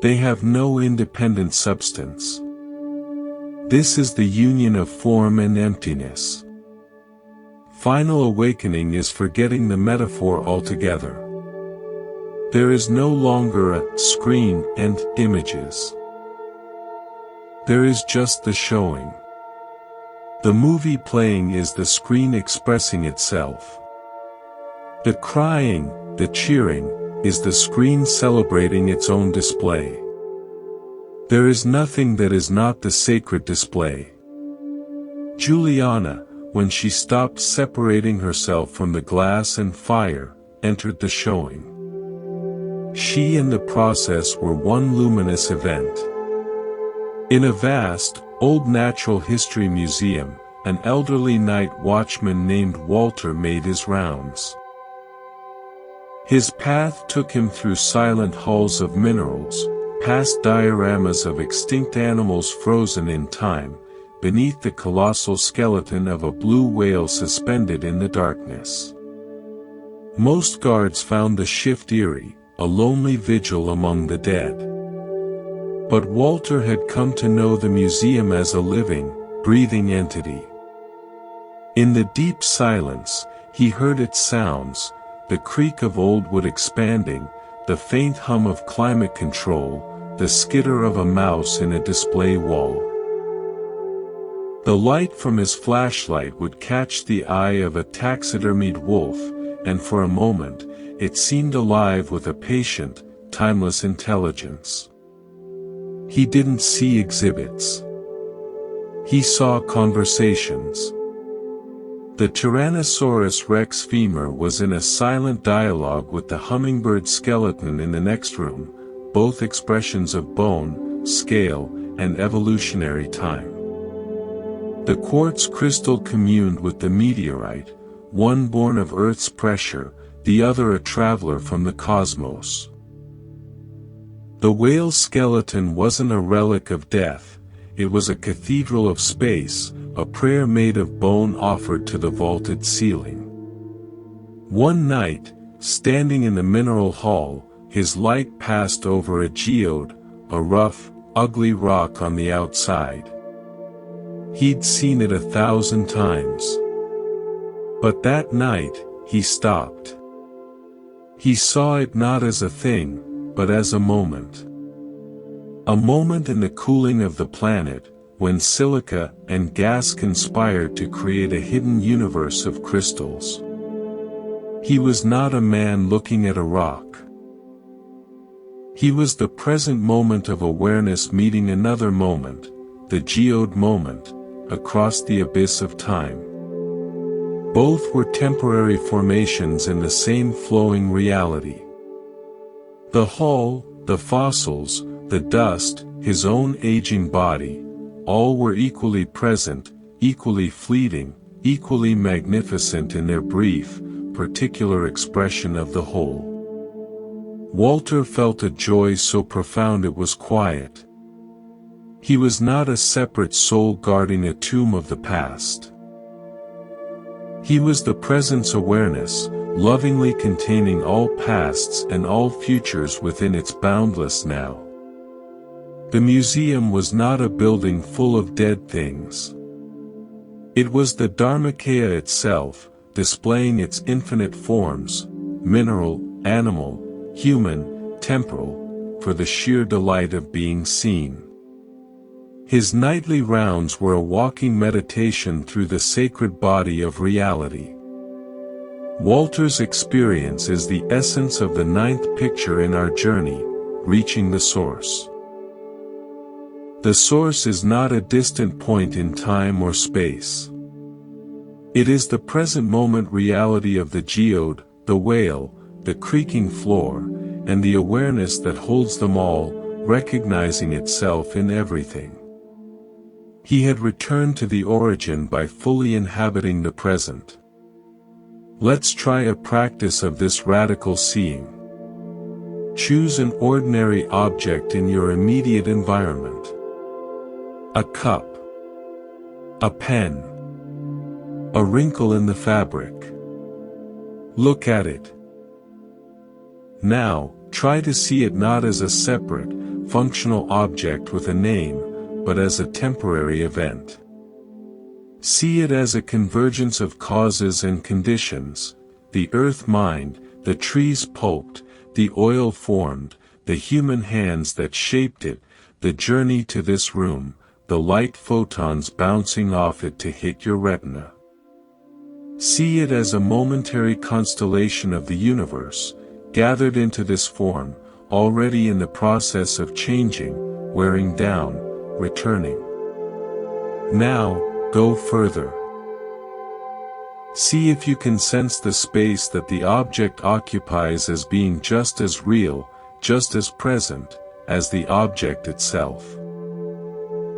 They have no independent substance. This is the union of form and emptiness. Final awakening is forgetting the metaphor altogether. There is no longer a screen and images. There is just the showing. The movie playing is the screen expressing itself. The crying, the cheering, is the screen celebrating its own display. There is nothing that is not the sacred display. Juliana, when she stopped separating herself from the glass and fire, entered the showing. She and the process were one luminous event. In a vast, old natural history museum, an elderly night watchman named Walter made his rounds. His path took him through silent halls of minerals, past dioramas of extinct animals frozen in time, beneath the colossal skeleton of a blue whale suspended in the darkness. Most guards found the shift eerie, a lonely vigil among the dead. But Walter had come to know the museum as a living, breathing entity. In the deep silence, he heard its sounds, the creak of old wood expanding, the faint hum of climate control, the skitter of a mouse in a display wall. The light from his flashlight would catch the eye of a taxidermied wolf, and for a moment, it seemed alive with a patient, timeless intelligence. He didn't see exhibits. He saw conversations. The Tyrannosaurus rex femur was in a silent dialogue with the hummingbird skeleton in the next room, both expressions of bone, scale, and evolutionary time. The quartz crystal communed with the meteorite, one born of Earth's pressure, the other a traveler from the cosmos. The whale skeleton wasn't a relic of death, it was a cathedral of space, a prayer made of bone offered to the vaulted ceiling. One night, standing in the mineral hall, his light passed over a geode, a rough, ugly rock on the outside. He'd seen it 1,000 times. But that night, he stopped. He saw it not as a thing, but as a moment. A moment in the cooling of the planet, when silica and gas conspired to create a hidden universe of crystals. He was not a man looking at a rock. He was the present moment of awareness meeting another moment, the geode moment, across the abyss of time. Both were temporary formations in the same flowing reality. The hall, the fossils, the dust, his own aging body, all were equally present, equally fleeting, equally magnificent in their brief, particular expression of the whole. Walter felt a joy so profound it was quiet. He was not a separate soul guarding a tomb of the past. He was the presence awareness, lovingly containing all pasts and all futures within its boundless now. The museum was not a building full of dead things. It was the Dharmakaya itself, displaying its infinite forms, mineral, animal, human, temporal, for the sheer delight of being seen. His nightly rounds were a walking meditation through the sacred body of reality. Walter's experience is the essence of the ninth picture in our journey, reaching the source. The source is not a distant point in time or space. It is the present moment reality of the geode, the whale, the creaking floor, and the awareness that holds them all, recognizing itself in everything. He had returned to the origin by fully inhabiting the present. Let's try a practice of this radical seeing. Choose an ordinary object in your immediate environment. A cup. A pen. A wrinkle in the fabric. Look at it. Now, try to see it not as a separate, functional object with a name, but as a temporary event. See it as a convergence of causes and conditions, the earth mined, the trees pulped, the oil formed, the human hands that shaped it, the journey to this room, the light photons bouncing off it to hit your retina. See it as a momentary constellation of the universe, gathered into this form, already in the process of changing, wearing down, returning. Now, go further. See if you can sense the space that the object occupies as being just as real, just as present, as the object itself.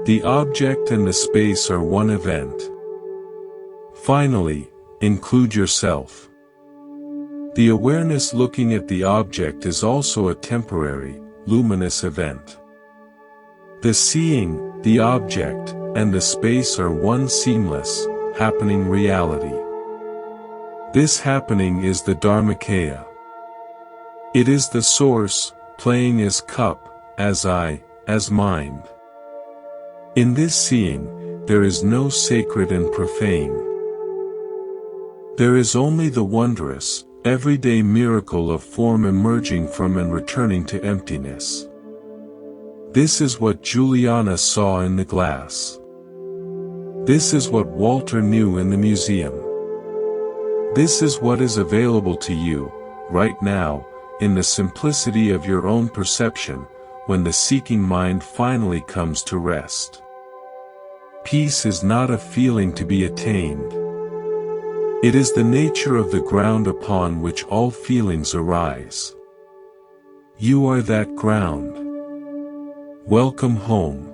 The object and the space are one event. Finally, include yourself. The awareness looking at the object is also a temporary, luminous event. The seeing, the object, and the space are one seamless, happening reality. This happening is the Dharmakaya. It is the source, playing as cup, as eye, as mind. In this seeing, there is no sacred and profane. There is only the wondrous, everyday miracle of form emerging from and returning to emptiness. This is what Juliana saw in the glass. This is what Walter knew in the museum. This is what is available to you, right now, in the simplicity of your own perception, when the seeking mind finally comes to rest. Peace is not a feeling to be attained. It is the nature of the ground upon which all feelings arise. You are that ground. Welcome home.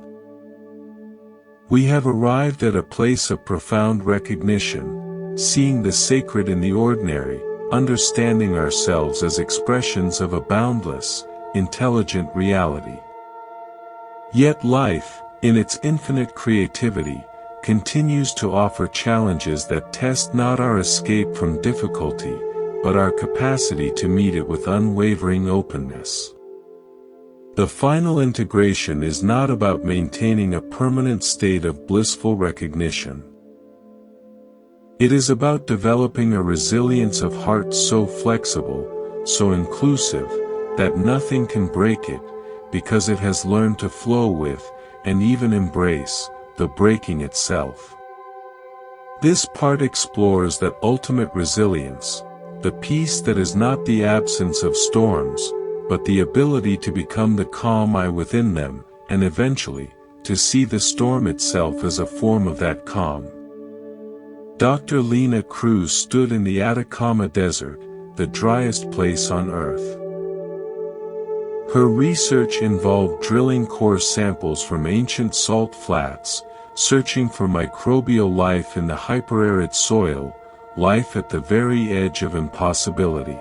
We have arrived at a place of profound recognition, seeing the sacred in the ordinary, understanding ourselves as expressions of a boundless, intelligent reality. Yet life, in its infinite creativity, continues to offer challenges that test not our escape from difficulty, but our capacity to meet it with unwavering openness. The final integration is not about maintaining a permanent state of blissful recognition. It is about developing a resilience of heart so flexible, so inclusive, that nothing can break it, because it has learned to flow with, and even embrace, the breaking itself. This part explores that ultimate resilience, the peace that is not the absence of storms, but the ability to become the calm I within them, and eventually, to see the storm itself as a form of that calm. Dr. Lena Cruz stood in the Atacama Desert, the driest place on Earth. Her research involved drilling core samples from ancient salt flats, searching for microbial life in the hyperarid soil, life at the very edge of impossibility.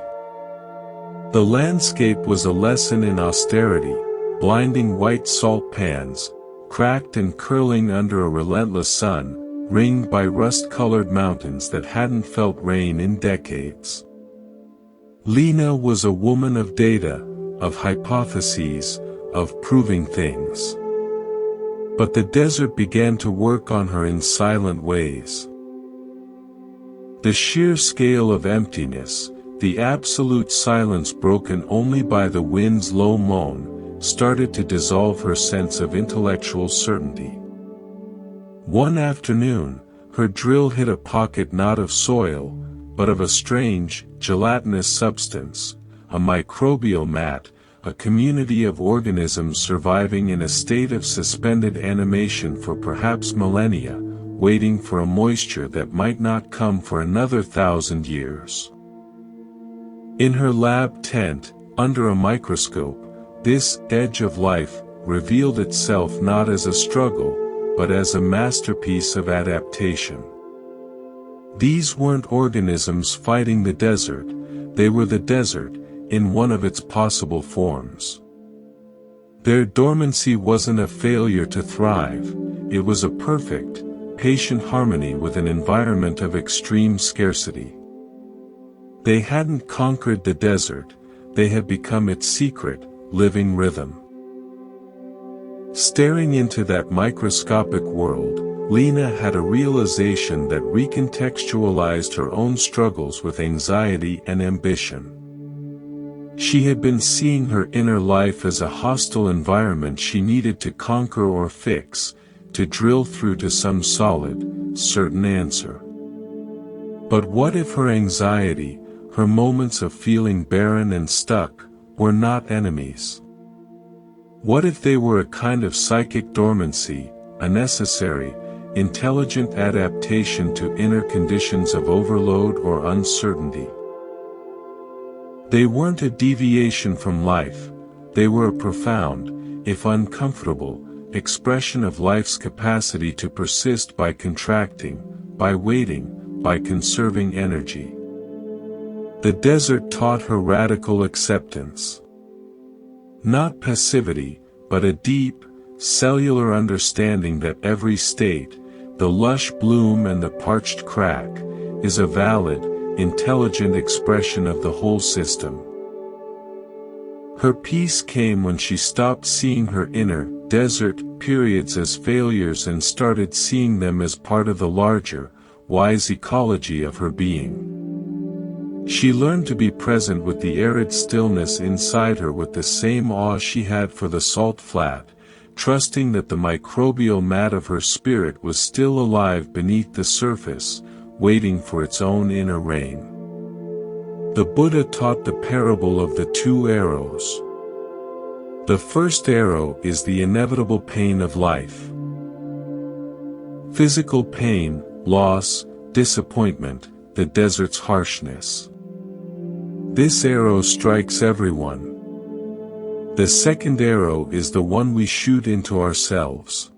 The landscape was a lesson in austerity, blinding white salt pans, cracked and curling under a relentless sun, ringed by rust-colored mountains that hadn't felt rain in decades. Lena was a woman of data, of hypotheses, of proving things. But the desert began to work on her in silent ways. The sheer scale of emptiness, the absolute silence broken only by the wind's low moan, started to dissolve her sense of intellectual certainty. One afternoon, her drill hit a pocket not of soil, but of a strange, gelatinous substance, a microbial mat, a community of organisms surviving in a state of suspended animation for perhaps millennia, waiting for a moisture that might not come for another 1,000 years. In her lab tent, under a microscope, this edge of life revealed itself not as a struggle, but as a masterpiece of adaptation. These weren't organisms fighting the desert, they were the desert, in one of its possible forms. Their dormancy wasn't a failure to thrive, it was a perfect, patient harmony with an environment of extreme scarcity. They hadn't conquered the desert, they had become its secret, living rhythm. Staring into that microscopic world, Lena had a realization that recontextualized her own struggles with anxiety and ambition. She had been seeing her inner life as a hostile environment she needed to conquer or fix, to drill through to some solid, certain answer. But what if her anxiety, her moments of feeling barren and stuck, were not enemies? What if they were a kind of psychic dormancy, a necessary, intelligent adaptation to inner conditions of overload or uncertainty? They weren't a deviation from life, they were a profound, if uncomfortable, expression of life's capacity to persist by contracting, by waiting, by conserving energy. The desert taught her radical acceptance. Not passivity, but a deep, cellular understanding that every state, the lush bloom and the parched crack, is a valid, intelligent expression of the whole system. Her peace came when she stopped seeing her inner, desert periods as failures and started seeing them as part of the larger, wise ecology of her being. She learned to be present with the arid stillness inside her with the same awe she had for the salt flat, trusting that the microbial mat of her spirit was still alive beneath the surface, waiting for its own inner rain. The Buddha taught the parable of the two arrows. The first arrow is the inevitable pain of life. Physical pain, loss, disappointment, the desert's harshness. This arrow strikes everyone. The second arrow is the one we shoot into ourselves.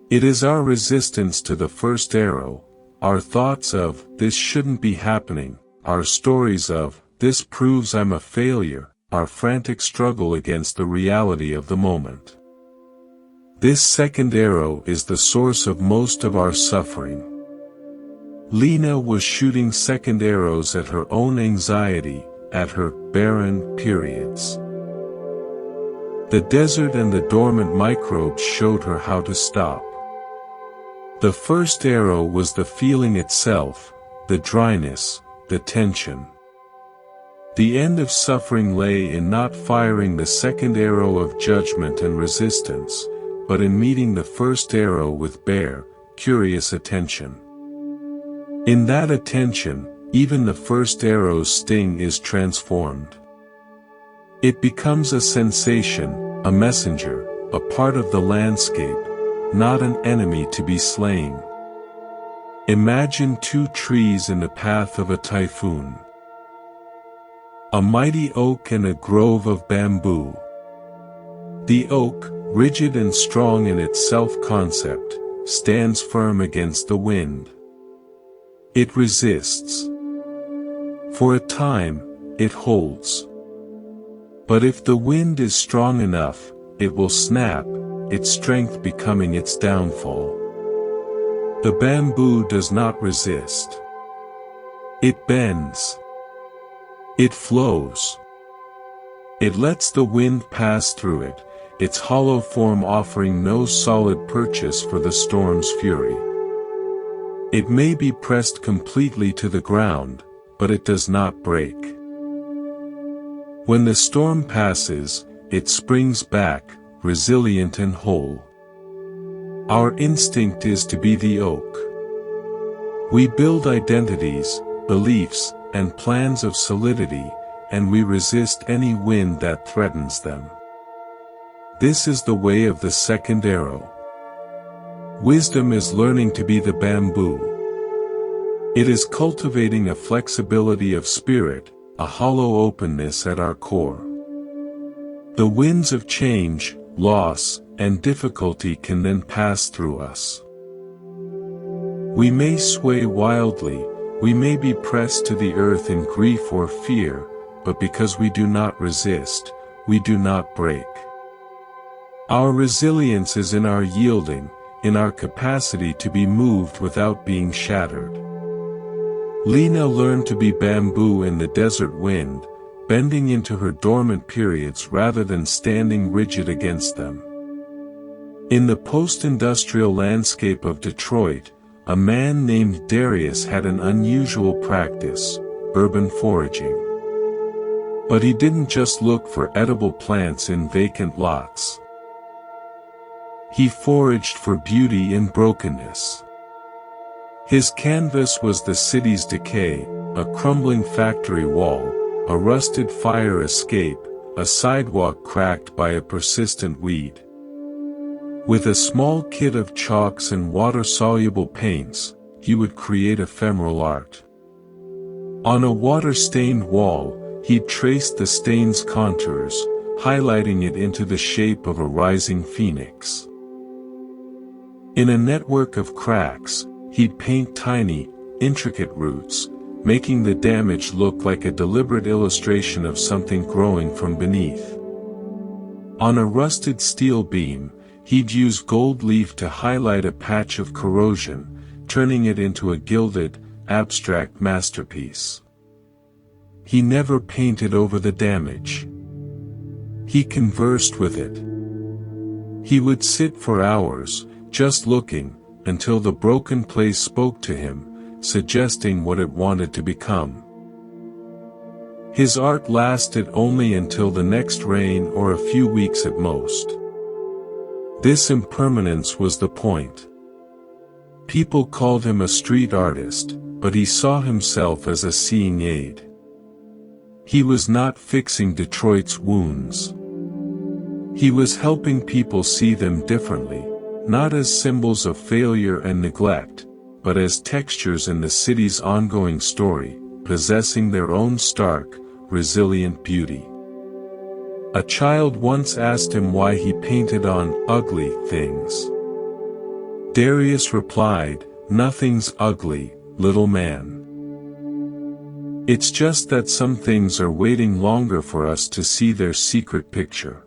It is our resistance to the first arrow, our thoughts of, "This shouldn't be happening," our stories of, "This proves I'm a failure," our frantic struggle against the reality of the moment. This second arrow is the source of most of our suffering. Lena was shooting second arrows at her own anxiety, at her barren periods. The desert and the dormant microbes showed her how to stop. The first arrow was the feeling itself, the dryness, the tension. The end of suffering lay in not firing the second arrow of judgment and resistance, but in meeting the first arrow with bare, curious attention. In that attention, even the first arrow's sting is transformed. It becomes a sensation, a messenger, a part of the landscape, not an enemy to be slain. Imagine two trees in the path of a typhoon. A mighty oak and a grove of bamboo. The oak, rigid and strong in its self-concept, stands firm against the wind. It resists. For a time, it holds. But if the wind is strong enough, it will snap, its strength becoming its downfall. The bamboo does not resist. It bends. It flows. It lets the wind pass through it, its hollow form offering no solid purchase for the storm's fury. It may be pressed completely to the ground, but it does not break. When the storm passes, it springs back, resilient and whole. Our instinct is to be the oak. We build identities, beliefs, and plans of solidity, and we resist any wind that threatens them. This is the way of the second arrow. Wisdom is learning to be the bamboo. It is cultivating a flexibility of spirit, a hollow openness at our core. The winds of change, loss, and difficulty can then pass through us. We may sway wildly, we may be pressed to the earth in grief or fear, but because we do not resist, we do not break. Our resilience is in our yielding, in our capacity to be moved without being shattered. Lena learned to be bamboo in the desert wind, bending into her dormant periods rather than standing rigid against them. In the post-industrial landscape of Detroit, a man named Darius had an unusual practice, urban foraging. But he didn't just look for edible plants in vacant lots. He foraged for beauty in brokenness. His canvas was the city's decay, a crumbling factory wall, a rusted fire escape, a sidewalk cracked by a persistent weed. With a small kit of chalks and water-soluble paints, he would create ephemeral art. On a water-stained wall, he'd traced the stain's contours, highlighting it into the shape of a rising phoenix. In a network of cracks, he'd paint tiny, intricate roots, making the damage look like a deliberate illustration of something growing from beneath. On a rusted steel beam, he'd use gold leaf to highlight a patch of corrosion, turning it into a gilded, abstract masterpiece. He never painted over the damage. He conversed with it. He would sit for hours, just looking, until the broken place spoke to him, suggesting what it wanted to become. His art lasted only until the next rain or a few weeks at most. This impermanence was the point. People called him a street artist, but he saw himself as a seeing aid. He was not fixing Detroit's wounds. He was helping people see them differently, not as symbols of failure and neglect, but as textures in the city's ongoing story, possessing their own stark, resilient beauty. A child once asked him why he painted on ugly things. Darius replied, "Nothing's ugly, little man. It's just that some things are waiting longer for us to see their secret picture."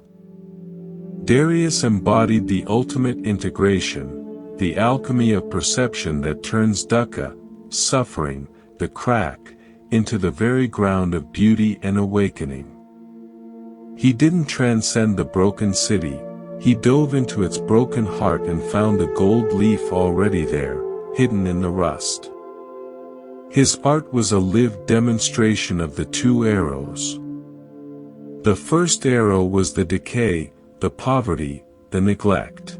Darius embodied the ultimate integration, the alchemy of perception that turns dukkha, suffering, the crack, into the very ground of beauty and awakening. He didn't transcend the broken city, he dove into its broken heart and found the gold leaf already there, hidden in the rust. His art was a lived demonstration of the two arrows. The first arrow was the decay, the poverty, the neglect.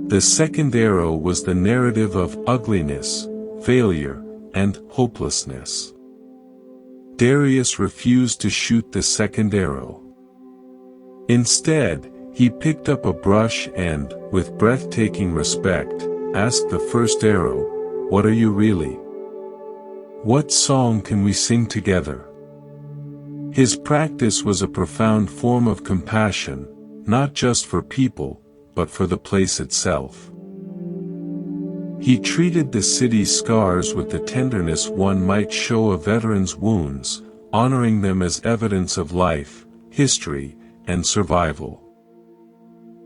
The second arrow was the narrative of ugliness, failure, and hopelessness. Darius refused to shoot the second arrow. Instead, he picked up a brush and, with breathtaking respect, asked the first arrow, "What are you really? What song can we sing together?" His practice was a profound form of compassion, not just for people, but for the place itself. He treated the city's scars with the tenderness one might show a veteran's wounds, honoring them as evidence of life, history, and survival.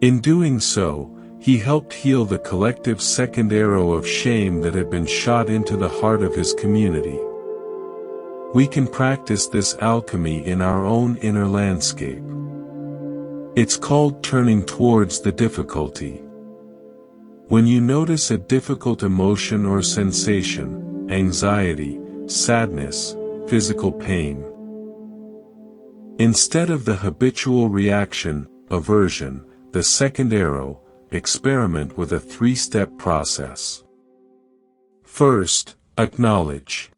In doing so, he helped heal the collective second arrow of shame that had been shot into the heart of his community. We can practice this alchemy in our own inner landscape. It's called turning towards the difficulty. When you notice a difficult emotion or sensation, anxiety, sadness, physical pain, instead of the habitual reaction, aversion, the second arrow, experiment with a three-step process. First, acknowledge.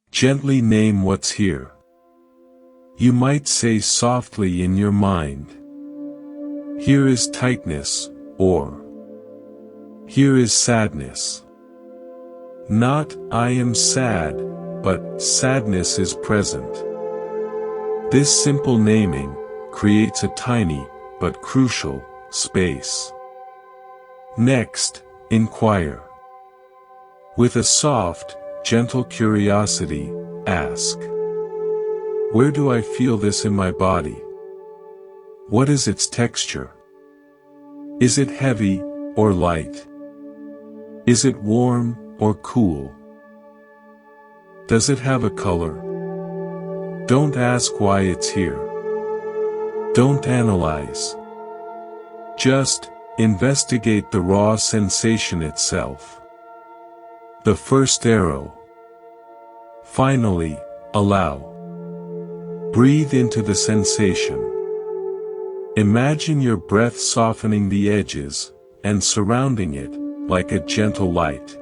Gently name what's here. You might say softly in your mind, "Here is tightness," or "Here is sadness." Not, "I am sad," but "sadness is present." This simple naming creates a tiny, but crucial, space. Next, inquire. With a soft, gentle curiosity, ask, "Where do I feel this in my body? What is its texture? Is it heavy, or light? Is it warm, or cool? Does it have a color?" Don't ask why it's here. Don't analyze. Just investigate the raw sensation itself. The first arrow. Finally, allow. Breathe into the sensation. Imagine your breath softening the edges, and surrounding it, like a gentle light.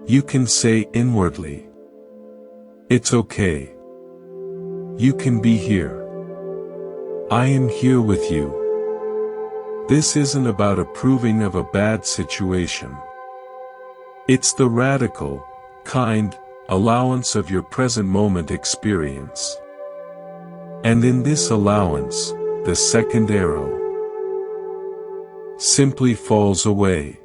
You can say inwardly, "It's okay. You can be here. I am here with you." This isn't about approving of a bad situation. It's the radical, kind, allowance of your present moment experience. And in this allowance, the second arrow simply falls away.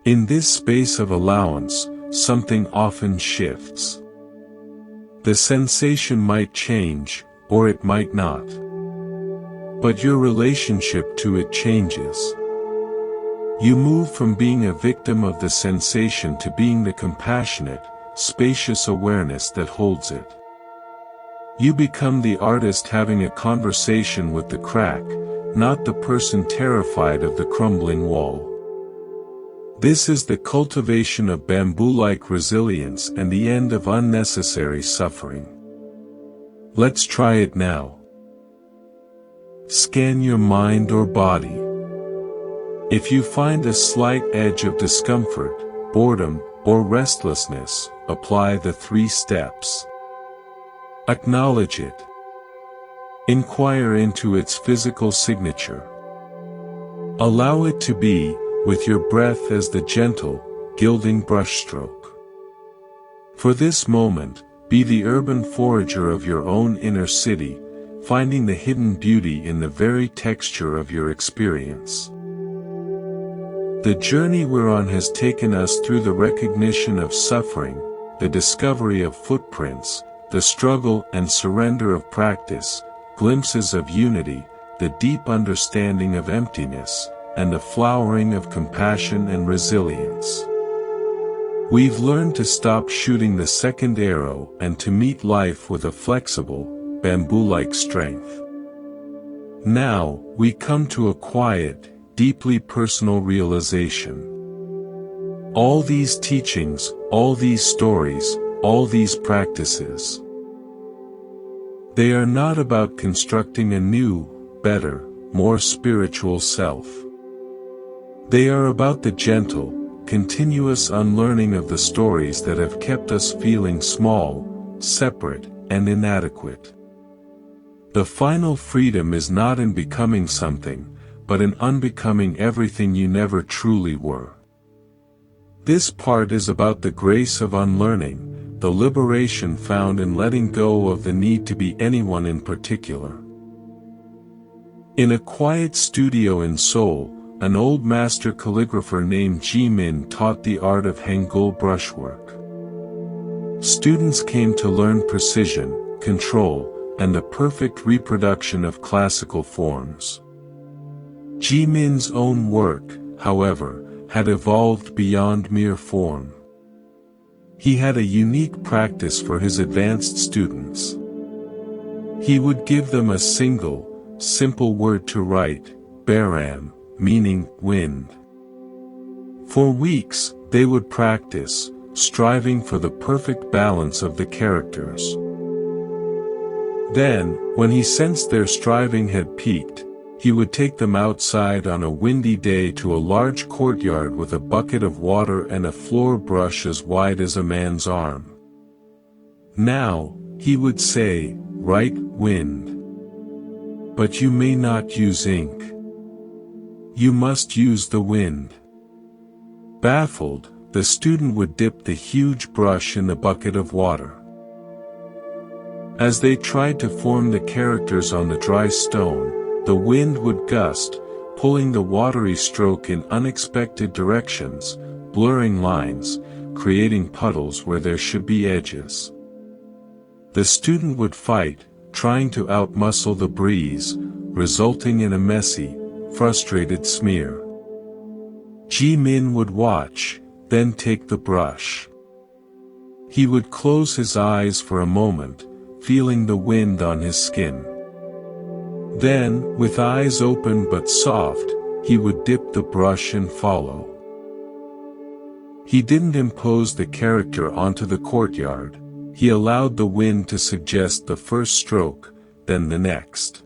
In this space of allowance, something often shifts. The sensation might change, or it might not. But your relationship to it changes. You move from being a victim of the sensation to being the compassionate, spacious awareness that holds it. You become the artist having a conversation with the crack, not the person terrified of the crumbling wall. This is the cultivation of bamboo-like resilience and the end of unnecessary suffering. Let's try it now. Scan your mind or body. If you find a slight edge of discomfort, boredom, or restlessness, apply the 3 steps. Acknowledge it. Inquire into its physical signature. Allow it to be, with your breath as the gentle, gilding brushstroke. For this moment, be the urban forager of your own inner city, finding the hidden beauty in the very texture of your experience. The journey we're on has taken us through the recognition of suffering, the discovery of footprints, the struggle and surrender of practice, glimpses of unity, the deep understanding of emptiness, and the flowering of compassion and resilience. We've learned to stop shooting the second arrow and to meet life with a flexible, bamboo-like strength. Now, we come to a quiet, deeply personal realization. All these teachings, all these stories, all these practices, they are not about constructing a new, better, more spiritual self. They are about the gentle, continuous unlearning of the stories that have kept us feeling small, separate, and inadequate. The final freedom is not in becoming something, but in unbecoming everything you never truly were. This part is about the grace of unlearning, the liberation found in letting go of the need to be anyone in particular. In a quiet studio in Seoul, an old master calligrapher named Ji-min taught the art of Hangul brushwork. Students came to learn precision, control, and the perfect reproduction of classical forms. Ji-min's own work, however, had evolved beyond mere form. He had a unique practice for his advanced students. He would give them a single, simple word to write, baram, meaning wind. For weeks, they would practice, striving for the perfect balance of the characters. Then, when he sensed their striving had peaked, he would take them outside on a windy day to a large courtyard with a bucket of water and a floor brush as wide as a man's arm. Now, he would say, "Write wind. But you may not use ink. You must use the wind." Baffled, the student would dip the huge brush in the bucket of water. As they tried to form the characters on the dry stone, the wind would gust, pulling the watery stroke in unexpected directions, blurring lines, creating puddles where there should be edges. The student would fight, trying to outmuscle the breeze, resulting in a messy, frustrated smear. Ji-min would watch, then take the brush. He would close his eyes for a moment, feeling the wind on his skin. Then, with eyes open but soft, he would dip the brush and follow. He didn't impose the character onto the courtyard, he allowed the wind to suggest the first stroke, then the next.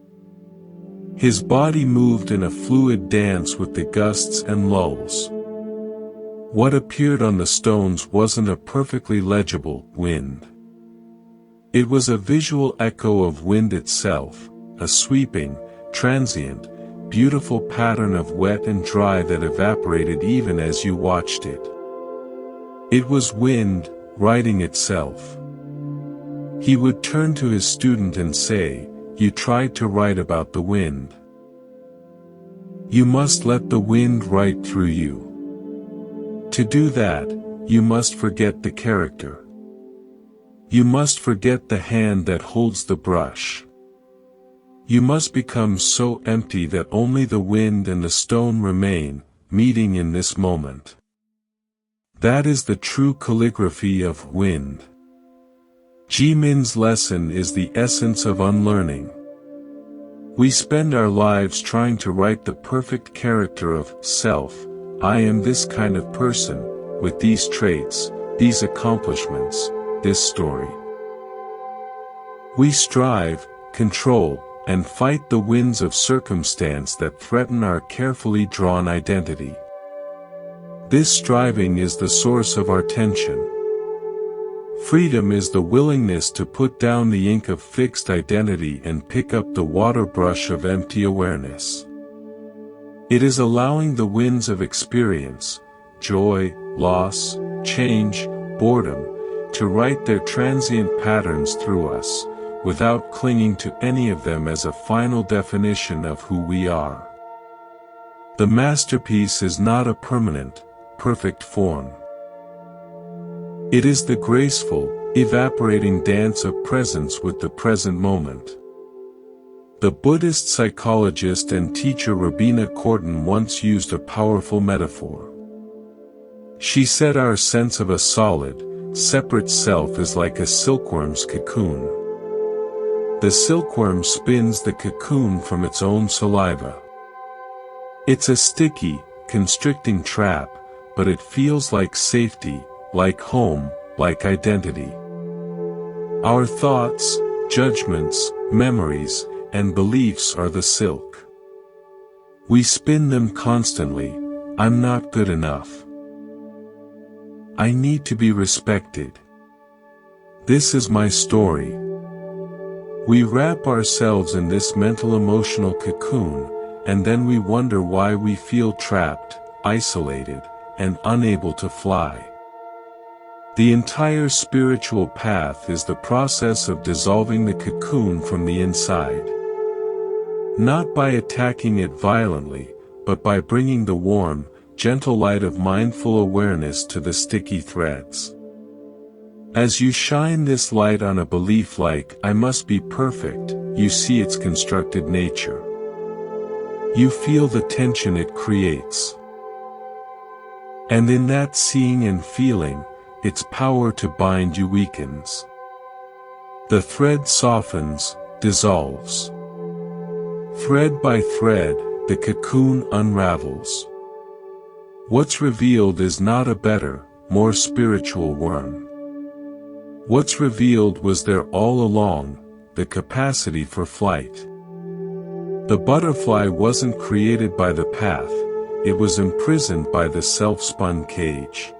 His body moved in a fluid dance with the gusts and lulls. What appeared on the stones wasn't a perfectly legible wind. It was a visual echo of wind itself, a sweeping, transient, beautiful pattern of wet and dry that evaporated even as you watched it. It was wind, writing itself. He would turn to his student and say, "You tried to write about the wind. You must let the wind write through you. To do that, you must forget the character. You must forget the hand that holds the brush. You must become so empty that only the wind and the stone remain, meeting in this moment." That is the true calligraphy of wind. Ji-min's lesson is the essence of unlearning. We spend our lives trying to write the perfect character of self. I am this kind of person, with these traits, these accomplishments, this story. We strive, control, and fight the winds of circumstance that threaten our carefully drawn identity. This striving is the source of our tension. Freedom is the willingness to put down the ink of fixed identity and pick up the water brush of empty awareness. It is allowing the winds of experience, joy, loss, change, boredom, to write their transient patterns through us, without clinging to any of them as a final definition of who we are. The masterpiece is not a permanent, perfect form. It is the graceful, evaporating dance of presence with the present moment. The Buddhist psychologist and teacher Rabina Korten once used a powerful metaphor. She said our sense of a solid, separate self is like a silkworm's cocoon. The silkworm spins the cocoon from its own saliva. It's a sticky, constricting trap, but it feels like safety, like home, like identity. Our thoughts, judgments, memories, and beliefs are the silk. We spin them constantly. I'm not good enough. I need to be respected. This is my story. We wrap ourselves in this mental emotional cocoon, and then we wonder why we feel trapped, isolated, and unable to fly. The entire spiritual path is the process of dissolving the cocoon from the inside. Not by attacking it violently, but by bringing the warm, gentle light of mindful awareness to the sticky threads. As you shine this light on a belief like, I must be perfect, you see its constructed nature. You feel the tension it creates. And in that seeing and feeling, its power to bind you weakens. The thread softens, dissolves. Thread by thread, the cocoon unravels. What's revealed is not a better, more spiritual worm. What's revealed was there all along, the capacity for flight. The butterfly wasn't created by the path, it was imprisoned by the self-spun cage.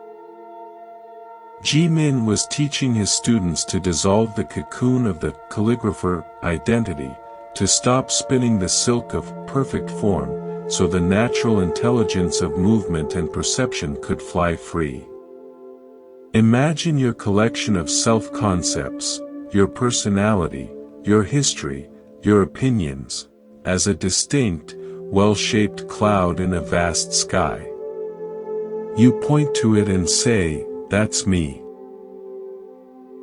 Ji-min was teaching his students to dissolve the cocoon of the calligrapher identity, to stop spinning the silk of perfect form, so the natural intelligence of movement and perception could fly free. Imagine your collection of self-concepts, your personality, your history, your opinions, as a distinct, well-shaped cloud in a vast sky. You point to it and say, that's me.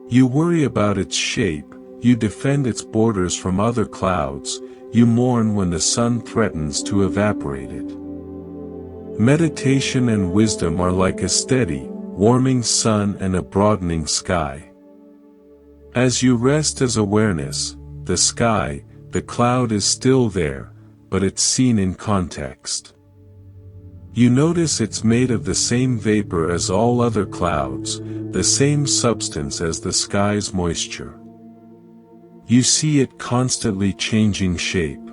You worry about its shape, you defend its borders from other clouds, you mourn when the sun threatens to evaporate it. Meditation and wisdom are like a steady, warming sun and a broadening sky. As you rest as awareness, the sky, the cloud is still there, but it's seen in context. You notice it's made of the same vapor as all other clouds, the same substance as the sky's moisture. You see it constantly changing shape.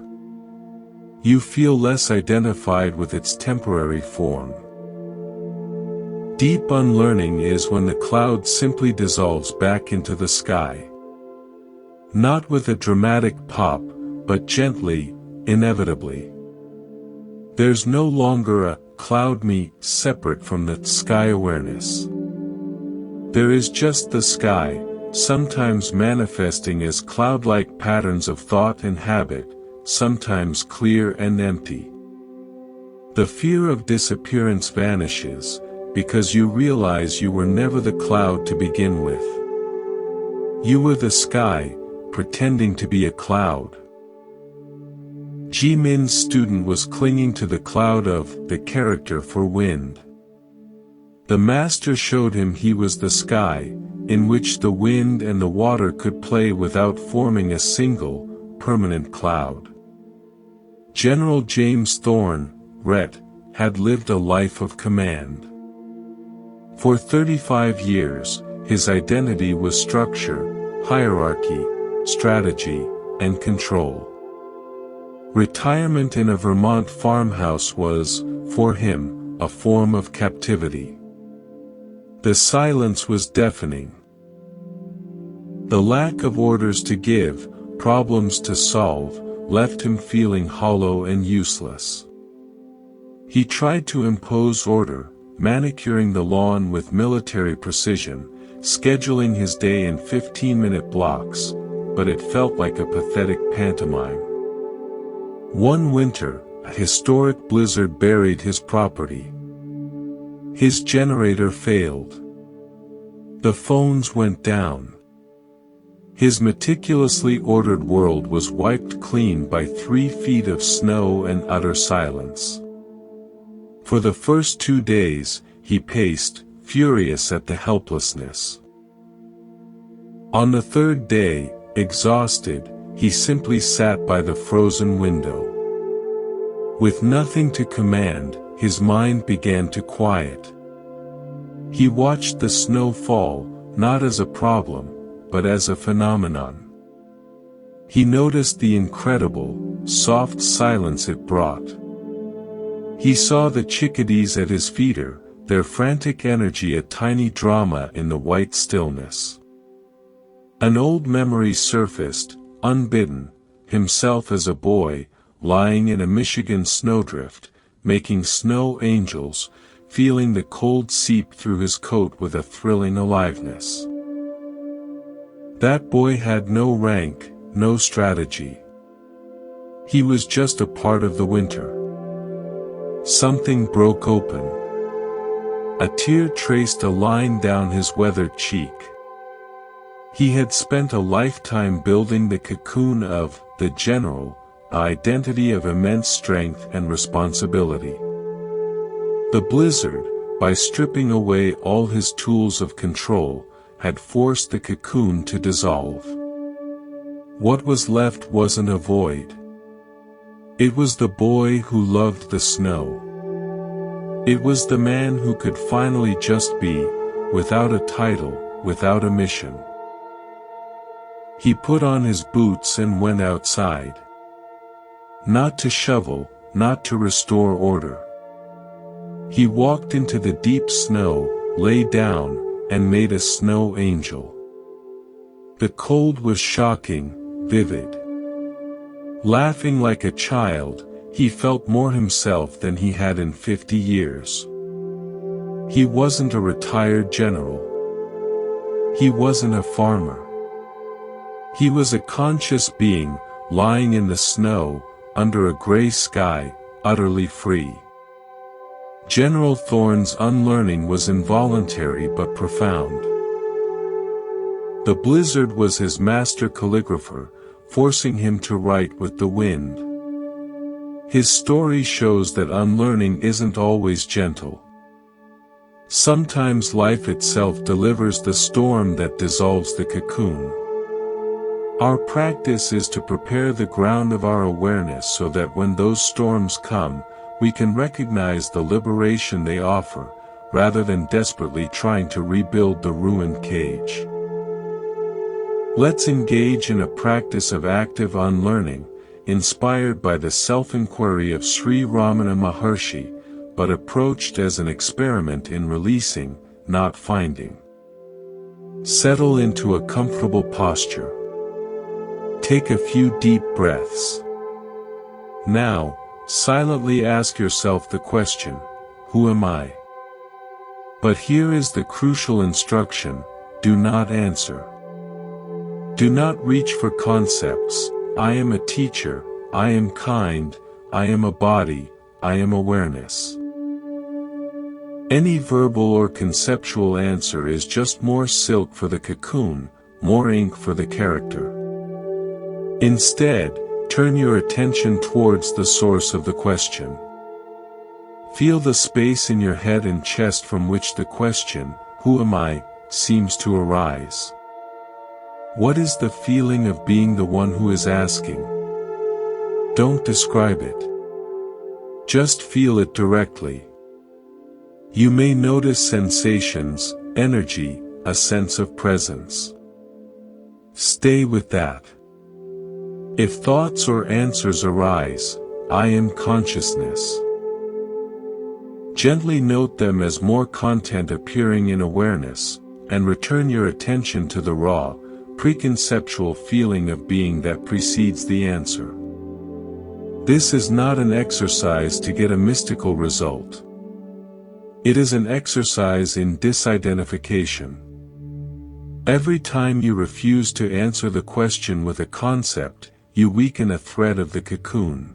You feel less identified with its temporary form. Deep unlearning is when the cloud simply dissolves back into the sky. Not with a dramatic pop, but gently, inevitably. There's no longer a cloud me separate from the sky awareness. There is just the sky, sometimes manifesting as cloud-like patterns of thought and habit, sometimes clear and empty. The fear of disappearance vanishes, because you realize you were never the cloud to begin with. You were the sky, pretending to be a cloud. Ji-min's student was clinging to the cloud of the character for wind. The master showed him he was the sky, in which the wind and the water could play without forming a single, permanent cloud. General James Thorne, Ret., had lived a life of command. For 35 years, his identity was structure, hierarchy, strategy, and control. Retirement in a Vermont farmhouse was, for him, a form of captivity. The silence was deafening. The lack of orders to give, problems to solve, left him feeling hollow and useless. He tried to impose order, manicuring the lawn with military precision, scheduling his day in 15-minute blocks, but it felt like a pathetic pantomime. One winter, a historic blizzard buried his property. His generator failed. The phones went down. His meticulously ordered world was wiped clean by 3 feet of snow and utter silence. For the first 2 days, he paced, furious at the helplessness. On the 3rd day, exhausted, he simply sat by the frozen window. With nothing to command, his mind began to quiet. He watched the snow fall, not as a problem, but as a phenomenon. He noticed the incredible, soft silence it brought. He saw the chickadees at his feeder, their frantic energy a tiny drama in the white stillness. An old memory surfaced, unbidden, himself as a boy, lying in a Michigan snowdrift, making snow angels, feeling the cold seep through his coat with a thrilling aliveness. That boy had no rank, no strategy. He was just a part of the winter. Something broke open. A tear traced a line down his weathered cheek. He had spent a lifetime building the cocoon of the general, an identity of immense strength and responsibility. The blizzard, by stripping away all his tools of control, had forced the cocoon to dissolve. What was left wasn't a void. It was the boy who loved the snow. It was the man who could finally just be, without a title, without a mission. He put on his boots and went outside. Not to shovel, not to restore order. He walked into the deep snow, lay down, and made a snow angel. The cold was shocking, vivid. Laughing like a child, he felt more himself than he had in 50 years. He wasn't a retired general. He wasn't a farmer. He was a conscious being, lying in the snow, under a gray sky, utterly free. General Thorne's unlearning was involuntary but profound. The blizzard was his master calligrapher, forcing him to write with the wind. His story shows that unlearning isn't always gentle. Sometimes life itself delivers the storm that dissolves the cocoon. Our practice is to prepare the ground of our awareness so that when those storms come, we can recognize the liberation they offer, rather than desperately trying to rebuild the ruined cage. Let's engage in a practice of active unlearning, inspired by the self-inquiry of Sri Ramana Maharshi, but approached as an experiment in releasing, not finding. Settle into a comfortable posture. Take a few deep breaths. Now, silently ask yourself the question, who am I? But here is the crucial instruction, do not answer. Do not reach for concepts, I am a teacher, I am kind, I am a body, I am awareness. Any verbal or conceptual answer is just more silk for the cocoon, more ink for the character. Instead, turn your attention towards the source of the question. Feel the space in your head and chest from which the question, who am I, seems to arise. What is the feeling of being the one who is asking? Don't describe it. Just feel it directly. You may notice sensations, energy, a sense of presence. Stay with that. If thoughts or answers arise, I am consciousness. Gently note them as more content appearing in awareness, and return your attention to the raw, preconceptual feeling of being that precedes the answer. This is not an exercise to get a mystical result. It is an exercise in disidentification. Every time you refuse to answer the question with a concept, you weaken a thread of the cocoon.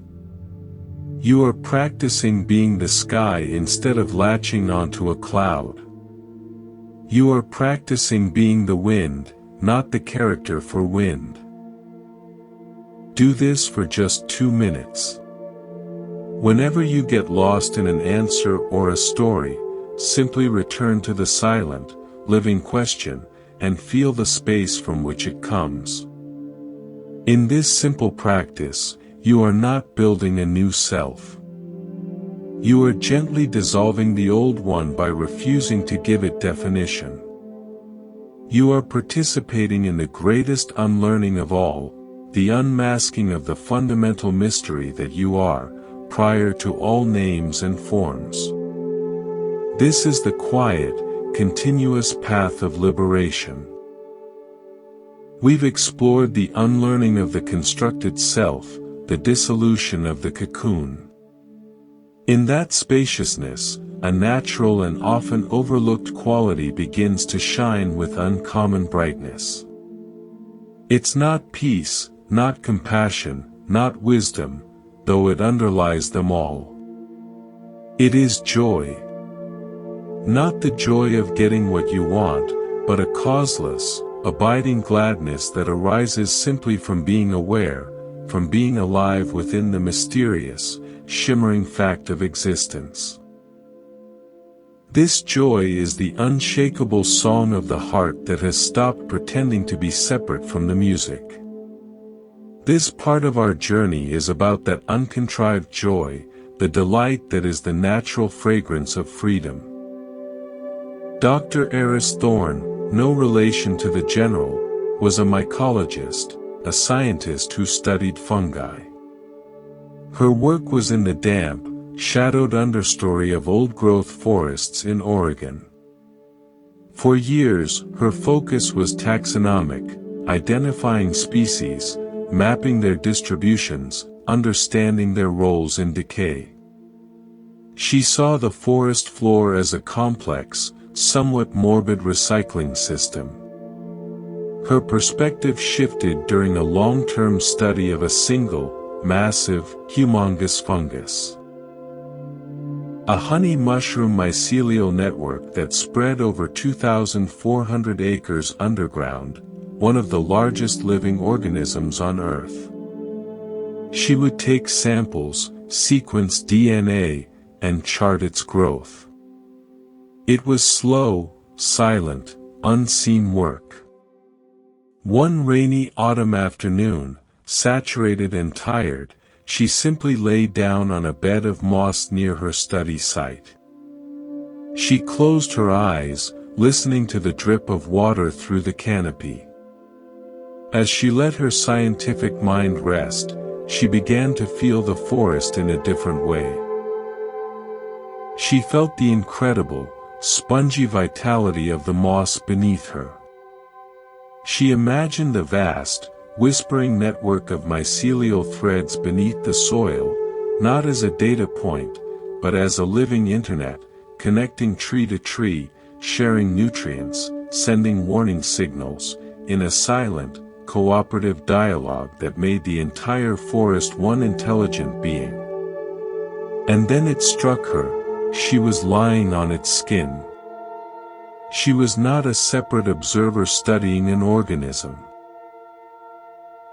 You are practicing being the sky instead of latching onto a cloud. You are practicing being the wind, not the character for wind. Do this for just 2 minutes. Whenever you get lost in an answer or a story, simply return to the silent, living question, and feel the space from which it comes. In this simple practice, you are not building a new self. You are gently dissolving the old one by refusing to give it definition. You are participating in the greatest unlearning of all, the unmasking of the fundamental mystery that you are, prior to all names and forms. This is the quiet, continuous path of liberation. We've explored the unlearning of the constructed self, the dissolution of the cocoon. In that spaciousness, a natural and often overlooked quality begins to shine with uncommon brightness. It's not peace, not compassion, not wisdom, though it underlies them all. It is joy. Not the joy of getting what you want, but a causeless, abiding gladness that arises simply from being aware, from being alive within the mysterious, shimmering fact of existence. This joy is the unshakable song of the heart that has stopped pretending to be separate from the music. This part of our journey is about that uncontrived joy, the delight that is the natural fragrance of freedom. Dr. Eris Thorne, no relation to the general, was a mycologist, a scientist who studied fungi. Her work was in the damp, shadowed understory of old-growth forests in Oregon. For years, her focus was taxonomic, identifying species, mapping their distributions, understanding their roles in decay. She saw the forest floor as a complex, somewhat morbid recycling system. Her perspective shifted during a long-term study of a single, massive, humongous fungus. A honey mushroom mycelial network that spread over 2,400 acres underground, one of the largest living organisms on Earth. She would take samples, sequence DNA, and chart its growth. It was slow, silent, unseen work. One rainy autumn afternoon, saturated and tired, she simply lay down on a bed of moss near her study site. She closed her eyes, listening to the drip of water through the canopy. As she let her scientific mind rest, she began to feel the forest in a different way. She felt the incredible, spongy vitality of the moss beneath her. She imagined the vast, whispering network of mycelial threads beneath the soil, not as a data point, but as a living internet, connecting tree to tree, sharing nutrients, sending warning signals, in a silent, cooperative dialogue that made the entire forest one intelligent being. And then it struck her, she was lying on its skin. She was not a separate observer studying an organism.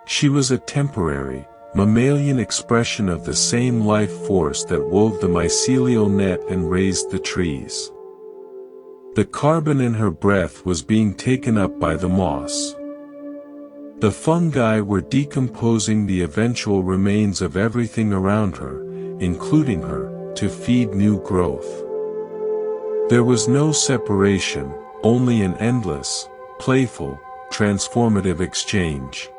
She was a temporary, mammalian expression of the same life force that wove the mycelial net and raised the trees. The carbon in her breath was being taken up by the moss. The fungi were decomposing the eventual remains of everything around her, including her, to feed new growth. There was no separation, only an endless, playful, transformative exchange.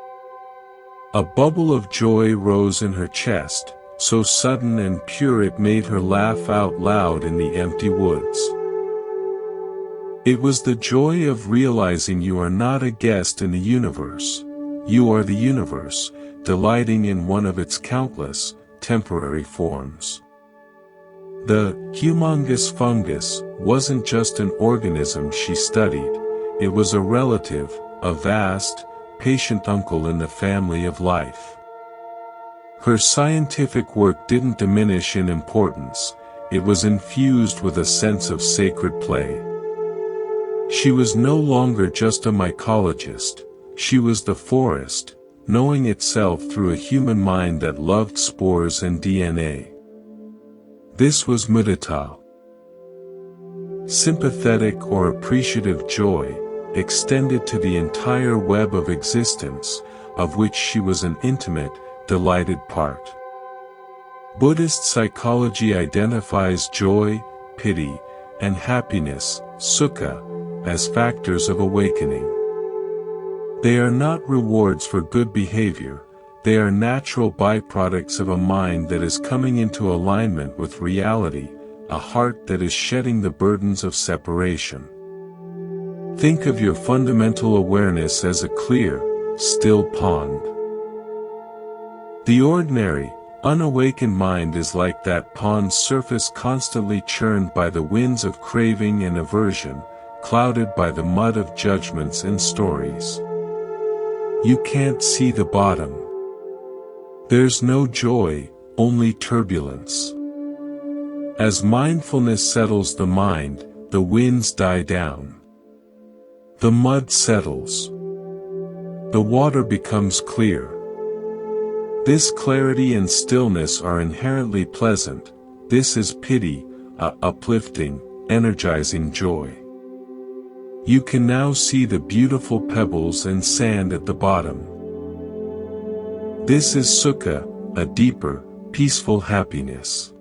A bubble of joy rose in her chest, so sudden and pure it made her laugh out loud in the empty woods. It was the joy of realizing you are not a guest in the universe. You are the universe, delighting in one of its countless, temporary forms. The humongous fungus wasn't just an organism she studied, it was a relative, a vast, patient uncle in the family of life. Her scientific work didn't diminish in importance, it was infused with a sense of sacred play. She was no longer just a mycologist, she was the forest, knowing itself through a human mind that loved spores and DNA. This was mudita. Sympathetic or appreciative joy, extended to the entire web of existence, of which she was an intimate, delighted part. Buddhist psychology identifies joy, pity, and happiness, sukha, as factors of awakening. They are not rewards for good behavior, they are natural byproducts of a mind that is coming into alignment with reality, a heart that is shedding the burdens of separation. Think of your fundamental awareness as a clear, still pond. The ordinary, unawakened mind is like that pond's surface constantly churned by the winds of craving and aversion, clouded by the mud of judgments and stories. You can't see the bottom. There's no joy, only turbulence. As mindfulness settles the mind, the winds die down. The mud settles. The water becomes clear. This clarity and stillness are inherently pleasant. This is piti, a uplifting, energizing joy. You can now see the beautiful pebbles and sand at the bottom. This is sukha, a deeper, peaceful happiness.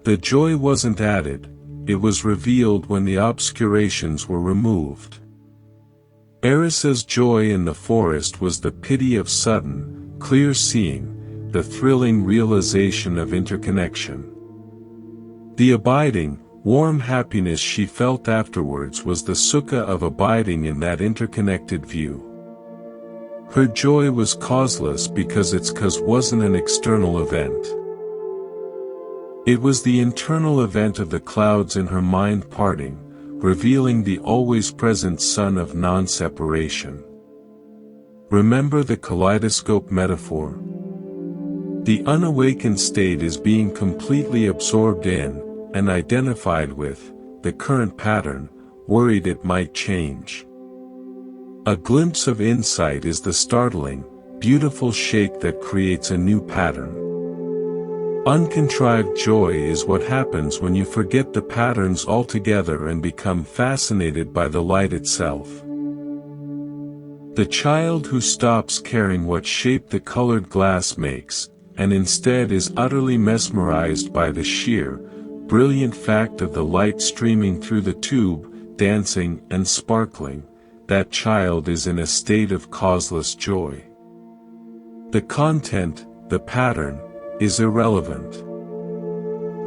The joy wasn't added, it was revealed when the obscurations were removed. Erisa's joy in the forest was the pity of sudden, clear seeing, the thrilling realization of interconnection. The abiding, warm happiness she felt afterwards was the sukha of abiding in that interconnected view. Her joy was causeless because its cause wasn't an external event. It was the internal event of the clouds in her mind parting, revealing the always present sun of non-separation. Remember the kaleidoscope metaphor? The unawakened state is being completely absorbed in, and identified with, the current pattern, worried it might change. A glimpse of insight is the startling, beautiful shake that creates a new pattern. Uncontrived joy is what happens when you forget the patterns altogether and become fascinated by the light itself. The child who stops caring what shape the colored glass makes, and instead is utterly mesmerized by the sheer, brilliant fact of the light streaming through the tube, dancing and sparkling, that child is in a state of causeless joy. The content, the pattern, is irrelevant.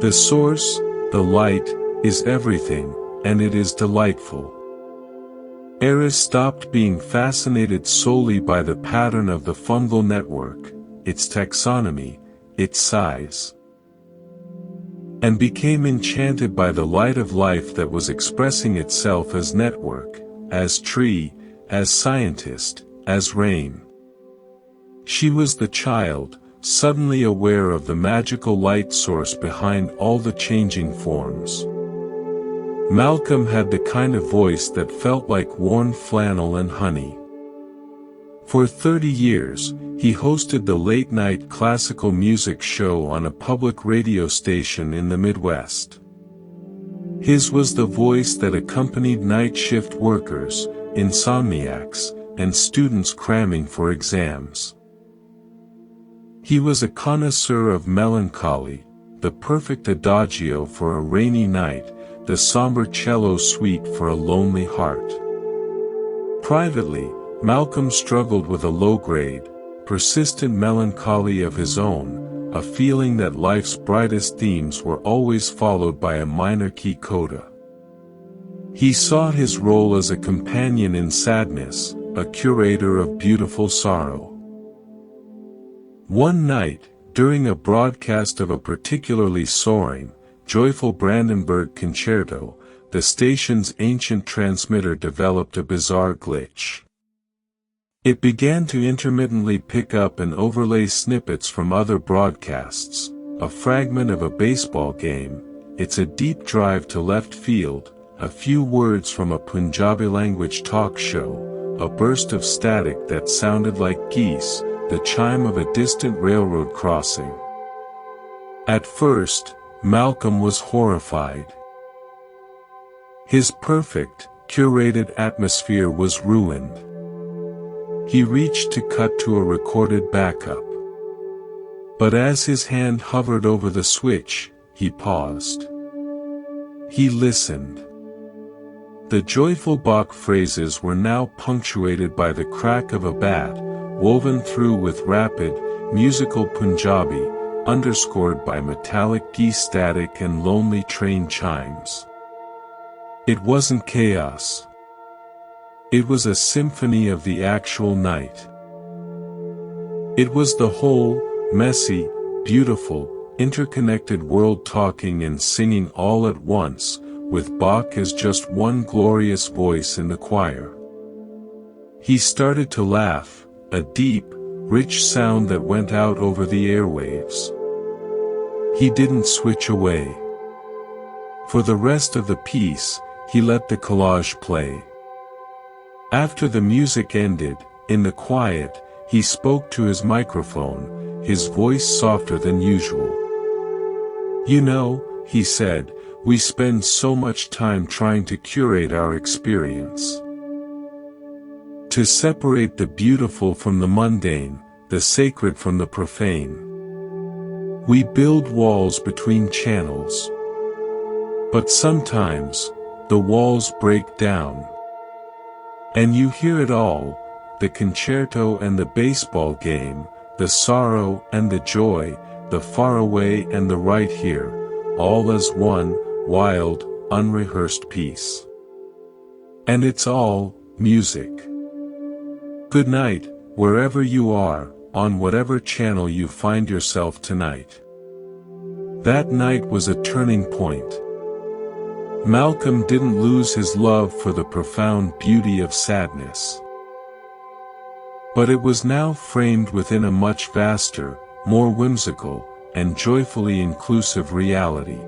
The source, the light, is everything, and it is delightful. Eris stopped being fascinated solely by the pattern of the fungal network, its taxonomy, its size, and became enchanted by the light of life that was expressing itself as network, as tree, as scientist, as rain. She was the child, suddenly aware of the magical light source behind all the changing forms. Malcolm had the kind of voice that felt like worn flannel and honey. For 30 years, he hosted the late-night classical music show on a public radio station in the Midwest. His was the voice that accompanied night shift workers, insomniacs, and students cramming for exams. He was a connoisseur of melancholy, the perfect adagio for a rainy night, the somber cello suite for a lonely heart. Privately, Malcolm struggled with a low-grade, persistent melancholy of his own, a feeling that life's brightest themes were always followed by a minor key coda. He sought his role as a companion in sadness, a curator of beautiful sorrow. One night, during a broadcast of a particularly soaring, joyful Brandenburg concerto, the station's ancient transmitter developed a bizarre glitch. It began to intermittently pick up and overlay snippets from other broadcasts, a fragment of a baseball game, it's a deep drive to left field, a few words from a Punjabi-language talk show, a burst of static that sounded like geese, the chime of a distant railroad crossing. At first, Malcolm was horrified. His perfect, curated atmosphere was ruined. He reached to cut to a recorded backup. But as his hand hovered over the switch, he paused. He listened. The joyful Bach phrases were now punctuated by the crack of a bat, woven through with rapid, musical Punjabi, underscored by metallic geese static and lonely train chimes. It wasn't chaos. It was a symphony of the actual night. It was the whole, messy, beautiful, interconnected world talking and singing all at once, with Bach as just one glorious voice in the choir. He started to laugh, a deep, rich sound that went out over the airwaves. He didn't switch away. For the rest of the piece, he let the collage play. After the music ended, in the quiet, he spoke to his microphone, his voice softer than usual. "You know," he said, "we spend so much time trying to curate our experience. To separate the beautiful from the mundane, the sacred from the profane. We build walls between channels. But sometimes, the walls break down. And you hear it all, the concerto and the baseball game, the sorrow and the joy, the far away and the right here, all as one, wild, unrehearsed piece. And it's all, music. Good night, wherever you are, on whatever channel you find yourself tonight." That night was a turning point. Malcolm didn't lose his love for the profound beauty of sadness. But it was now framed within a much vaster, more whimsical, and joyfully inclusive reality.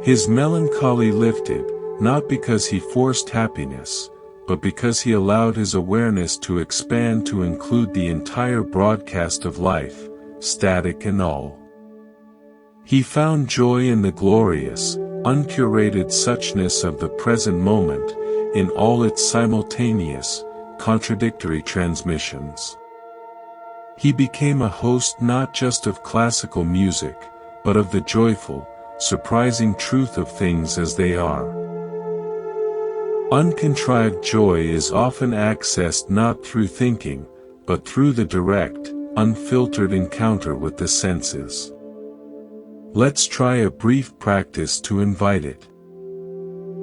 His melancholy lifted, not because he forced happiness, but because he allowed his awareness to expand to include the entire broadcast of life, static and all. He found joy in the glorious, uncurated suchness of the present moment, in all its simultaneous, contradictory transmissions. He became a host not just of classical music, but of the joyful, surprising truth of things as they are. Uncontrived joy is often accessed not through thinking, but through the direct, unfiltered encounter with the senses. Let's try a brief practice to invite it.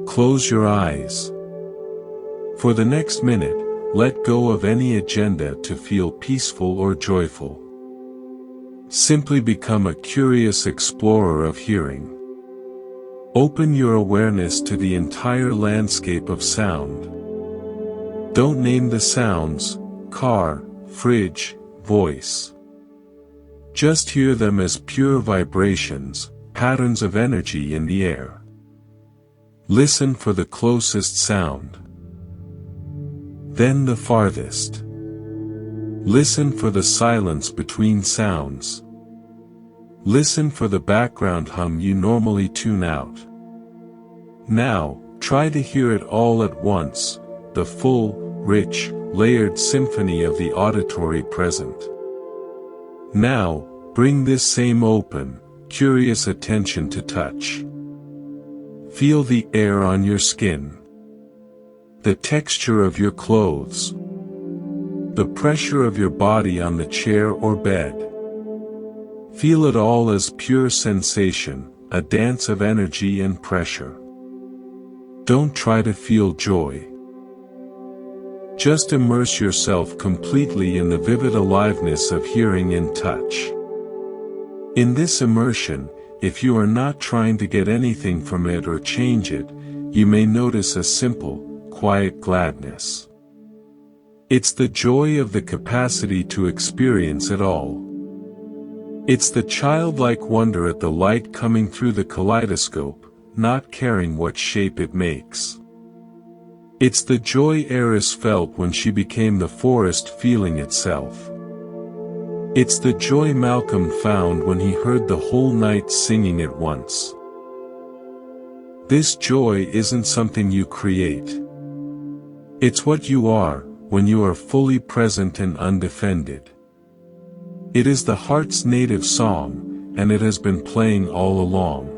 Close your eyes. For the next minute, let go of any agenda to feel peaceful or joyful. Simply become a curious explorer of hearing. Open your awareness to the entire landscape of sound. Don't name the sounds, car, fridge, voice. Just hear them as pure vibrations, patterns of energy in the air. Listen for the closest sound. Then the farthest. Listen for the silence between sounds. Listen for the background hum you normally tune out. Now, try to hear it all at once, the full, rich, layered symphony of the auditory present. Now, bring this same open, curious attention to touch. Feel the air on your skin, the texture of your clothes, the pressure of your body on the chair or bed. Feel it all as pure sensation, a dance of energy and pressure. Don't try to feel joy. Just immerse yourself completely in the vivid aliveness of hearing and touch. In this immersion, if you are not trying to get anything from it or change it, you may notice a simple, quiet gladness. It's the joy of the capacity to experience it all. It's the childlike wonder at the light coming through the kaleidoscope, not caring what shape it makes. It's the joy Eris felt when she became the forest feeling itself. It's the joy Malcolm found when he heard the whole night singing at once. This joy isn't something you create. It's what you are, when you are fully present and undefended. It is the heart's native song, and it has been playing all along.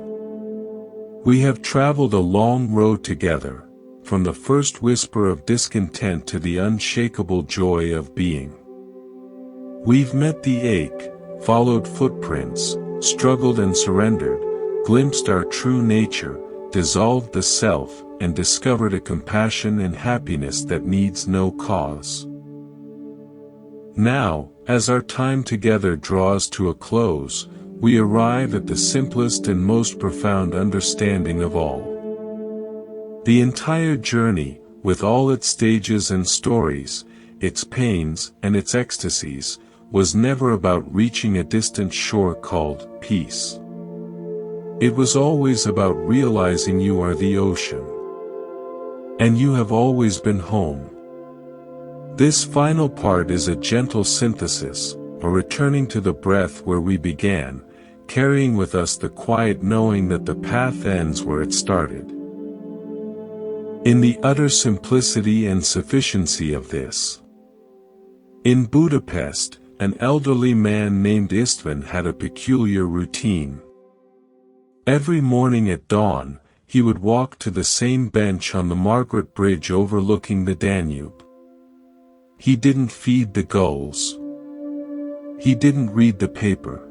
We have traveled a long road together, from the first whisper of discontent to the unshakable joy of being. We've met the ache, followed footprints, struggled and surrendered, glimpsed our true nature, dissolved the self, and discovered a compassion and happiness that needs no cause. Now, as our time together draws to a close, we arrive at the simplest and most profound understanding of all. The entire journey, with all its stages and stories, its pains and its ecstasies, was never about reaching a distant shore called peace. It was always about realizing you are the ocean. And you have always been home. This final part is a gentle synthesis, a returning to the breath where we began, carrying with us the quiet knowing that the path ends where it started. In the utter simplicity and sufficiency of this. In Budapest, an elderly man named Istvan had a peculiar routine. Every morning at dawn, he would walk to the same bench on the Margaret Bridge overlooking the Danube. He didn't feed the gulls. He didn't read the paper.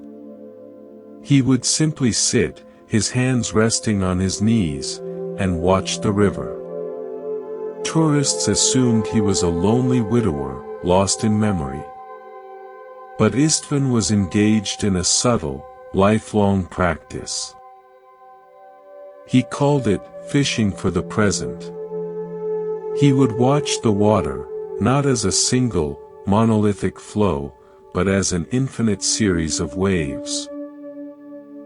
He would simply sit, his hands resting on his knees, and watch the river. Tourists assumed he was a lonely widower, lost in memory. But Istvan was engaged in a subtle, lifelong practice. He called it fishing for the present. He would watch the water, not as a single, monolithic flow, but as an infinite series of waves.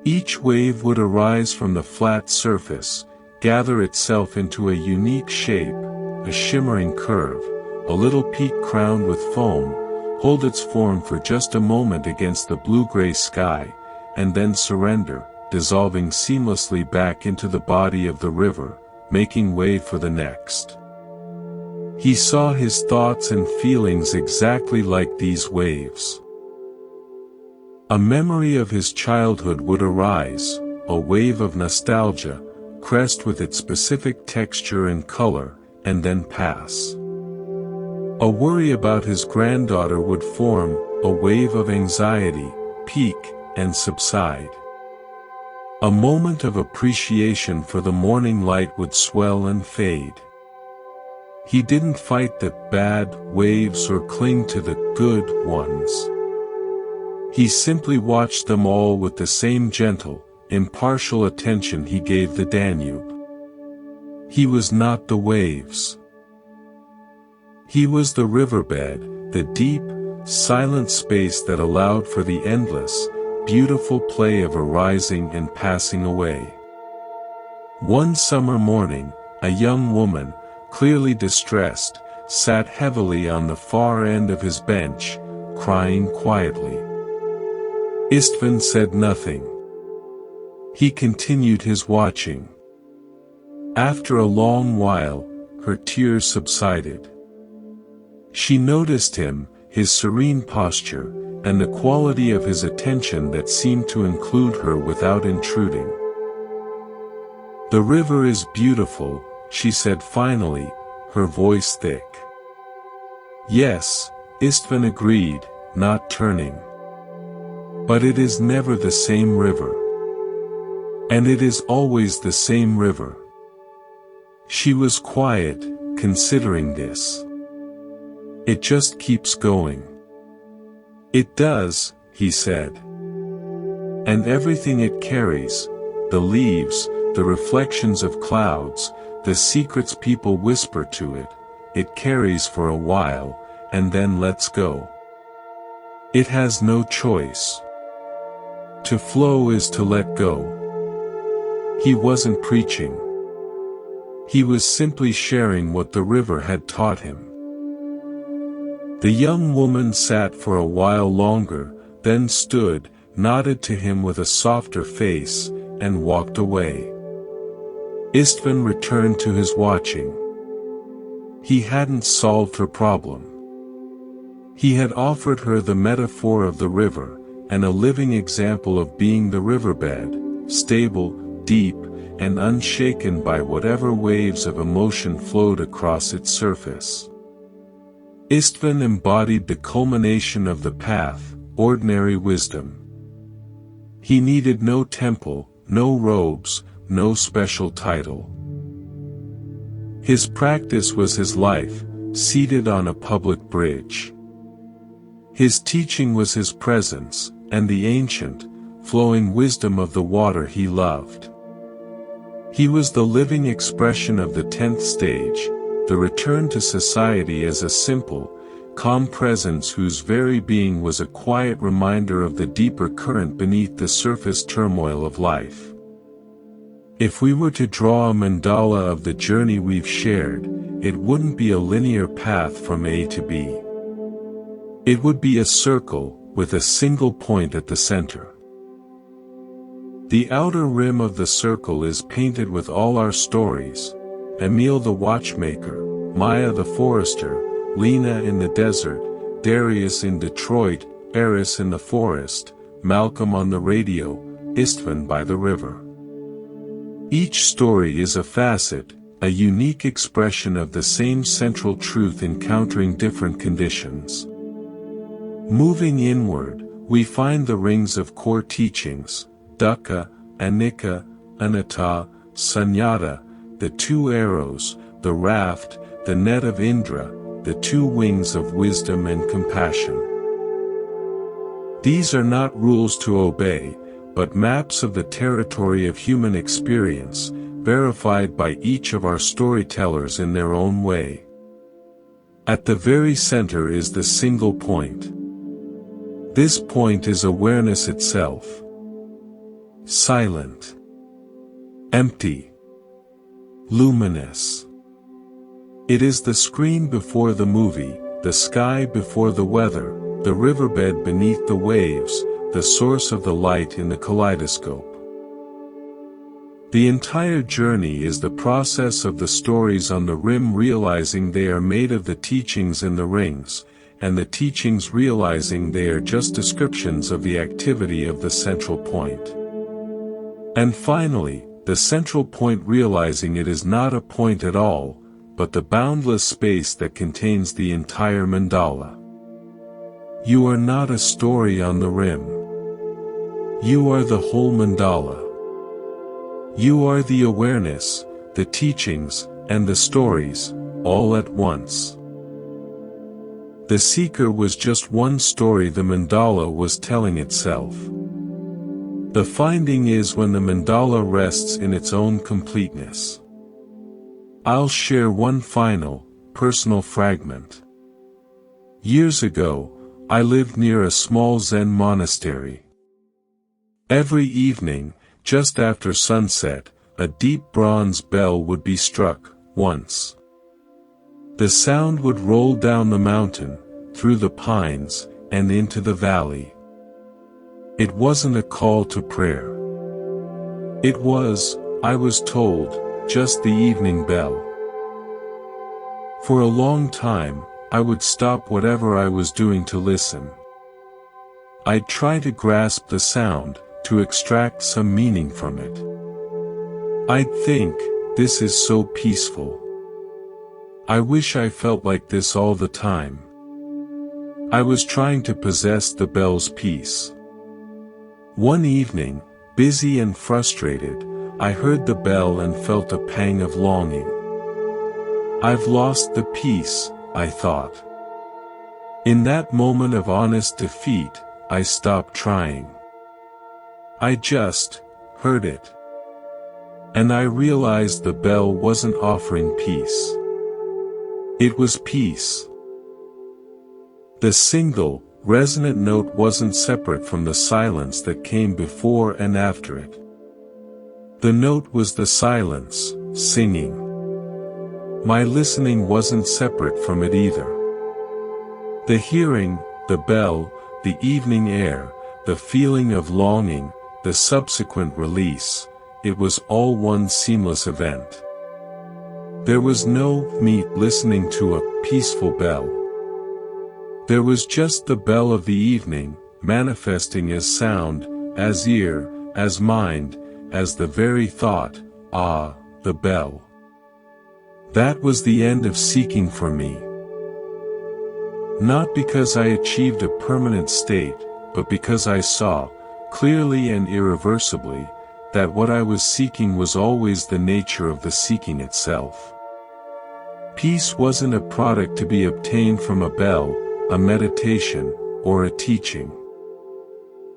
Each wave would arise from the flat surface, gather itself into a unique shape, a shimmering curve, a little peak crowned with foam, hold its form for just a moment against the blue-gray sky, and then surrender, dissolving seamlessly back into the body of the river, making way for the next. He saw his thoughts and feelings exactly like these waves. A memory of his childhood would arise, a wave of nostalgia, crest with its specific texture and color, and then pass. A worry about his granddaughter would form, a wave of anxiety, peak, and subside. A moment of appreciation for the morning light would swell and fade. He didn't fight the bad waves or cling to the good ones. He simply watched them all with the same gentle, impartial attention he gave the Danube. He was not the waves. He was the riverbed, the deep, silent space that allowed for the endless, beautiful play of arising and passing away. One summer morning, a young woman, clearly distressed, sat heavily on the far end of his bench, crying quietly. Istvan said nothing. He continued his watching. After a long while, her tears subsided. She noticed him, his serene posture, and the quality of his attention that seemed to include her without intruding. "The river is beautiful," she said finally, her voice thick. "Yes," Istvan agreed, not turning. "But it is never the same river. And it is always the same river." She was quiet, considering this. "It just keeps going." "It does," he said. "And everything it carries, the leaves, the reflections of clouds, the secrets people whisper to it, it carries for a while, and then lets go. It has no choice. To flow is to let go." He wasn't preaching. He was simply sharing what the river had taught him. The young woman sat for a while longer, then stood, nodded to him with a softer face, and walked away. Istvan returned to his watching. He hadn't solved her problem. He had offered her the metaphor of the river, and a living example of being the riverbed, stable, deep, and unshaken by whatever waves of emotion flowed across its surface. Istvan embodied the culmination of the path, ordinary wisdom. He needed no temple, no robes, no special title. His practice was his life, seated on a public bridge. His teaching was his presence, and the ancient, flowing wisdom of the water he loved. He was the living expression of the 10th stage, the return to society as a simple, calm presence whose very being was a quiet reminder of the deeper current beneath the surface turmoil of life. If we were to draw a mandala of the journey we've shared, it wouldn't be a linear path from A to B. It would be a circle, with a single point at the center. The outer rim of the circle is painted with all our stories: Emil the watchmaker, Maya the forester, Lena in the desert, Darius in Detroit, Eris in the forest, Malcolm on the radio, Istvan by the river. Each story is a facet, a unique expression of the same central truth encountering different conditions. Moving inward, we find the rings of core teachings: dukkha, anicca, anatta, sunyata, the two arrows, the raft, the net of Indra, the two wings of wisdom and compassion. These are not rules to obey, but maps of the territory of human experience, verified by each of our storytellers in their own way. At the very center is the single point. This point is awareness itself. Silent. Empty. Luminous. It is the screen before the movie, the sky before the weather, the riverbed beneath the waves, the source of the light in the kaleidoscope. The entire journey is the process of the stories on the rim realizing they are made of the teachings in the rings, and the teachings realizing they are just descriptions of the activity of the central point. And finally, the central point realizing it is not a point at all, but the boundless space that contains the entire mandala. You are not a story on the rim. You are the whole mandala. You are the awareness, the teachings, and the stories, all at once. The seeker was just one story the mandala was telling itself. The finding is when the mandala rests in its own completeness. I'll share one final, personal fragment. Years ago, I lived near a small Zen monastery. Every evening, just after sunset, a deep bronze bell would be struck, once. The sound would roll down the mountain, through the pines, and into the valley. It wasn't a call to prayer. It was, I was told, just the evening bell. For a long time, I would stop whatever I was doing to listen. I'd try to grasp the sound, to extract some meaning from it. I'd think, this is so peaceful. I wish I felt like this all the time. I was trying to possess the bell's peace. One evening, busy and frustrated, I heard the bell and felt a pang of longing. I've lost the peace, I thought. In that moment of honest defeat, I stopped trying. I just heard it. And I realized the bell wasn't offering peace. It was peace. The single, resonant note wasn't separate from the silence that came before and after it. The note was the silence, singing. My listening wasn't separate from it either. The hearing, the bell, the evening air, the feeling of longing, the subsequent release, it was all one seamless event. There was no me listening to a peaceful bell. There was just the bell of the evening, manifesting as sound, as ear, as mind, as the very thought, ah, the bell. That was the end of seeking for me. Not because I achieved a permanent state, but because I saw, clearly and irreversibly, that what I was seeking was always the nature of the seeking itself. Peace wasn't a product to be obtained from a bell, a meditation, or a teaching.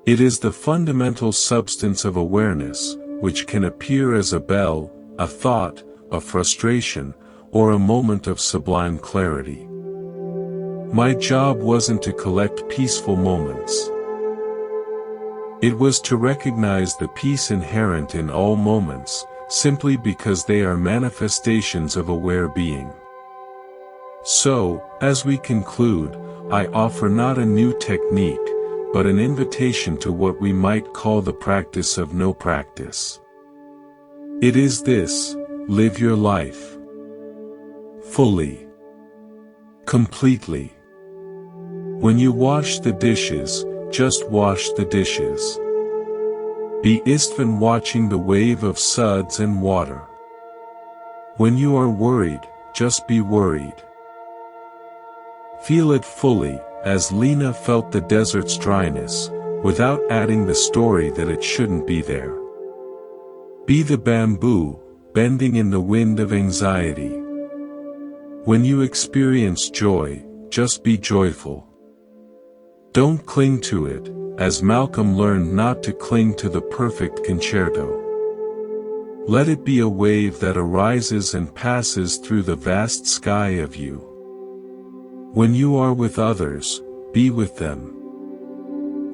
It is the fundamental substance of awareness, which can appear as a bell, a thought, a frustration, or a moment of sublime clarity. My job wasn't to collect peaceful moments. It was to recognize the peace inherent in all moments, simply because they are manifestations of aware being. So, as we conclude, I offer not a new technique, but an invitation to what we might call the practice of no practice. It is this: live your life fully, completely. When you wash the dishes, just wash the dishes. Be Istvan watching the wave of suds and water. When you are worried, just be worried. Feel it fully, as Lena felt the desert's dryness, without adding the story that it shouldn't be there. Be the bamboo, bending in the wind of anxiety. When you experience joy, just be joyful. Don't cling to it, as Malcolm learned not to cling to the perfect concerto. Let it be a wave that arises and passes through the vast sky of you. When you are with others, be with them.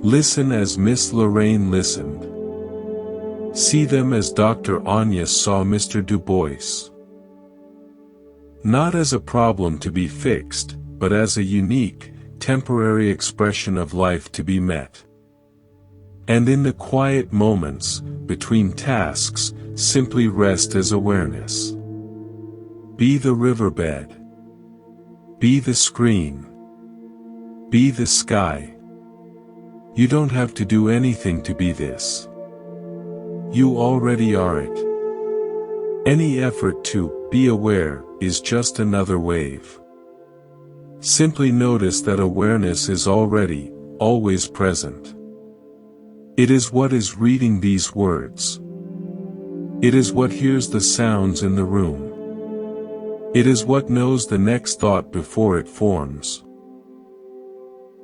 Listen as Miss Lorraine listened. See them as Dr. Anya saw Mr. Du Bois. Not as a problem to be fixed, but as a unique, temporary expression of life to be met. And in the quiet moments, between tasks, simply rest as awareness. Be the riverbed. Be the screen. Be the sky. You don't have to do anything to be this. You already are it. Any effort to be aware is just another wave. Simply notice that awareness is already, always present. It is what is reading these words. It is what hears the sounds in the room. It is what knows the next thought before it forms.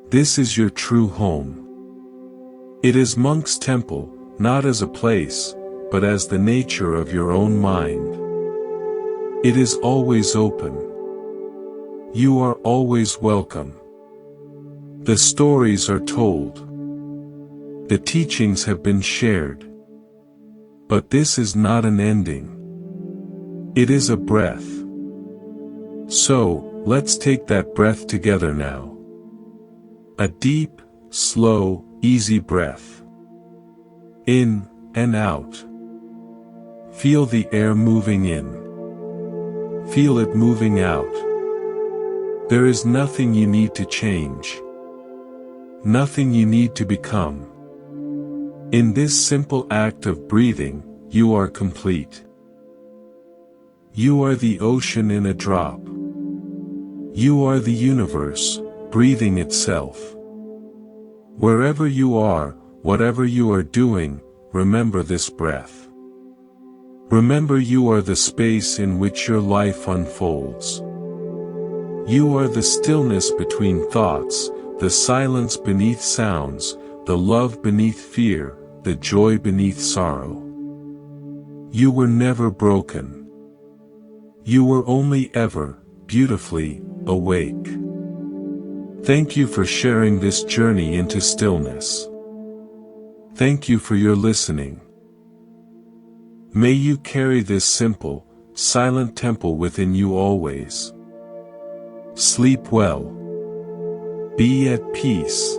This is your true home. It is Monk's Temple, not as a place, but as the nature of your own mind. It is always open. You are always welcome. The stories are told. The teachings have been shared. But this is not an ending. It is a breath. So, let's take that breath together now. A deep, slow, easy breath. In and out. Feel the air moving in. Feel it moving out. There is nothing you need to change. Nothing you need to become. In this simple act of breathing, you are complete. You are the ocean in a drop. You are the universe, breathing itself. Wherever you are, whatever you are doing, remember this breath. Remember you are the space in which your life unfolds. You are the stillness between thoughts, the silence beneath sounds, the love beneath fear, the joy beneath sorrow. You were never broken. You were only ever, beautifully, awake. Thank you for sharing this journey into stillness. Thank you for your listening. May you carry this simple, silent temple within you always. Sleep well. Be at peace.